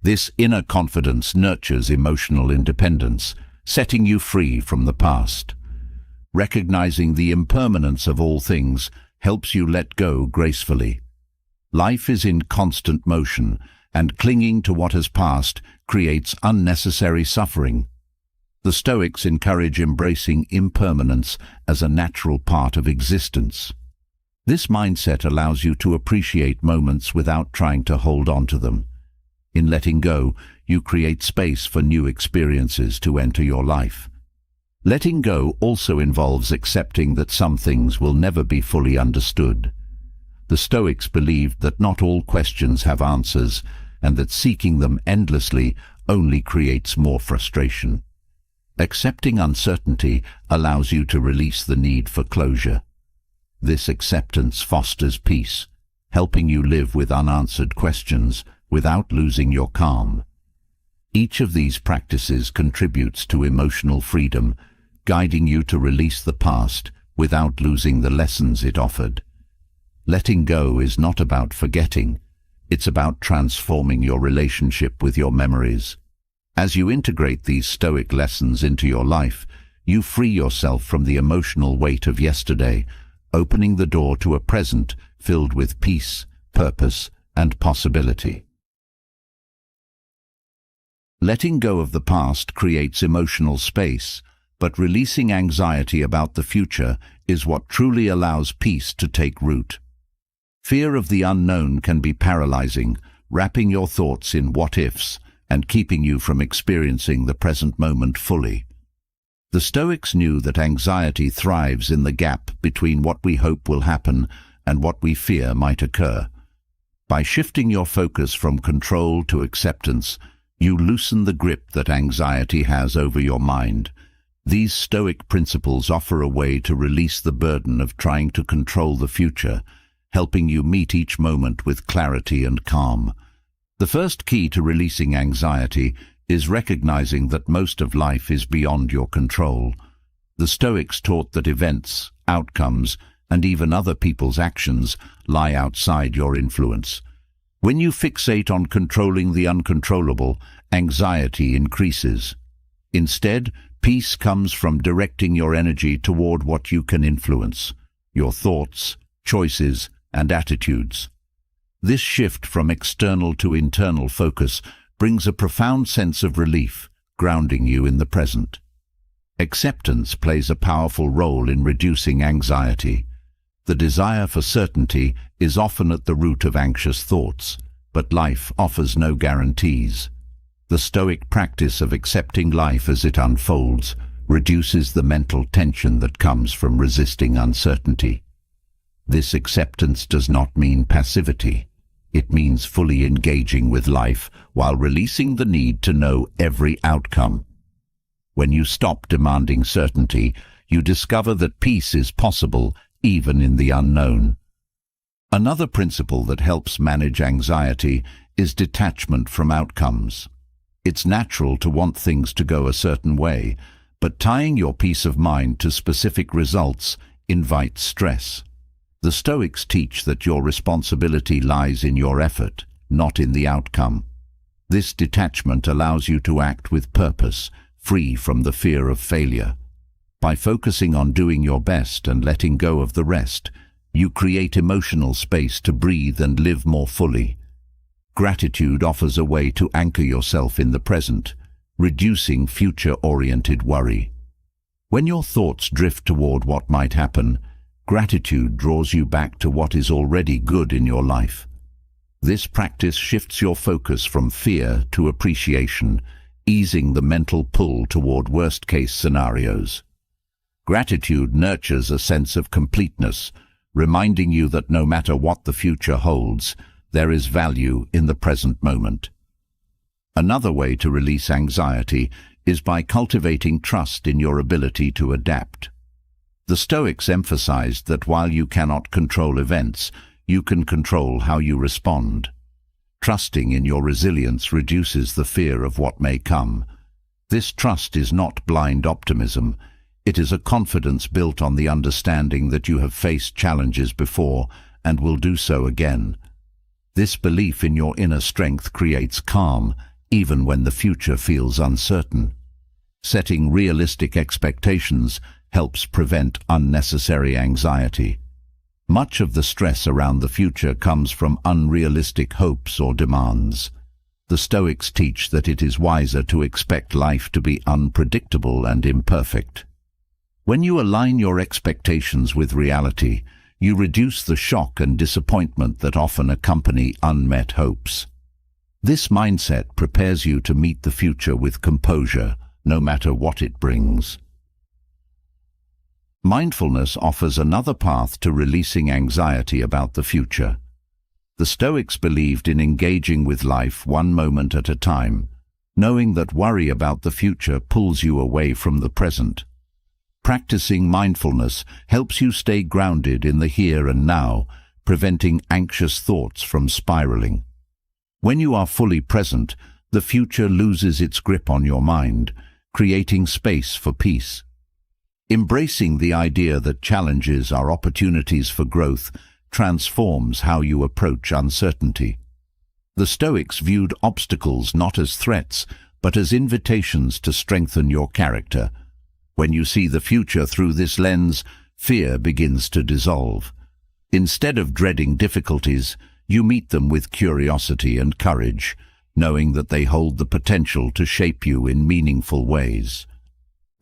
This inner confidence nurtures emotional independence, setting you free from the past. Recognizing the impermanence of all things helps you let go gracefully. Life is in constant motion, and clinging to what has passed creates unnecessary suffering. The Stoics encourage embracing impermanence as a natural part of existence. This mindset allows you to appreciate moments without trying to hold on to them. In letting go, you create space for new experiences to enter your life. Letting go also involves accepting that some things will never be fully understood. The Stoics believed that not all questions have answers, and that seeking them endlessly only creates more frustration. Accepting uncertainty allows you to release the need for closure. This acceptance fosters peace, helping you live with unanswered questions without losing your calm. Each of these practices contributes to emotional freedom, guiding you to release the past without losing the lessons it offered. Letting go is not about forgetting, it's about transforming your relationship with your memories. As you integrate these Stoic lessons into your life, you free yourself from the emotional weight of yesterday, opening the door to a present filled with peace, purpose, and possibility. Letting go of the past creates emotional space, but releasing anxiety about the future is what truly allows peace to take root. Fear of the unknown can be paralyzing, wrapping your thoughts in what-ifs and keeping you from experiencing the present moment fully. The Stoics knew that anxiety thrives in the gap between what we hope will happen and what we fear might occur. By shifting your focus from control to acceptance, you loosen the grip that anxiety has over your mind. These Stoic principles offer a way to release the burden of trying to control the future, helping you meet each moment with clarity and calm. The first key to releasing anxiety is recognizing that most of life is beyond your control. The Stoics taught that events, outcomes, and even other people's actions lie outside your influence. When you fixate on controlling the uncontrollable, anxiety increases. Instead, peace comes from directing your energy toward what you can influence: your thoughts, choices, and attitudes. This shift from external to internal focus brings a profound sense of relief, grounding you in the present. Acceptance plays a powerful role in reducing anxiety. The desire for certainty is often at the root of anxious thoughts, but life offers no guarantees. The Stoic practice of accepting life as it unfolds reduces the mental tension that comes from resisting uncertainty. This acceptance does not mean passivity. It means fully engaging with life while releasing the need to know every outcome. When you stop demanding certainty, you discover that peace is possible even in the unknown. Another principle that helps manage anxiety is detachment from outcomes. It's natural to want things to go a certain way, but tying your peace of mind to specific results invites stress. The Stoics teach that your responsibility lies in your effort, not in the outcome. This detachment allows you to act with purpose, free from the fear of failure. By focusing on doing your best and letting go of the rest, you create emotional space to breathe and live more fully. Gratitude offers a way to anchor yourself in the present, reducing future-oriented worry. When your thoughts drift toward what might happen, gratitude draws you back to what is already good in your life. This practice shifts your focus from fear to appreciation, easing the mental pull toward worst-case scenarios. Gratitude nurtures a sense of completeness, reminding you that no matter what the future holds, there is value in the present moment. Another way to release anxiety is by cultivating trust in your ability to adapt. The Stoics emphasized that while you cannot control events, you can control how you respond. Trusting in your resilience reduces the fear of what may come. This trust is not blind optimism. It is a confidence built on the understanding that you have faced challenges before and will do so again. This belief in your inner strength creates calm, even when the future feels uncertain. Setting realistic expectations helps prevent unnecessary anxiety. Much of the stress around the future comes from unrealistic hopes or demands. The Stoics teach that it is wiser to expect life to be unpredictable and imperfect. When you align your expectations with reality, you reduce the shock and disappointment that often accompany unmet hopes. This mindset prepares you to meet the future with composure, no matter what it brings. Mindfulness offers another path to releasing anxiety about the future. The Stoics believed in engaging with life one moment at a time, knowing that worry about the future pulls you away from the present. Practicing mindfulness helps you stay grounded in the here and now, preventing anxious thoughts from spiraling. When you are fully present, the future loses its grip on your mind, creating space for peace. Embracing the idea that challenges are opportunities for growth transforms how you approach uncertainty. The Stoics viewed obstacles not as threats, but as invitations to strengthen your character. When you see the future through this lens, fear begins to dissolve. Instead of dreading difficulties, you meet them with curiosity and courage, knowing that they hold the potential to shape you in meaningful ways.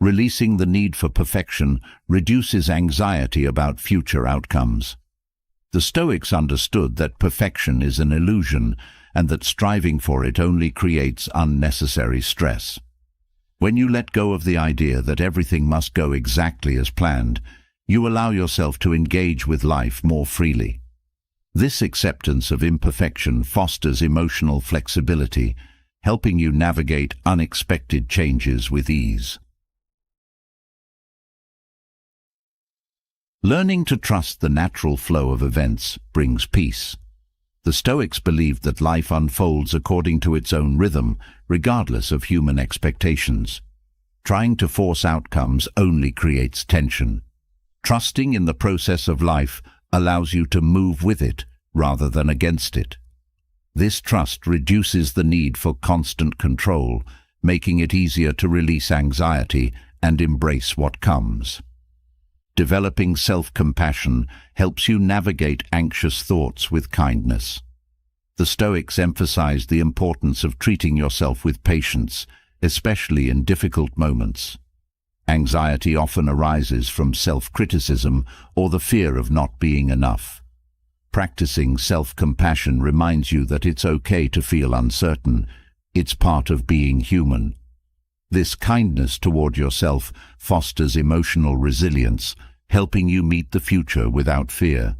Releasing the need for perfection reduces anxiety about future outcomes. The Stoics understood that perfection is an illusion and that striving for it only creates unnecessary stress. When you let go of the idea that everything must go exactly as planned, you allow yourself to engage with life more freely. This acceptance of imperfection fosters emotional flexibility, helping you navigate unexpected changes with ease. Learning to trust the natural flow of events brings peace. The Stoics believed that life unfolds according to its own rhythm, regardless of human expectations. Trying to force outcomes only creates tension. Trusting in the process of life allows you to move with it rather than against it. This trust reduces the need for constant control, making it easier to release anxiety and embrace what comes. Developing self-compassion helps you navigate anxious thoughts with kindness. The Stoics emphasized the importance of treating yourself with patience, especially in difficult moments. Anxiety often arises from self-criticism or the fear of not being enough. Practicing self-compassion reminds you that it's okay to feel uncertain. It's part of being human. This kindness toward yourself fosters emotional resilience, helping you meet the future without fear.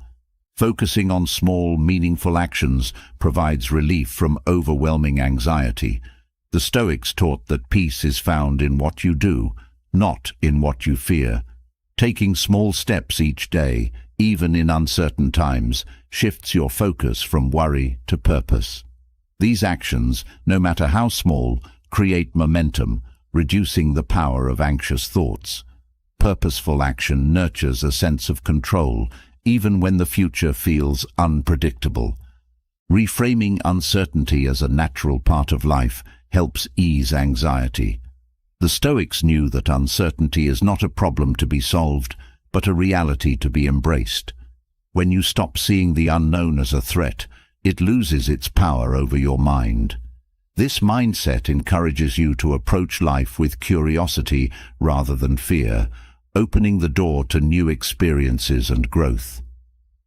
Focusing on small, meaningful actions provides relief from overwhelming anxiety. The Stoics taught that peace is found in what you do, not in what you fear. Taking small steps each day, even in uncertain times, shifts your focus from worry to purpose. These actions, no matter how small, create momentum, reducing the power of anxious thoughts. Purposeful action nurtures a sense of control, even when the future feels unpredictable. Reframing uncertainty as a natural part of life helps ease anxiety. The Stoics knew that uncertainty is not a problem to be solved, but a reality to be embraced. When you stop seeing the unknown as a threat, it loses its power over your mind. This mindset encourages you to approach life with curiosity rather than fear, opening the door to new experiences and growth.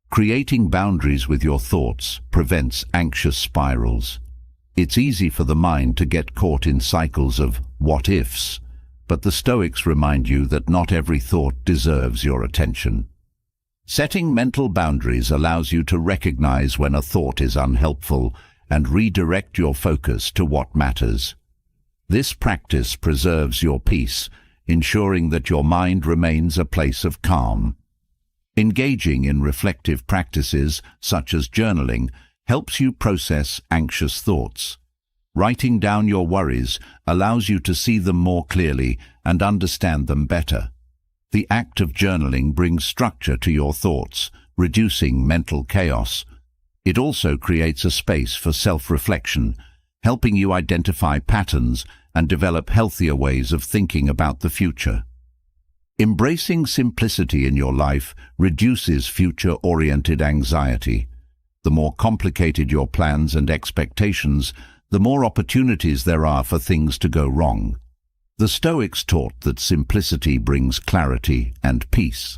Creating boundaries with your thoughts prevents anxious spirals. It's easy for the mind to get caught in cycles of what-ifs, but the Stoics remind you that not every thought deserves your attention. Setting mental boundaries allows you to recognize when a thought is unhelpful and redirect your focus to what matters. This practice preserves your peace, ensuring that your mind remains a place of calm. Engaging in reflective practices, such as journaling, helps you process anxious thoughts. Writing down your worries allows you to see them more clearly and understand them better. The act of journaling brings structure to your thoughts, reducing mental chaos. It also creates a space for self-reflection, helping you identify patterns and develop healthier ways of thinking about the future. Embracing simplicity in your life reduces future-oriented anxiety. The more complicated your plans and expectations, the more opportunities there are for things to go wrong. The Stoics taught that simplicity brings clarity and peace.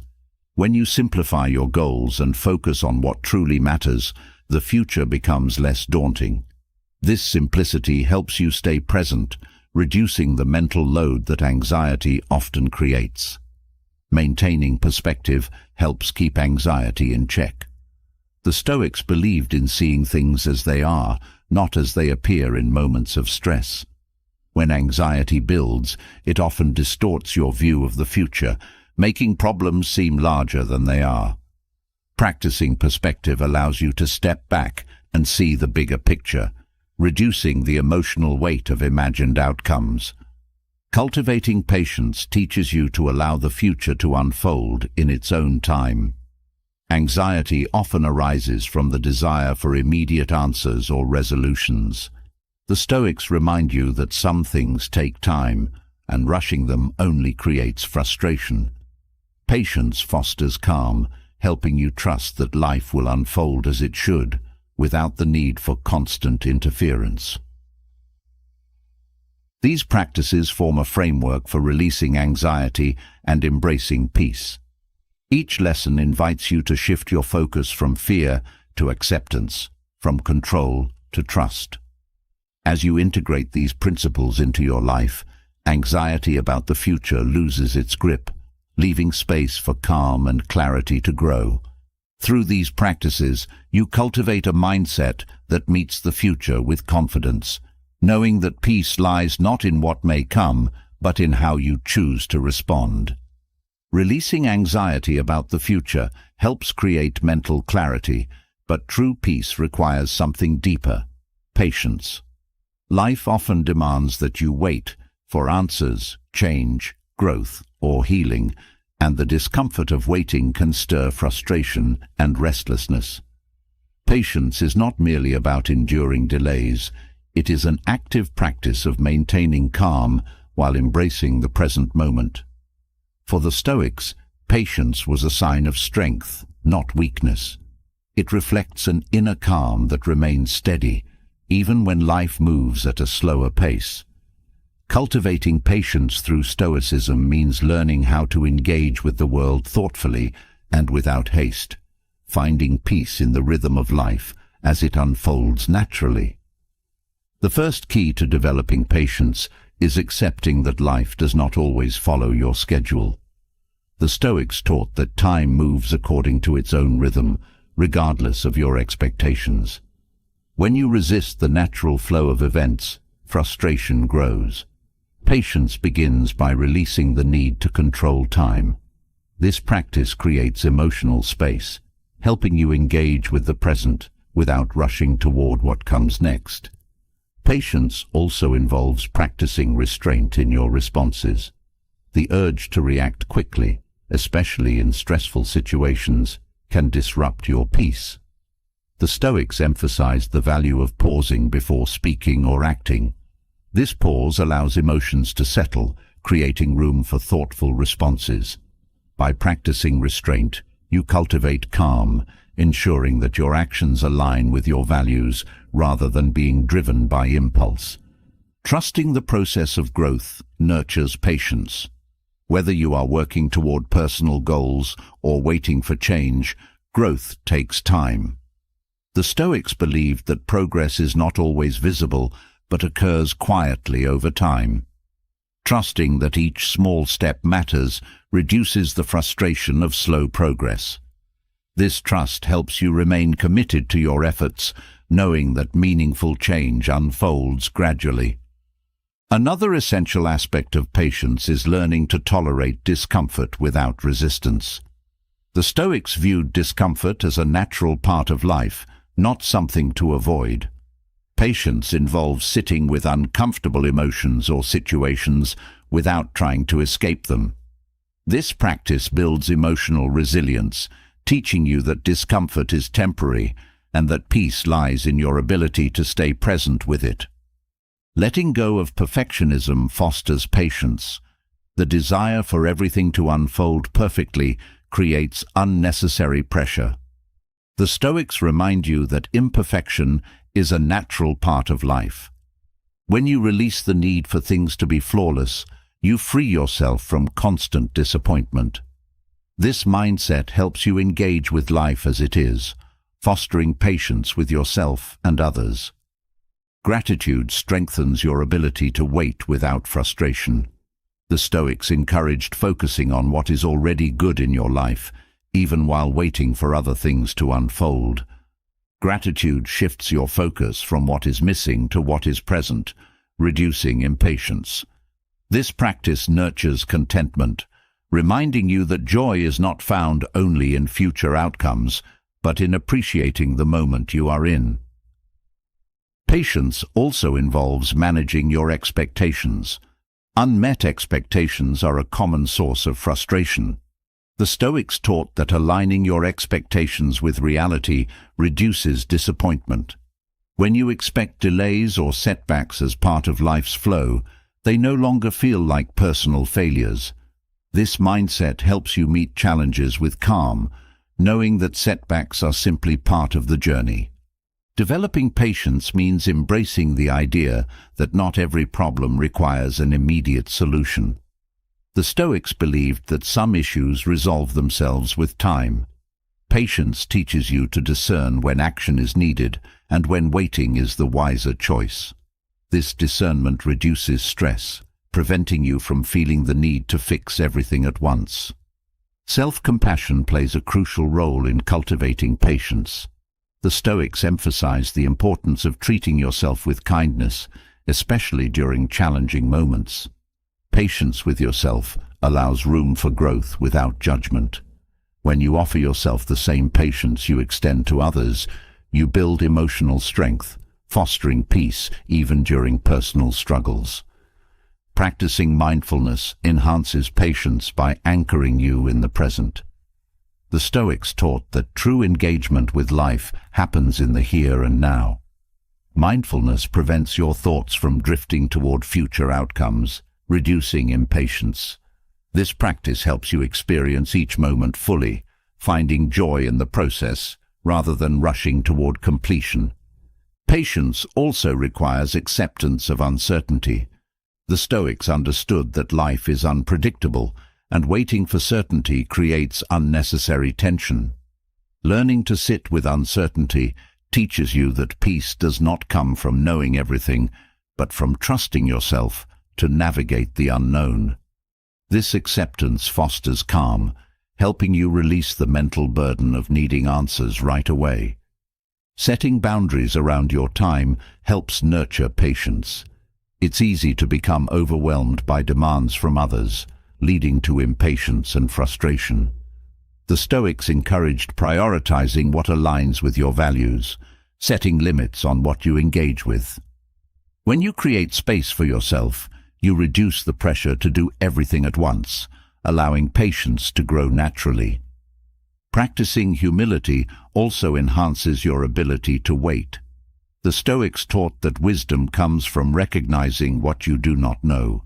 When you simplify your goals and focus on what truly matters, the future becomes less daunting. This simplicity helps you stay present, reducing the mental load that anxiety often creates. Maintaining perspective helps keep anxiety in check. The Stoics believed in seeing things as they are, not as they appear in moments of stress. When anxiety builds, it often distorts your view of the future, making problems seem larger than they are. Practicing perspective allows you to step back and see the bigger picture, reducing the emotional weight of imagined outcomes. Cultivating patience teaches you to allow the future to unfold in its own time. Anxiety often arises from the desire for immediate answers or resolutions. The Stoics remind you that some things take time, and rushing them only creates frustration. Patience fosters calm, helping you trust that life will unfold as it should, without the need for constant interference. These practices form a framework for releasing anxiety and embracing peace. Each lesson invites you to shift your focus from fear to acceptance, from control to trust. As you integrate these principles into your life, anxiety about the future loses its grip, leaving space for calm and clarity to grow. Through these practices, you cultivate a mindset that meets the future with confidence, knowing that peace lies not in what may come, but in how you choose to respond. Releasing anxiety about the future helps create mental clarity, but true peace requires something deeper: patience. Life often demands that you wait for answers, change, growth, or healing, and the discomfort of waiting can stir frustration and restlessness. Patience is not merely about enduring delays. It is an active practice of maintaining calm while embracing the present moment. For the Stoics, patience was a sign of strength, not weakness. It reflects an inner calm that remains steady, even when life moves at a slower pace. Cultivating patience through Stoicism means learning how to engage with the world thoughtfully and without haste, finding peace in the rhythm of life as it unfolds naturally. The first key to developing patience is accepting that life does not always follow your schedule. The Stoics taught that time moves according to its own rhythm, regardless of your expectations. When you resist the natural flow of events, frustration grows. Patience begins by releasing the need to control time. This practice creates emotional space, helping you engage with the present without rushing toward what comes next. Patience also involves practicing restraint in your responses. The urge to react quickly, especially in stressful situations, can disrupt your peace. The Stoics emphasized the value of pausing before speaking or acting. This pause allows emotions to settle, creating room for thoughtful responses. By practicing restraint, you cultivate calm, ensuring that your actions align with your values rather than being driven by impulse. Trusting the process of growth nurtures patience. Whether you are working toward personal goals or waiting for change, growth takes time. The Stoics believed that progress is not always visible, but occurs quietly over time. Trusting that each small step matters reduces the frustration of slow progress. This trust helps you remain committed to your efforts, knowing that meaningful change unfolds gradually. Another essential aspect of patience is learning to tolerate discomfort without resistance. The Stoics viewed discomfort as a natural part of life, not something to avoid. Patience involves sitting with uncomfortable emotions or situations without trying to escape them. This practice builds emotional resilience, teaching you that discomfort is temporary and that peace lies in your ability to stay present with it. Letting go of perfectionism fosters patience. The desire for everything to unfold perfectly creates unnecessary pressure. The Stoics remind you that imperfection is a natural part of life. When you release the need for things to be flawless, you free yourself from constant disappointment. This mindset helps you engage with life as it is, fostering patience with yourself and others. Gratitude strengthens your ability to wait without frustration. The Stoics encouraged focusing on what is already good in your life, even while waiting for other things to unfold. Gratitude shifts your focus from what is missing to what is present, reducing impatience. This practice nurtures contentment, reminding you that joy is not found only in future outcomes, but in appreciating the moment you are in. Patience also involves managing your expectations. Unmet expectations are a common source of frustration. The Stoics taught that aligning your expectations with reality reduces disappointment. When you expect delays or setbacks as part of life's flow, they no longer feel like personal failures. This mindset helps you meet challenges with calm, knowing that setbacks are simply part of the journey. Developing patience means embracing the idea that not every problem requires an immediate solution. The Stoics believed that some issues resolve themselves with time. Patience teaches you to discern when action is needed and when waiting is the wiser choice. This discernment reduces stress, preventing you from feeling the need to fix everything at once. Self-compassion plays a crucial role in cultivating patience. The Stoics emphasize the importance of treating yourself with kindness, especially during challenging moments. Patience with yourself allows room for growth without judgment. When you offer yourself the same patience you extend to others, you build emotional strength, fostering peace even during personal struggles. Practicing mindfulness enhances patience by anchoring you in the present. The Stoics taught that true engagement with life happens in the here and now. Mindfulness prevents your thoughts from drifting toward future outcomes, reducing impatience. This practice helps you experience each moment fully, finding joy in the process rather than rushing toward completion. Patience also requires acceptance of uncertainty. The Stoics understood that life is unpredictable, and waiting for certainty creates unnecessary tension. Learning to sit with uncertainty teaches you that peace does not come from knowing everything, but from trusting yourself to navigate the unknown. This acceptance fosters calm, helping you release the mental burden of needing answers right away. Setting boundaries around your time helps nurture patience. It's easy to become overwhelmed by demands from others, leading to impatience and frustration. The Stoics encouraged prioritizing what aligns with your values, setting limits on what you engage with. When you create space for yourself, you reduce the pressure to do everything at once, allowing patience to grow naturally. Practicing humility also enhances your ability to wait. The Stoics taught that wisdom comes from recognizing what you do not know.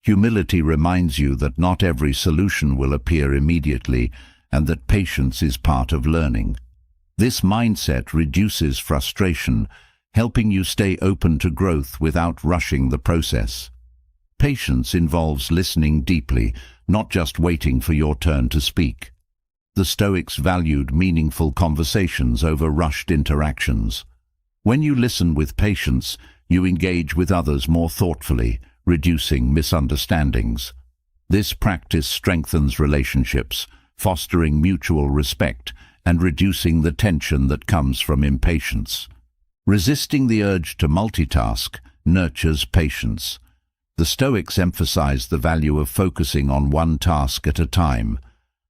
Humility reminds you that not every solution will appear immediately and that patience is part of learning. This mindset reduces frustration, helping you stay open to growth without rushing the process. Patience involves listening deeply, not just waiting for your turn to speak. The Stoics valued meaningful conversations over rushed interactions. When you listen with patience, you engage with others more thoughtfully, reducing misunderstandings. This practice strengthens relationships, fostering mutual respect and reducing the tension that comes from impatience. Resisting the urge to multitask nurtures patience. The Stoics emphasize the value of focusing on one task at a time.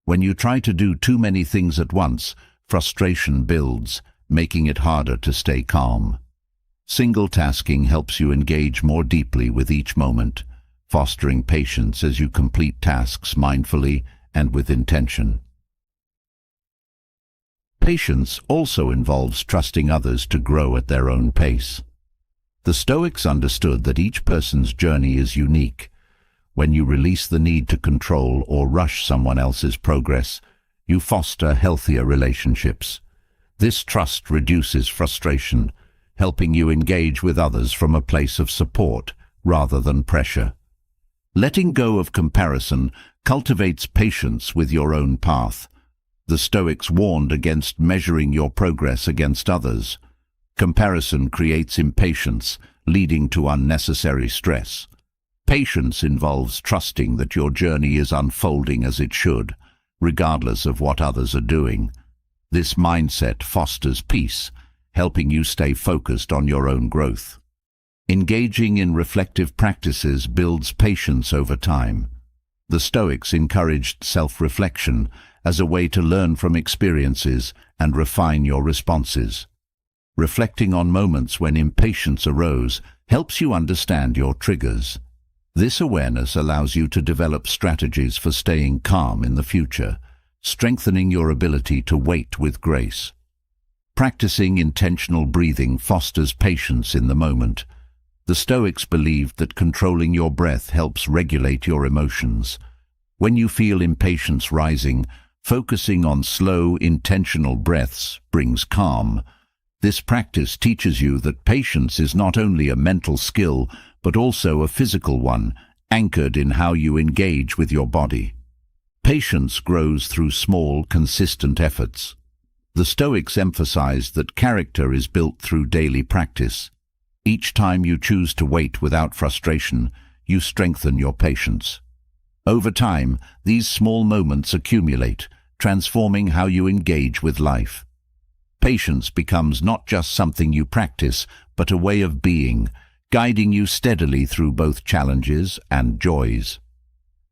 When you try to do too many things at once, frustration builds, making it harder to stay calm. Single tasking helps you engage more deeply with each moment, fostering patience as you complete tasks mindfully and with intention. Patience also involves trusting others to grow at their own pace. The Stoics understood that each person's journey is unique. When you release the need to control or rush someone else's progress, you foster healthier relationships. This trust reduces frustration, helping you engage with others from a place of support rather than pressure. Letting go of comparison cultivates patience with your own path. The Stoics warned against measuring your progress against others. Comparison creates impatience, leading to unnecessary stress. Patience involves trusting that your journey is unfolding as it should, regardless of what others are doing. This mindset fosters peace, helping you stay focused on your own growth. Engaging in reflective practices builds patience over time. The Stoics encouraged self-reflection as a way to learn from experiences and refine your responses. Reflecting on moments when impatience arose helps you understand your triggers. This awareness allows you to develop strategies for staying calm in the future, strengthening your ability to wait with grace. Practicing intentional breathing fosters patience in the moment. The Stoics believed that controlling your breath helps regulate your emotions. When you feel impatience rising, focusing on slow, intentional breaths brings calm. This practice teaches you that patience is not only a mental skill, but also a physical one, anchored in how you engage with your body. Patience grows through small, consistent efforts. The Stoics emphasized that character is built through daily practice. Each time you choose to wait without frustration, you strengthen your patience. Over time, these small moments accumulate, transforming how you engage with life. Patience becomes not just something you practice, but a way of being, guiding you steadily through both challenges and joys.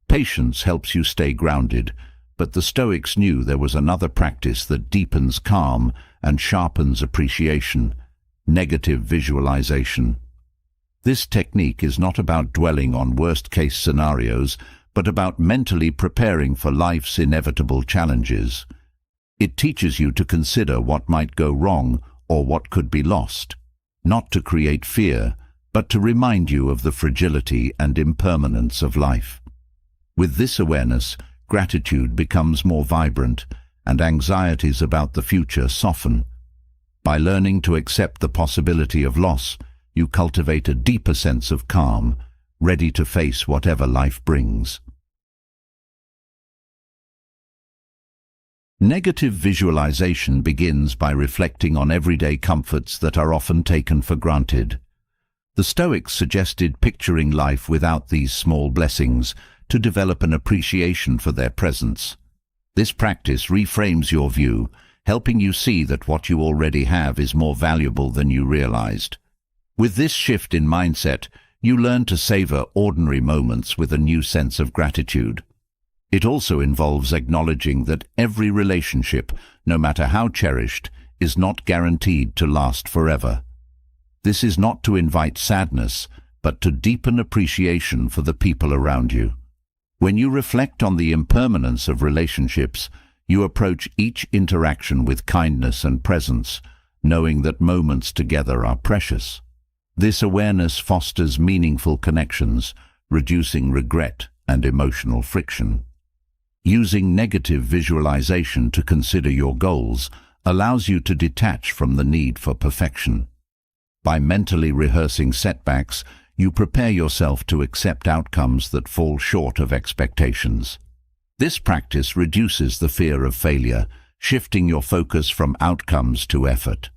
Patience helps you stay grounded, but the Stoics knew there was another practice that deepens calm and sharpens appreciation: negative visualization. This technique is not about dwelling on worst-case scenarios, but about mentally preparing for life's inevitable challenges. It teaches you to consider what might go wrong or what could be lost, not to create fear, but to remind you of the fragility and impermanence of life. With this awareness, gratitude becomes more vibrant, and anxieties about the future soften. By learning to accept the possibility of loss, you cultivate a deeper sense of calm, ready to face whatever life brings. Negative visualization begins by reflecting on everyday comforts that are often taken for granted. The Stoics suggested picturing life without these small blessings to develop an appreciation for their presence. This practice reframes your view, helping you see that what you already have is more valuable than you realized. With this shift in mindset, you learn to savor ordinary moments with a new sense of gratitude. It also involves acknowledging that every relationship, no matter how cherished, is not guaranteed to last forever. This is not to invite sadness, but to deepen appreciation for the people around you. When you reflect on the impermanence of relationships, you approach each interaction with kindness and presence, knowing that moments together are precious. This awareness fosters meaningful connections, reducing regret and emotional friction. Using negative visualization to consider your goals allows you to detach from the need for perfection. By mentally rehearsing setbacks, you prepare yourself to accept outcomes that fall short of expectations. This practice reduces the fear of failure, shifting your focus from outcomes to effort.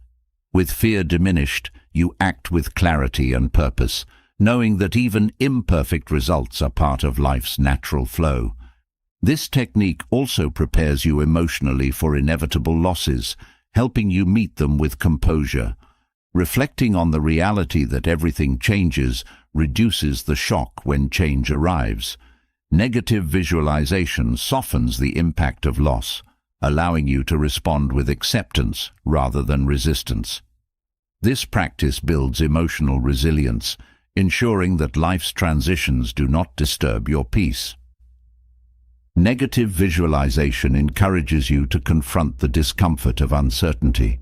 With fear diminished, you act with clarity and purpose, knowing that even imperfect results are part of life's natural flow. This technique also prepares you emotionally for inevitable losses, helping you meet them with composure. Reflecting on the reality that everything changes reduces the shock when change arrives. Negative visualization softens the impact of loss, allowing you to respond with acceptance rather than resistance. This practice builds emotional resilience, ensuring that life's transitions do not disturb your peace. Negative visualization encourages you to confront the discomfort of uncertainty.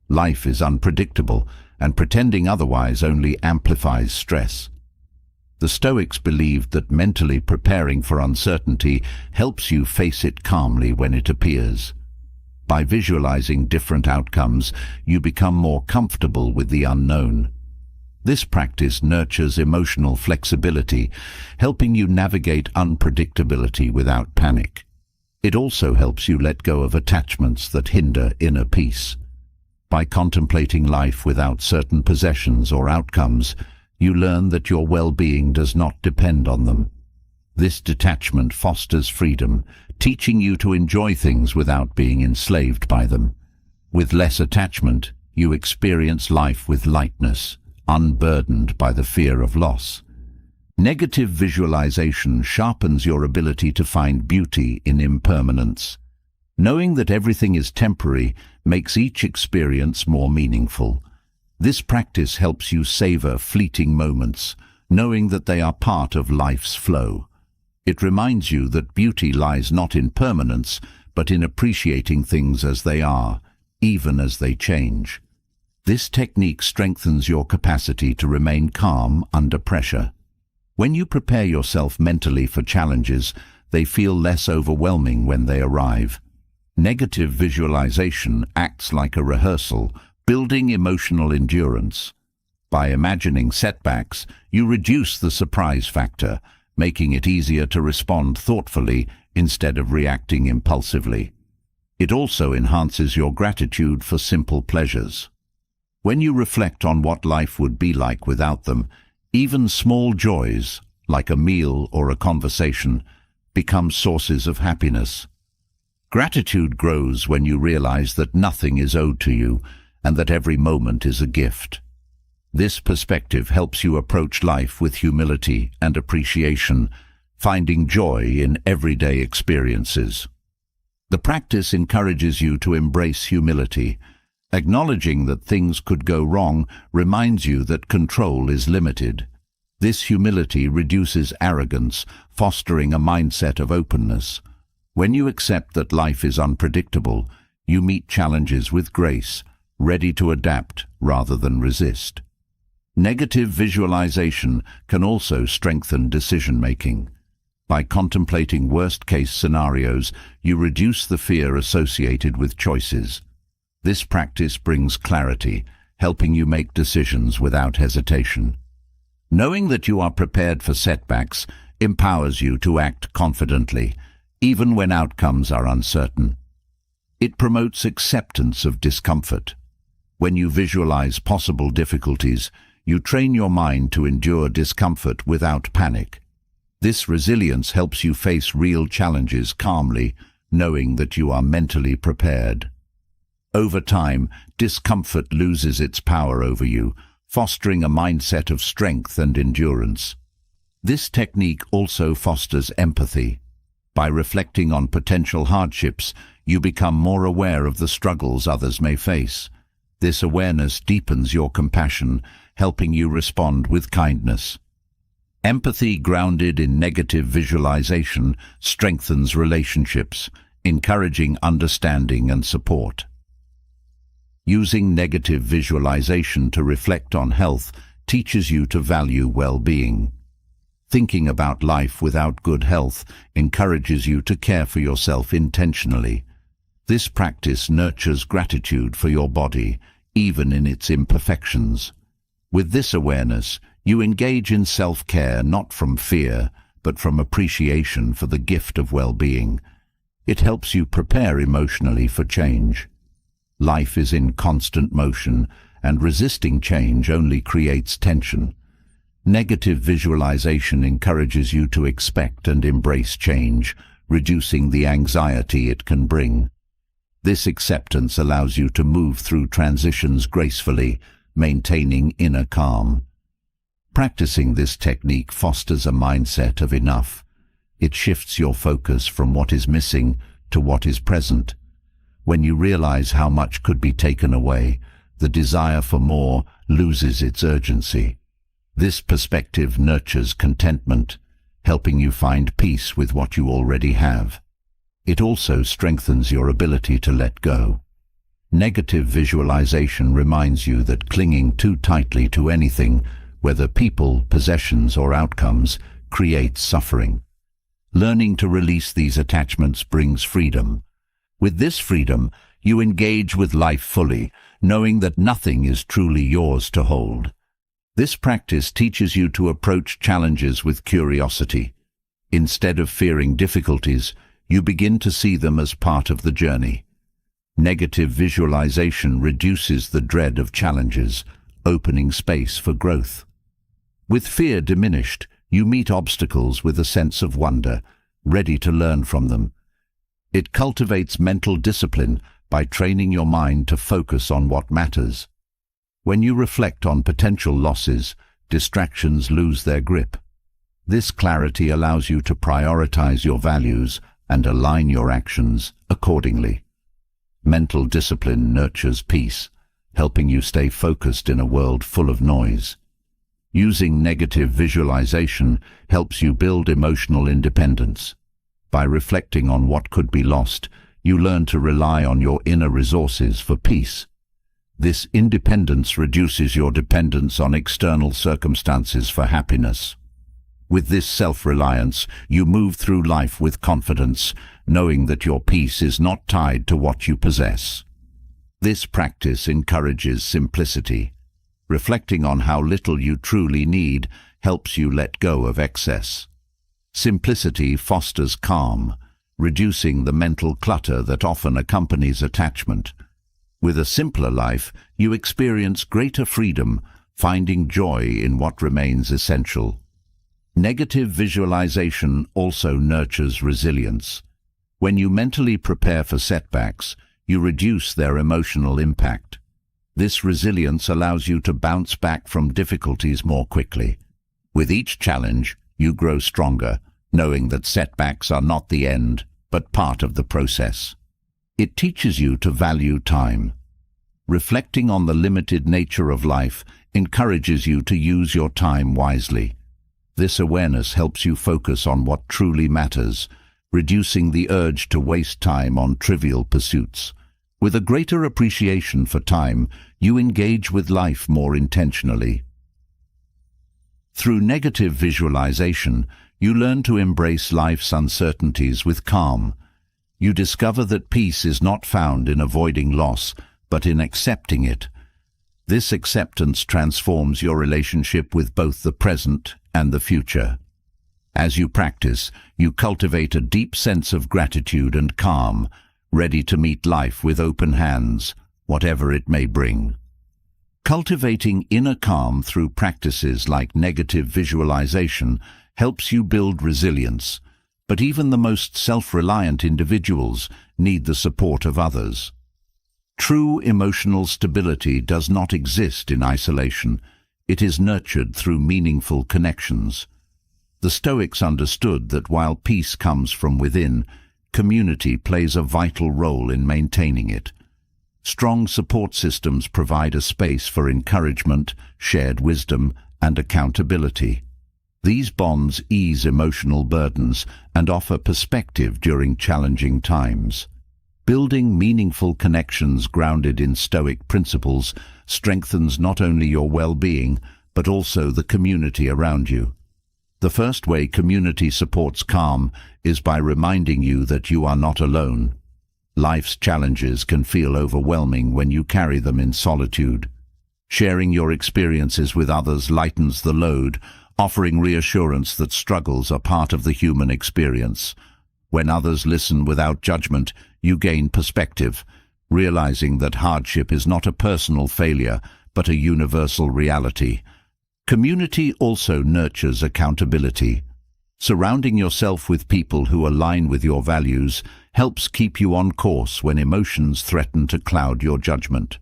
Life is unpredictable, and pretending otherwise only amplifies stress. The Stoics believed that mentally preparing for uncertainty helps you face it calmly when it appears. By visualizing different outcomes, you become more comfortable with the unknown. This practice nurtures emotional flexibility, helping you navigate unpredictability without panic. It also helps you let go of attachments that hinder inner peace. By contemplating life without certain possessions or outcomes, you learn that your well-being does not depend on them. This detachment fosters freedom, teaching you to enjoy things without being enslaved by them. With less attachment, you experience life with lightness, unburdened by the fear of loss. Negative visualization sharpens your ability to find beauty in impermanence. Knowing that everything is temporary makes each experience more meaningful. This practice helps you savor fleeting moments, knowing that they are part of life's flow. It reminds you that beauty lies not in permanence, but in appreciating things as they are, even as they change. This technique strengthens your capacity to remain calm under pressure. When you prepare yourself mentally for challenges, they feel less overwhelming when they arrive. Negative visualization acts like a rehearsal, building emotional endurance. By imagining setbacks, you reduce the surprise factor, making it easier to respond thoughtfully instead of reacting impulsively. It also enhances your gratitude for simple pleasures. When you reflect on what life would be like without them, even small joys, like a meal or a conversation, become sources of happiness. Gratitude grows when you realize that nothing is owed to you and that every moment is a gift. This perspective helps you approach life with humility and appreciation, finding joy in everyday experiences. The practice encourages you to embrace humility. Acknowledging that things could go wrong reminds you that control is limited. This humility reduces arrogance, fostering a mindset of openness. When you accept that life is unpredictable, you meet challenges with grace, ready to adapt rather than resist. Negative visualization can also strengthen decision-making. By contemplating worst-case scenarios, you reduce the fear associated with choices. This practice brings clarity, helping you make decisions without hesitation. Knowing that you are prepared for setbacks empowers you to act confidently, even when outcomes are uncertain. It promotes acceptance of discomfort. When you visualize possible difficulties, you train your mind to endure discomfort without panic. This resilience helps you face real challenges calmly, knowing that you are mentally prepared. Over time, discomfort loses its power over you, fostering a mindset of strength and endurance. This technique also fosters empathy. By reflecting on potential hardships, you become more aware of the struggles others may face. This awareness deepens your compassion, helping you respond with kindness. Empathy grounded in negative visualization strengthens relationships, encouraging understanding and support. Using negative visualization to reflect on health teaches you to value well-being. Thinking about life without good health encourages you to care for yourself intentionally. This practice nurtures gratitude for your body, even in its imperfections. With this awareness, you engage in self-care not from fear, but from appreciation for the gift of well-being. It helps you prepare emotionally for change. Life is in constant motion, and resisting change only creates tension. Negative visualization encourages you to expect and embrace change, reducing the anxiety it can bring. This acceptance allows you to move through transitions gracefully, maintaining inner calm. Practicing this technique fosters a mindset of enough. It shifts your focus from what is missing to what is present. When you realize how much could be taken away, the desire for more loses its urgency. This perspective nurtures contentment, helping you find peace with what you already have. It also strengthens your ability to let go. Negative visualization reminds you that clinging too tightly to anything, whether people, possessions, or outcomes, creates suffering. Learning to release these attachments brings freedom. With this freedom, you engage with life fully, knowing that nothing is truly yours to hold. This practice teaches you to approach challenges with curiosity. Instead of fearing difficulties, you begin to see them as part of the journey. Negative visualization reduces the dread of challenges, opening space for growth. With fear diminished, you meet obstacles with a sense of wonder, ready to learn from them. It cultivates mental discipline by training your mind to focus on what matters. When you reflect on potential losses, distractions lose their grip. This clarity allows you to prioritize your values and align your actions accordingly. Mental discipline nurtures peace, helping you stay focused in a world full of noise. Using negative visualization helps you build emotional independence. By reflecting on what could be lost, you learn to rely on your inner resources for peace. This independence reduces your dependence on external circumstances for happiness. With this self-reliance, you move through life with confidence, knowing that your peace is not tied to what you possess. This practice encourages simplicity. Reflecting on how little you truly need helps you let go of excess. Simplicity fosters calm, reducing the mental clutter that often accompanies attachment. With a simpler life, you experience greater freedom, finding joy in what remains essential. Negative visualization also nurtures resilience. When you mentally prepare for setbacks, you reduce their emotional impact. This resilience allows you to bounce back from difficulties more quickly. With each challenge, you grow stronger, knowing that setbacks are not the end, but part of the process. It teaches you to value time. Reflecting on the limited nature of life encourages you to use your time wisely. This awareness helps you focus on what truly matters, reducing the urge to waste time on trivial pursuits. With a greater appreciation for time, you engage with life more intentionally. Through negative visualization, you learn to embrace life's uncertainties with calm. You discover that peace is not found in avoiding loss, but in accepting it. This acceptance transforms your relationship with both the present and the future. As you practice, you cultivate a deep sense of gratitude and calm, ready to meet life with open hands, whatever it may bring. Cultivating inner calm through practices like negative visualization helps you build resilience, but even the most self-reliant individuals need the support of others. True emotional stability does not exist in isolation. It is nurtured through meaningful connections. The Stoics understood that while peace comes from within, community plays a vital role in maintaining it. Strong support systems provide a space for encouragement, shared wisdom, and accountability. These bonds ease emotional burdens and offer perspective during challenging times. Building meaningful connections grounded in Stoic principles strengthens not only your well-being, but also the community around you. The first way community supports calm is by reminding you that you are not alone. Life's challenges can feel overwhelming when you carry them in solitude. Sharing your experiences with others lightens the load, offering reassurance that struggles are part of the human experience. When others listen without judgment, you gain perspective, realizing that hardship is not a personal failure, but a universal reality. Community also nurtures accountability. Surrounding yourself with people who align with your values helps keep you on course when emotions threaten to cloud your judgment.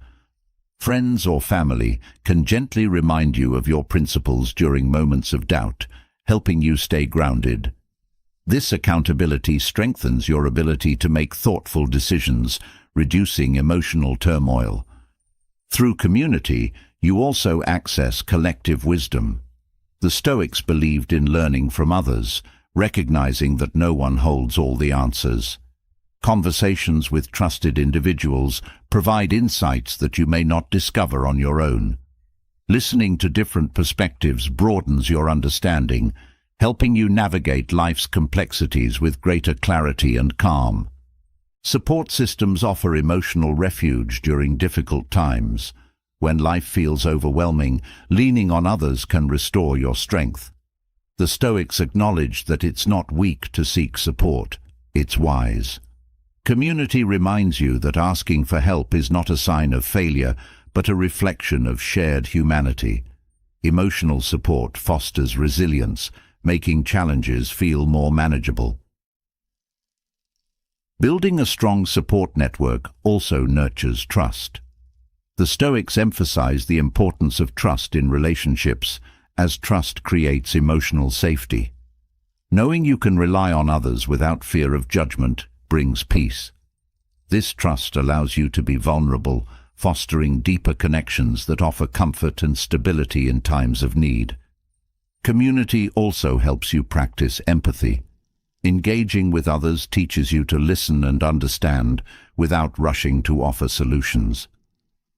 Friends or family can gently remind you of your principles during moments of doubt, helping you stay grounded. This accountability strengthens your ability to make thoughtful decisions, reducing emotional turmoil. Through community, you also access collective wisdom. The Stoics believed in learning from others, recognizing that no one holds all the answers. Conversations with trusted individuals provide insights that you may not discover on your own. Listening to different perspectives broadens your understanding, helping you navigate life's complexities with greater clarity and calm. Support systems offer emotional refuge during difficult times. When life feels overwhelming, leaning on others can restore your strength. The Stoics acknowledged that it's not weak to seek support, it's wise. Community reminds you that asking for help is not a sign of failure, but a reflection of shared humanity. Emotional support fosters resilience, making challenges feel more manageable. Building a strong support network also nurtures trust. The Stoics emphasize the importance of trust in relationships, as trust creates emotional safety. Knowing you can rely on others without fear of judgment brings peace. This trust allows you to be vulnerable, fostering deeper connections that offer comfort and stability in times of need. Community also helps you practice empathy. Engaging with others teaches you to listen and understand without rushing to offer solutions.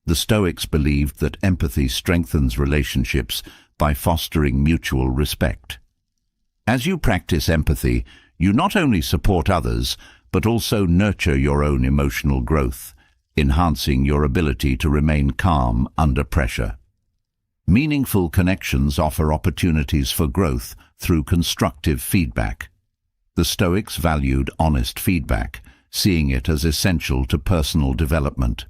The Stoics believed that empathy strengthens relationships by fostering mutual respect. As you practice empathy, you not only support others, but also nurture your own emotional growth, enhancing your ability to remain calm under pressure. Meaningful connections offer opportunities for growth through constructive feedback. The Stoics valued honest feedback, seeing it as essential to personal development.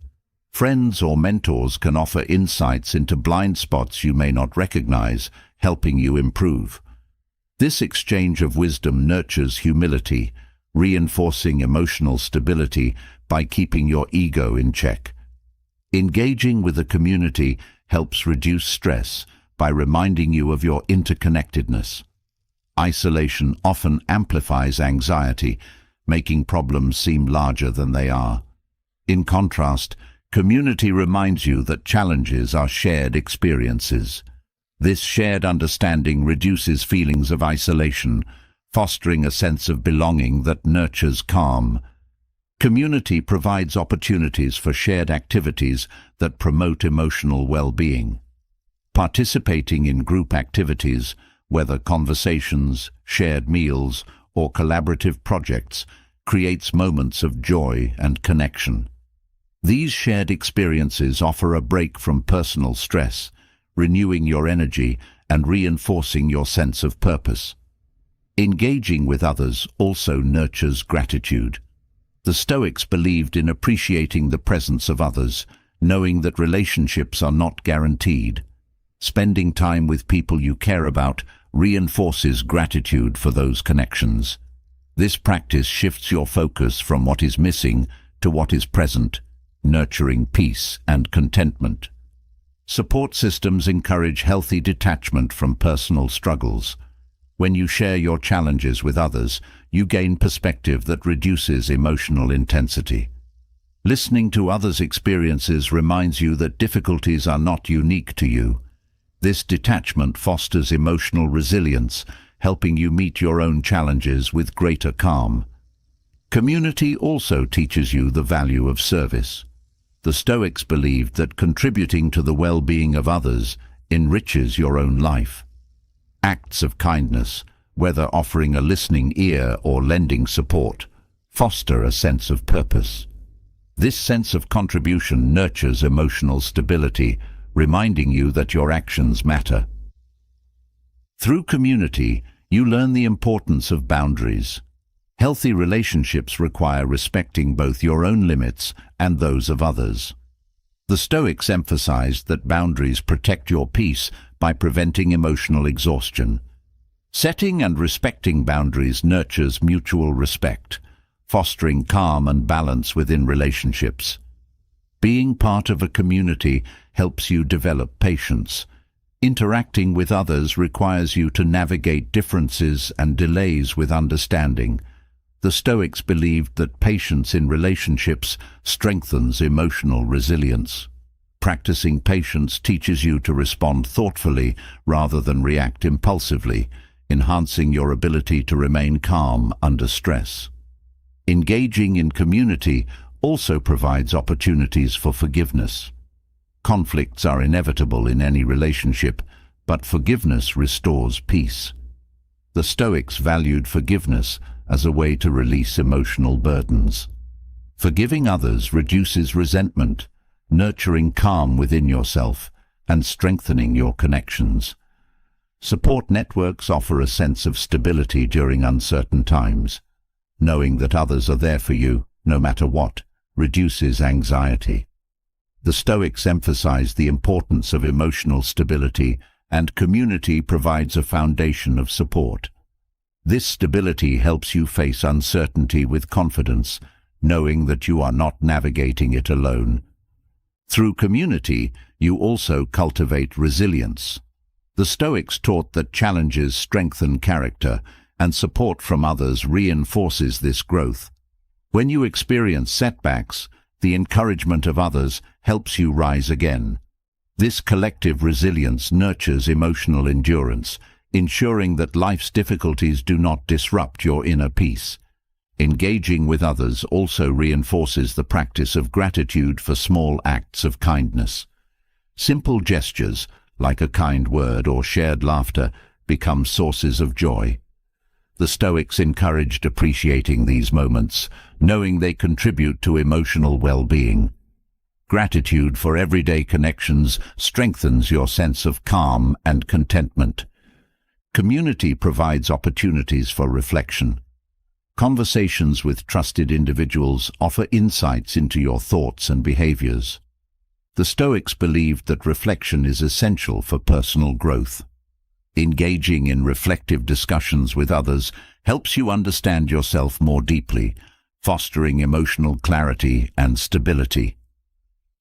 Friends or mentors can offer insights into blind spots you may not recognize, helping you improve. This exchange of wisdom nurtures humility, reinforcing emotional stability by keeping your ego in check. Engaging with a community helps reduce stress by reminding you of your interconnectedness. Isolation often amplifies anxiety, making problems seem larger than they are. In contrast, community reminds you that challenges are shared experiences. This shared understanding reduces feelings of isolation, fostering a sense of belonging that nurtures calm. Community provides opportunities for shared activities that promote emotional well-being. Participating in group activities, whether conversations, shared meals, or collaborative projects, creates moments of joy and connection. These shared experiences offer a break from personal stress, renewing your energy and reinforcing your sense of purpose. Engaging with others also nurtures gratitude. The Stoics believed in appreciating the presence of others, knowing that relationships are not guaranteed. Spending time with people you care about reinforces gratitude for those connections. This practice shifts your focus from what is missing to what is present, nurturing peace and contentment. Support systems encourage healthy detachment from personal struggles. When you share your challenges with others, you gain perspective that reduces emotional intensity. Listening to others' experiences reminds you that difficulties are not unique to you. This detachment fosters emotional resilience, helping you meet your own challenges with greater calm. Community also teaches you the value of service. The Stoics believed that contributing to the well-being of others enriches your own life. Acts of kindness, whether offering a listening ear or lending support, foster a sense of purpose. This sense of contribution nurtures emotional stability, reminding you that your actions matter. Through community, you learn the importance of boundaries. Healthy relationships require respecting both your own limits and those of others. The Stoics emphasized that boundaries protect your peace by preventing emotional exhaustion. Setting and respecting boundaries nurtures mutual respect, fostering calm and balance within relationships. Being part of a community helps you develop patience. Interacting with others requires you to navigate differences and delays with understanding. The Stoics believed that patience in relationships strengthens emotional resilience. Practicing patience teaches you to respond thoughtfully rather than react impulsively, enhancing your ability to remain calm under stress. Engaging in community also provides opportunities for forgiveness. Conflicts are inevitable in any relationship, but forgiveness restores peace. The Stoics valued forgiveness as a way to release emotional burdens. Forgiving others reduces resentment, nurturing calm within yourself and strengthening your connections. Support networks offer a sense of stability during uncertain times. Knowing that others are there for you, no matter what, reduces anxiety. The Stoics emphasized the importance of emotional stability, and community provides a foundation of support. This stability helps you face uncertainty with confidence, knowing that you are not navigating it alone. Through community, you also cultivate resilience. The Stoics taught that challenges strengthen character, and support from others reinforces this growth. When you experience setbacks, the encouragement of others helps you rise again. This collective resilience nurtures emotional endurance, ensuring that life's difficulties do not disrupt your inner peace. Engaging with others also reinforces the practice of gratitude for small acts of kindness. Simple gestures, like a kind word or shared laughter, become sources of joy. The Stoics encouraged appreciating these moments, knowing they contribute to emotional well-being. Gratitude for everyday connections strengthens your sense of calm and contentment. Community provides opportunities for reflection. Conversations with trusted individuals offer insights into your thoughts and behaviors. The Stoics believed that reflection is essential for personal growth. Engaging in reflective discussions with others helps you understand yourself more deeply, fostering emotional clarity and stability.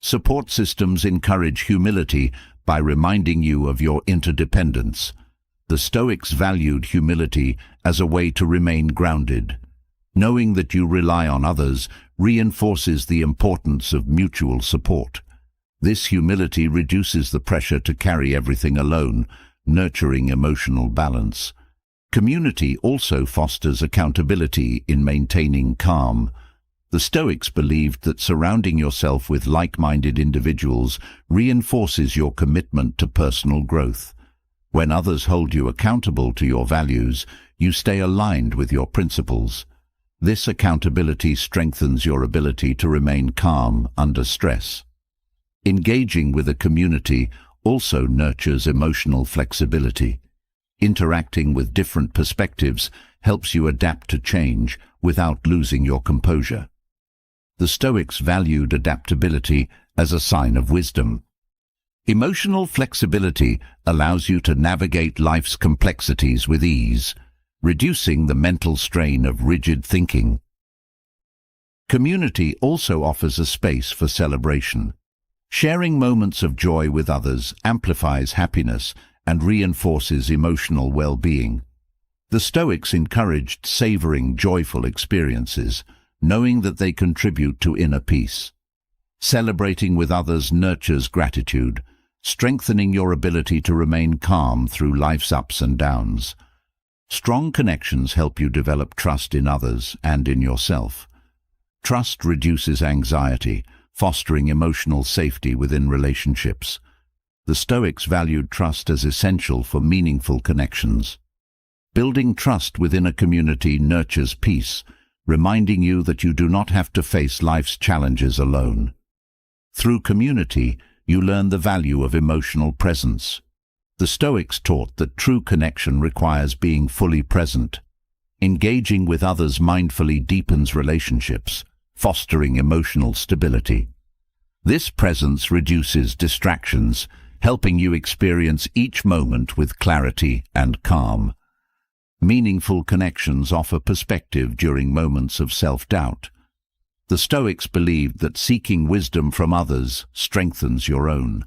Support systems encourage humility by reminding you of your interdependence. The Stoics valued humility as a way to remain grounded. Knowing that you rely on others reinforces the importance of mutual support. This humility reduces the pressure to carry everything alone, nurturing emotional balance. Community also fosters accountability in maintaining calm. The Stoics believed that surrounding yourself with like-minded individuals reinforces your commitment to personal growth. When others hold you accountable to your values, you stay aligned with your principles. This accountability strengthens your ability to remain calm under stress. Engaging with a community also nurtures emotional flexibility. Interacting with different perspectives helps you adapt to change without losing your composure. The Stoics valued adaptability as a sign of wisdom. Emotional flexibility allows you to navigate life's complexities with ease, reducing the mental strain of rigid thinking. Community also offers a space for celebration. Sharing moments of joy with others amplifies happiness and reinforces emotional well-being. The Stoics encouraged savoring joyful experiences, knowing that they contribute to inner peace. Celebrating with others nurtures gratitude, strengthening your ability to remain calm through life's ups and downs. Strong connections help you develop trust in others and in yourself. Trust reduces anxiety, fostering emotional safety within relationships. The Stoics valued trust as essential for meaningful connections. Building trust within a community nurtures peace, reminding you that you do not have to face life's challenges alone. Through community, you learn the value of emotional presence. The Stoics taught that true connection requires being fully present. Engaging with others mindfully deepens relationships, fostering emotional stability. This presence reduces distractions, helping you experience each moment with clarity and calm. Meaningful connections offer perspective during moments of self-doubt. The Stoics believed that seeking wisdom from others strengthens your own.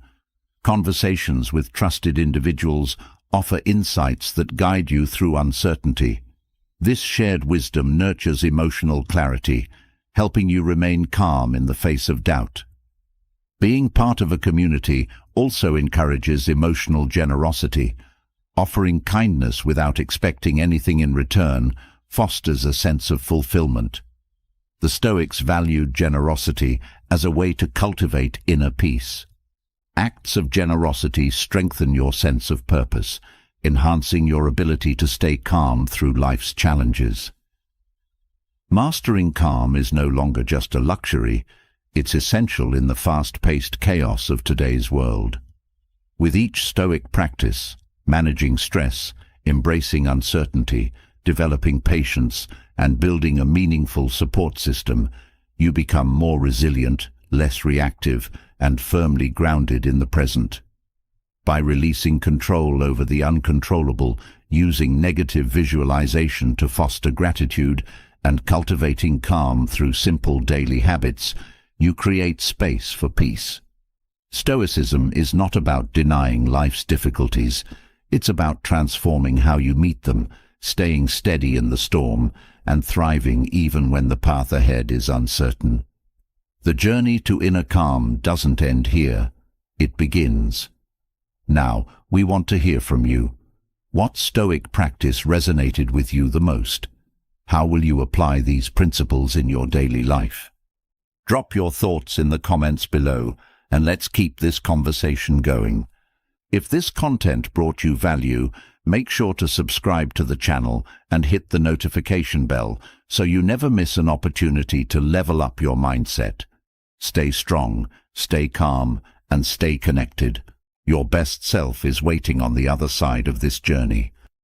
Conversations with trusted individuals offer insights that guide you through uncertainty. This shared wisdom nurtures emotional clarity, helping you remain calm in the face of doubt. Being part of a community also encourages emotional generosity. Offering kindness without expecting anything in return fosters a sense of fulfillment. The Stoics valued generosity as a way to cultivate inner peace. Acts of generosity strengthen your sense of purpose, enhancing your ability to stay calm through life's challenges. Mastering calm is no longer just a luxury, it's essential in the fast-paced chaos of today's world. With each Stoic practice, managing stress, embracing uncertainty, developing patience, and building a meaningful support system, you become more resilient, less reactive, and firmly grounded in the present. By releasing control over the uncontrollable, using negative visualization to foster gratitude, and cultivating calm through simple daily habits, you create space for peace. Stoicism is not about denying life's difficulties. It's about transforming how you meet them, staying steady in the storm, and thriving even when the path ahead is uncertain. The journey to inner calm doesn't end here. It begins. Now, we want to hear from you. What Stoic practice resonated with you the most? How will you apply these principles in your daily life? Drop your thoughts in the comments below, and let's keep this conversation going. If this content brought you value, make sure to subscribe to the channel and hit the notification bell so you never miss an opportunity to level up your mindset. Stay strong, stay calm, and stay connected. Your best self is waiting on the other side of this journey.